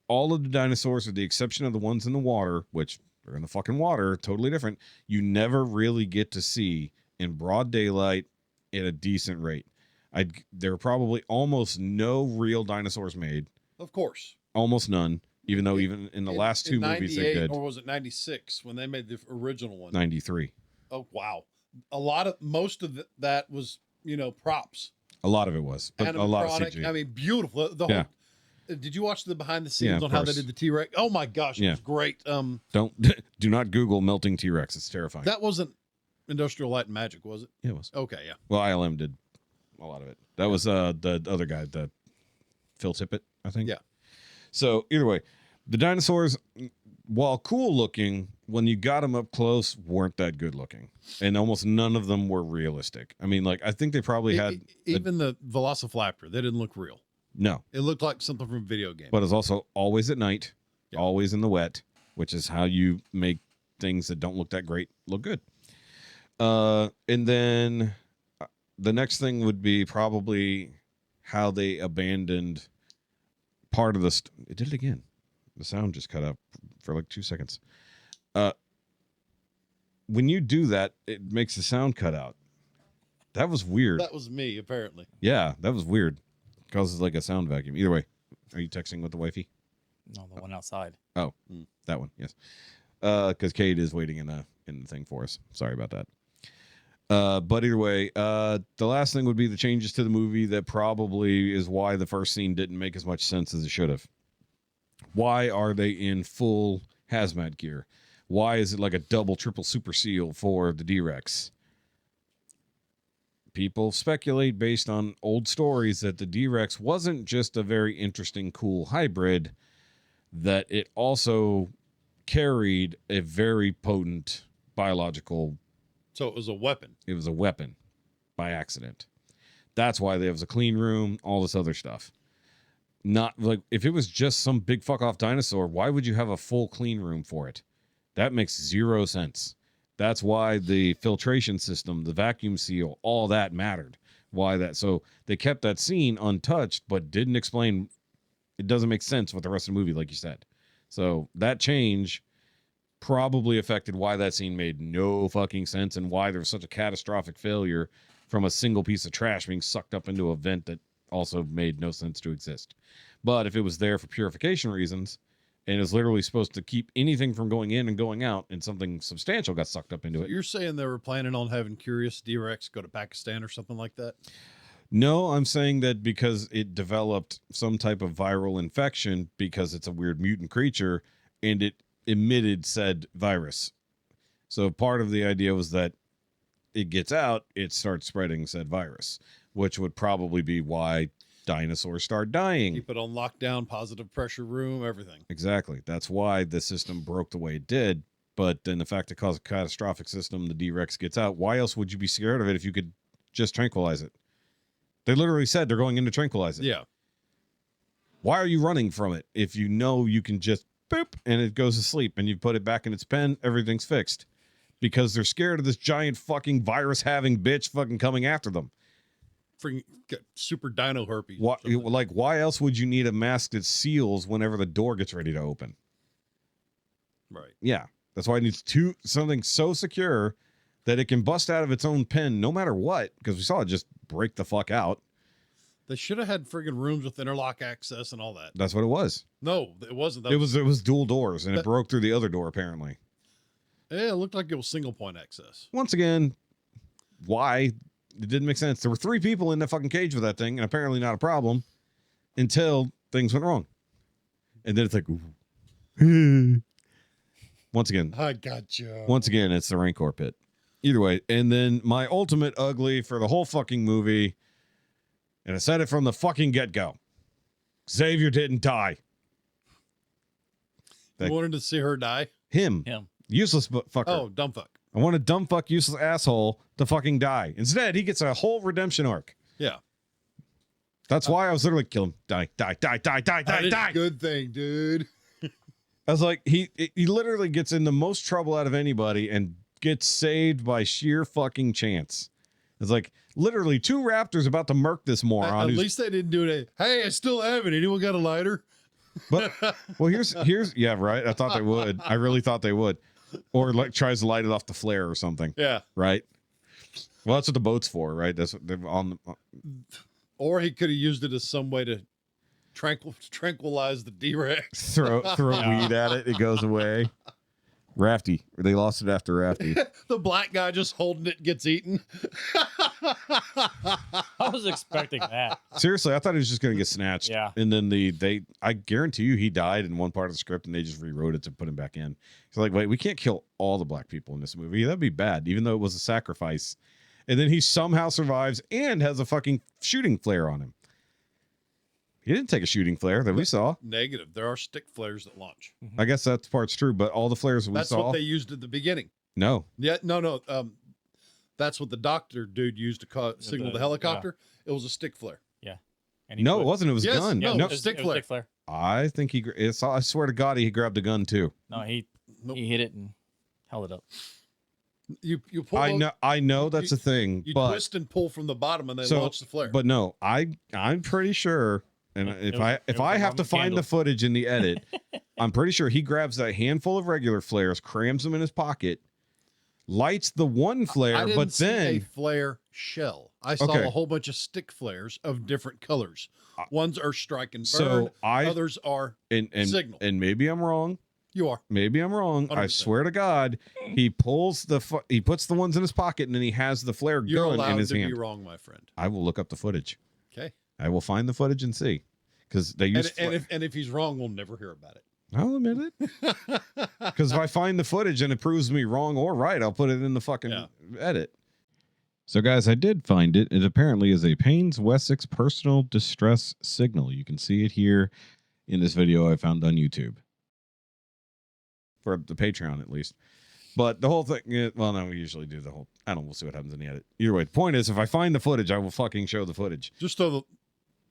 All of the dinosaurs, with the exception of the ones in the water, which are in the fucking water, totally different, you never really get to see in broad daylight at a decent rate. There are probably almost no real dinosaurs made. Of course. Almost none, even though even in the last 2 movies they did. Or was it 96 when they made the original one? 93. Oh, wow. Most of that was, props. A lot of it was, but a lot of CG. I mean, beautiful. The whole, did you watch the behind the scenes on how they did the T-Rex? Oh my gosh, it was great. Do not Google melting T-Rex. It's terrifying. That wasn't Industrial Light and Magic, was it? Yeah, it was. Okay, yeah. Well, ILM did a lot of it. That was the other guy, the Phil Tippett, I think. Yeah. So either way, the dinosaurs, while cool looking, when you got them up close, weren't that good looking, and almost none of them were realistic. I mean, like I think they probably had even the Velociraptor. They didn't look real. No, it looked like something from a video game. But it's also always at night, always in the wet, which is how you make things that don't look that great look good. And then the next thing would be probably how they abandoned part of the. It did it again. The sound just cut out for like 2 seconds. When you do that, it makes the sound cut out. That was weird. That was me, apparently. Yeah, that was weird. Causes like a sound vacuum. Either way, are you texting with the wifey? No, the one outside. Oh, that one. Yes. Because Kate is waiting in the thing for us. Sorry about that. But either way, the last thing would be the changes to the movie. That probably is why the first scene didn't make as much sense as it should have. Why are they in full hazmat gear? Why is it like a double, triple super seal for the D-Rex? People speculate based on old stories that the D-Rex wasn't just a very interesting, cool hybrid, that it also carried a very potent biological. So it was a weapon. It was a weapon by accident. That's why there was a clean room, all this other stuff. Not like if it was just some big fuck off dinosaur, why would you have a full clean room for it? That makes zero sense. That's why the filtration system, the vacuum seal, all that mattered. Why that? So they kept that scene untouched, but didn't explain. It doesn't make sense with the rest of the movie, like you said. So that change probably affected why that scene made no fucking sense and why there was such a catastrophic failure from a single piece of trash being sucked up into a vent that also made no sense to exist. But if it was there for purification reasons, and is literally supposed to keep anything from going in and going out, and something substantial got sucked up into it. You're saying they were planning on having Curious D-Rex go to Pakistan or something like that? No, I'm saying that because it developed some type of viral infection because it's a weird mutant creature, and it emitted said virus. So part of the idea was that it gets out, it starts spreading said virus, which would probably be why dinosaurs start dying. Keep it on lockdown, positive pressure room, everything. Exactly. That's why the system broke the way it did. But then the fact it caused a catastrophic system, the D-Rex gets out. Why else would you be scared of it if you could just tranquilize it? They literally said they're going in to tranquilize it. Yeah. Why are you running from it if you know you can just boop and it goes to sleep and you put it back in its pen, everything's fixed? Because they're scared of this giant fucking virus-having bitch fucking coming after them. Freaking super dino herpes. Why else would you need a mask that seals whenever the door gets ready to open? Right. Yeah. That's why it needs something so secure that it can bust out of its own pen no matter what, because we saw it just break the fuck out. They should have had friggin' rooms with interlock access and all that. That's what it was. No, it wasn't. It was dual doors, and it broke through the other door, apparently. Yeah, it looked like it was single point access. Once again, why? It didn't make sense. There were 3 people in the fucking cage with that thing, and apparently not a problem until things went wrong. And then it's like, ooh. Once again. I got you. Once again, it's the Rancor pit. Either way. And then my ultimate ugly for the whole fucking movie, and I said it from the fucking get-go. Xavier didn't die. You wanted to see her die? Him. Useless fucker. Oh, dumb fuck. I want a dumb fuck useless asshole to fucking die. Instead, he gets a whole redemption arc. Yeah. That's why I was literally kill him. Die. Good thing, dude. I was like, he literally gets in the most trouble out of anybody and gets saved by sheer fucking chance. It's like literally 2 raptors about to murk this moron. At least they didn't do it. Hey, I still have it. Anyone got a lighter? But well, here's yeah, right. I thought they would. I really thought they would. Or like tries to light it off the flare or something. Yeah. Right. Well, that's what the boat's for, right? That's what they're on. Or he could have used it as some way to tranquilize the D-Rex. Throw weed at it. It goes away. Rafty. They lost it after Rafty. The black guy just holding it gets eaten. I was expecting that. Seriously, I thought he was just going to get snatched. Yeah. And then I guarantee you he died in one part of the script and they just rewrote it to put him back in. So like, wait, we can't kill all the black people in this movie. That'd be bad, even though it was a sacrifice. And then he somehow survives and has a fucking shooting flare on him. He didn't take a shooting flare that we saw. Negative. There are stick flares that launch. I guess that part's true, but all the flares we That's saw. what they used at the beginning. No. Yeah, no. That's what the doctor dude used to signal the helicopter. It was a stick flare. Yeah. And it wasn't. It was a gun. No, No, it was stick flare. I think I swear to God, he grabbed a gun too. No, he hit it and held it up. You pull. I know that's a thing. You but, twist and pull from the bottom and then launch the flare. But no, I'm pretty sure. And if I have to find the footage in the edit, I'm pretty sure he grabs that handful of regular flares, crams them in his pocket, lights the one flare, I didn't but see then a flare shell. I saw a whole bunch of stick flares of different colors. Ones are strike and burn. Others are signal. And maybe I'm wrong. You are. Maybe I'm wrong. 100%. I swear to God, he puts the ones in his pocket and then he has the flare gun in his hand. You're allowed to be wrong, my friend. I will look up the footage. Okay. I will find the footage and see, because they use. And if he's wrong, we'll never hear about it. I'll admit it. Because if I find the footage and it proves me wrong or right, I'll put it in the fucking edit. So, guys, I did find it. It apparently is a Payne's Wessex personal distress signal. You can see it here in this video I found on YouTube. For the Patreon, at least. But the whole thing, well, no, we usually do the whole, I don't know, we'll see what happens in the edit. Either way, the point is, if I find the footage, I will fucking show the footage. Just throw the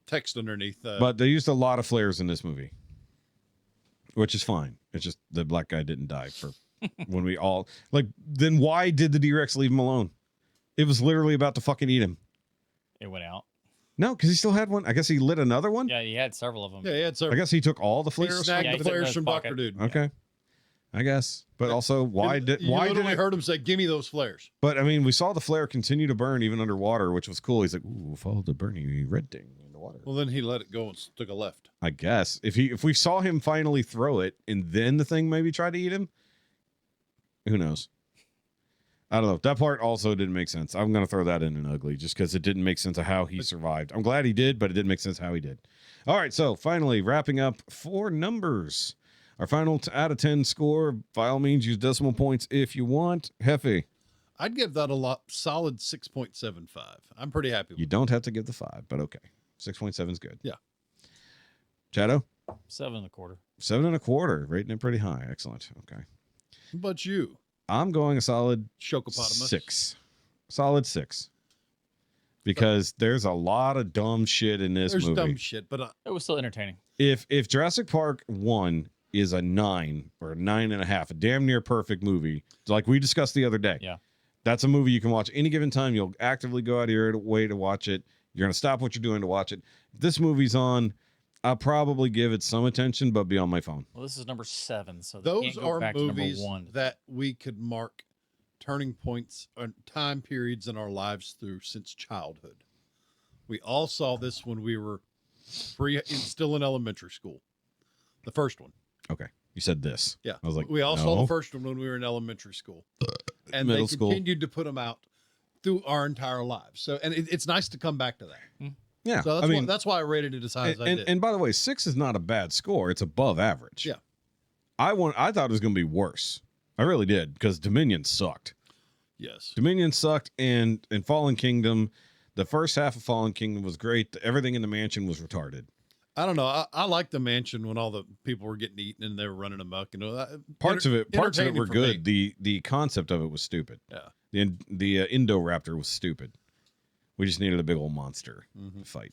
text underneath. But they used a lot of flares in this movie, which is fine. It's just the black guy didn't die for when we all, like, then why did the D-Rex leave him alone? It was literally about to fucking eat him. It went out. No, because he still had one. I guess he lit another one. Yeah, he had several of them. Yeah, he had several. I guess he took all the He flares. snagged the flares from Dr. Dude. Okay. I guess. But also, why did I heard him say, "Give me those flares"? But I mean, we saw the flare continue to burn even underwater, which was cool. He's like, "Ooh, follow the burning red thing in the water." Well, then he let it go and took a left. I guess if we saw him finally throw it and then the thing maybe tried to eat him, who knows? I don't know. That part also didn't make sense. I'm gonna throw that in an ugly just because it didn't make sense of how he survived. I'm glad he did, but it didn't make sense how he did. All right, so finally wrapping up for numbers. Our final out of 10 score, by all means, use decimal points if you want. Hefe. I'd give that a solid 6.75. I'm pretty happy with You don't have to give the 5, but okay. 6.7 is good. Yeah. Shadow? 7.25. 7.25. Rating it pretty high. Excellent. Okay. How about you? I'm going a solid Shokopotamus. 6. Solid 6. Because there's a lot of dumb shit in this movie. There's dumb shit, but it was still entertaining. If Jurassic Park 1 is a 9 or a 9.5, a damn near perfect movie, like we discussed the other day. Yeah. That's a movie you can watch any given time. You'll actively go out of your way to watch it. You're going to stop what you're doing to watch it. If this movie's on, I'll probably give it some attention, but be on my phone. Well, this is number 7, so those can't go are back movies to number 1. that we could mark turning points and time periods in our lives through since childhood. We all saw this when we were still in elementary school. The first one. Okay. You said this. Yeah. I was like, we all saw no. the first one when we were in elementary school. And Middle they school. continued to put them out through our entire lives. So, and it's nice to come back to that. Yeah. So that's why I rated it as high as I did. And by the way, 6 is not a bad score. It's above average. Yeah. I thought it was going to be worse. I really did, because Dominion sucked. Yes. Dominion sucked, and Fallen Kingdom, the first half of Fallen Kingdom was great. Everything in the mansion was retarded. I don't know. I like the mansion when all the people were getting eaten and they were running amok. Parts of it entertaining were for good. me. The concept of it was stupid. Yeah. The Indoraptor was stupid. We just needed a big old monster to fight.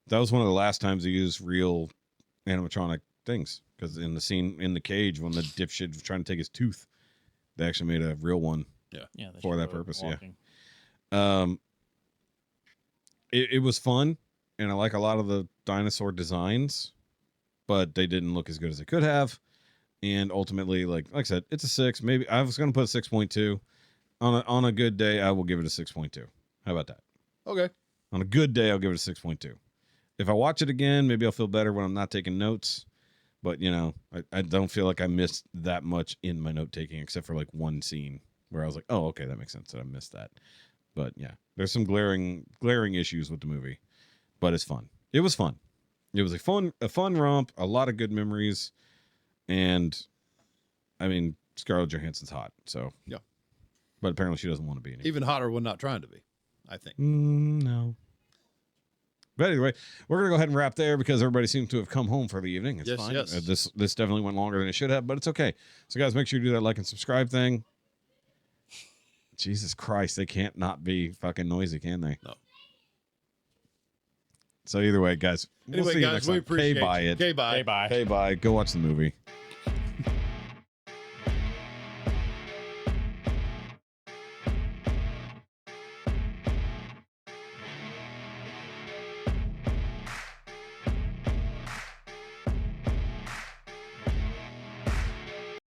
That was one of the last times they used real animatronic things, because in the scene in the cage when the dipshit was trying to take his tooth, they actually made a real one. Yeah, they For that show it purpose, walking. It was fun, and I like a lot of the dinosaur designs, but they didn't look as good as they could have. And ultimately, like I said, it's a 6. Maybe I was going to put a 6.2. On a good day, I will give it a 6.2. How about that? Okay. On a good day, I'll give it a 6.2. If I watch it again, maybe I'll feel better when I'm not taking notes. But, I don't feel like I missed that much in my note taking, except for like one scene where I was like, oh, okay, that makes sense that I missed that. But yeah, there's some glaring issues with the movie, but it's fun. It was fun. It was a fun romp, a lot of good memories. And I mean, Scarlett Johansson's hot. So yeah, but apparently she doesn't want to be anymore. Even hotter when not trying to be, I think. No. But anyway, we're going to go ahead and wrap there because everybody seems to have come home for the evening. It's fine. Yes. This definitely went longer than it should have, but it's okay. So, guys, make sure you do that like and subscribe thing. Jesus Christ, they can't not be fucking noisy, can they? No. So either way, guys, we'll see you next we time. appreciate Okay, bye you. it. Okay, bye. Hey, bye. Hey, bye. Go watch the movie.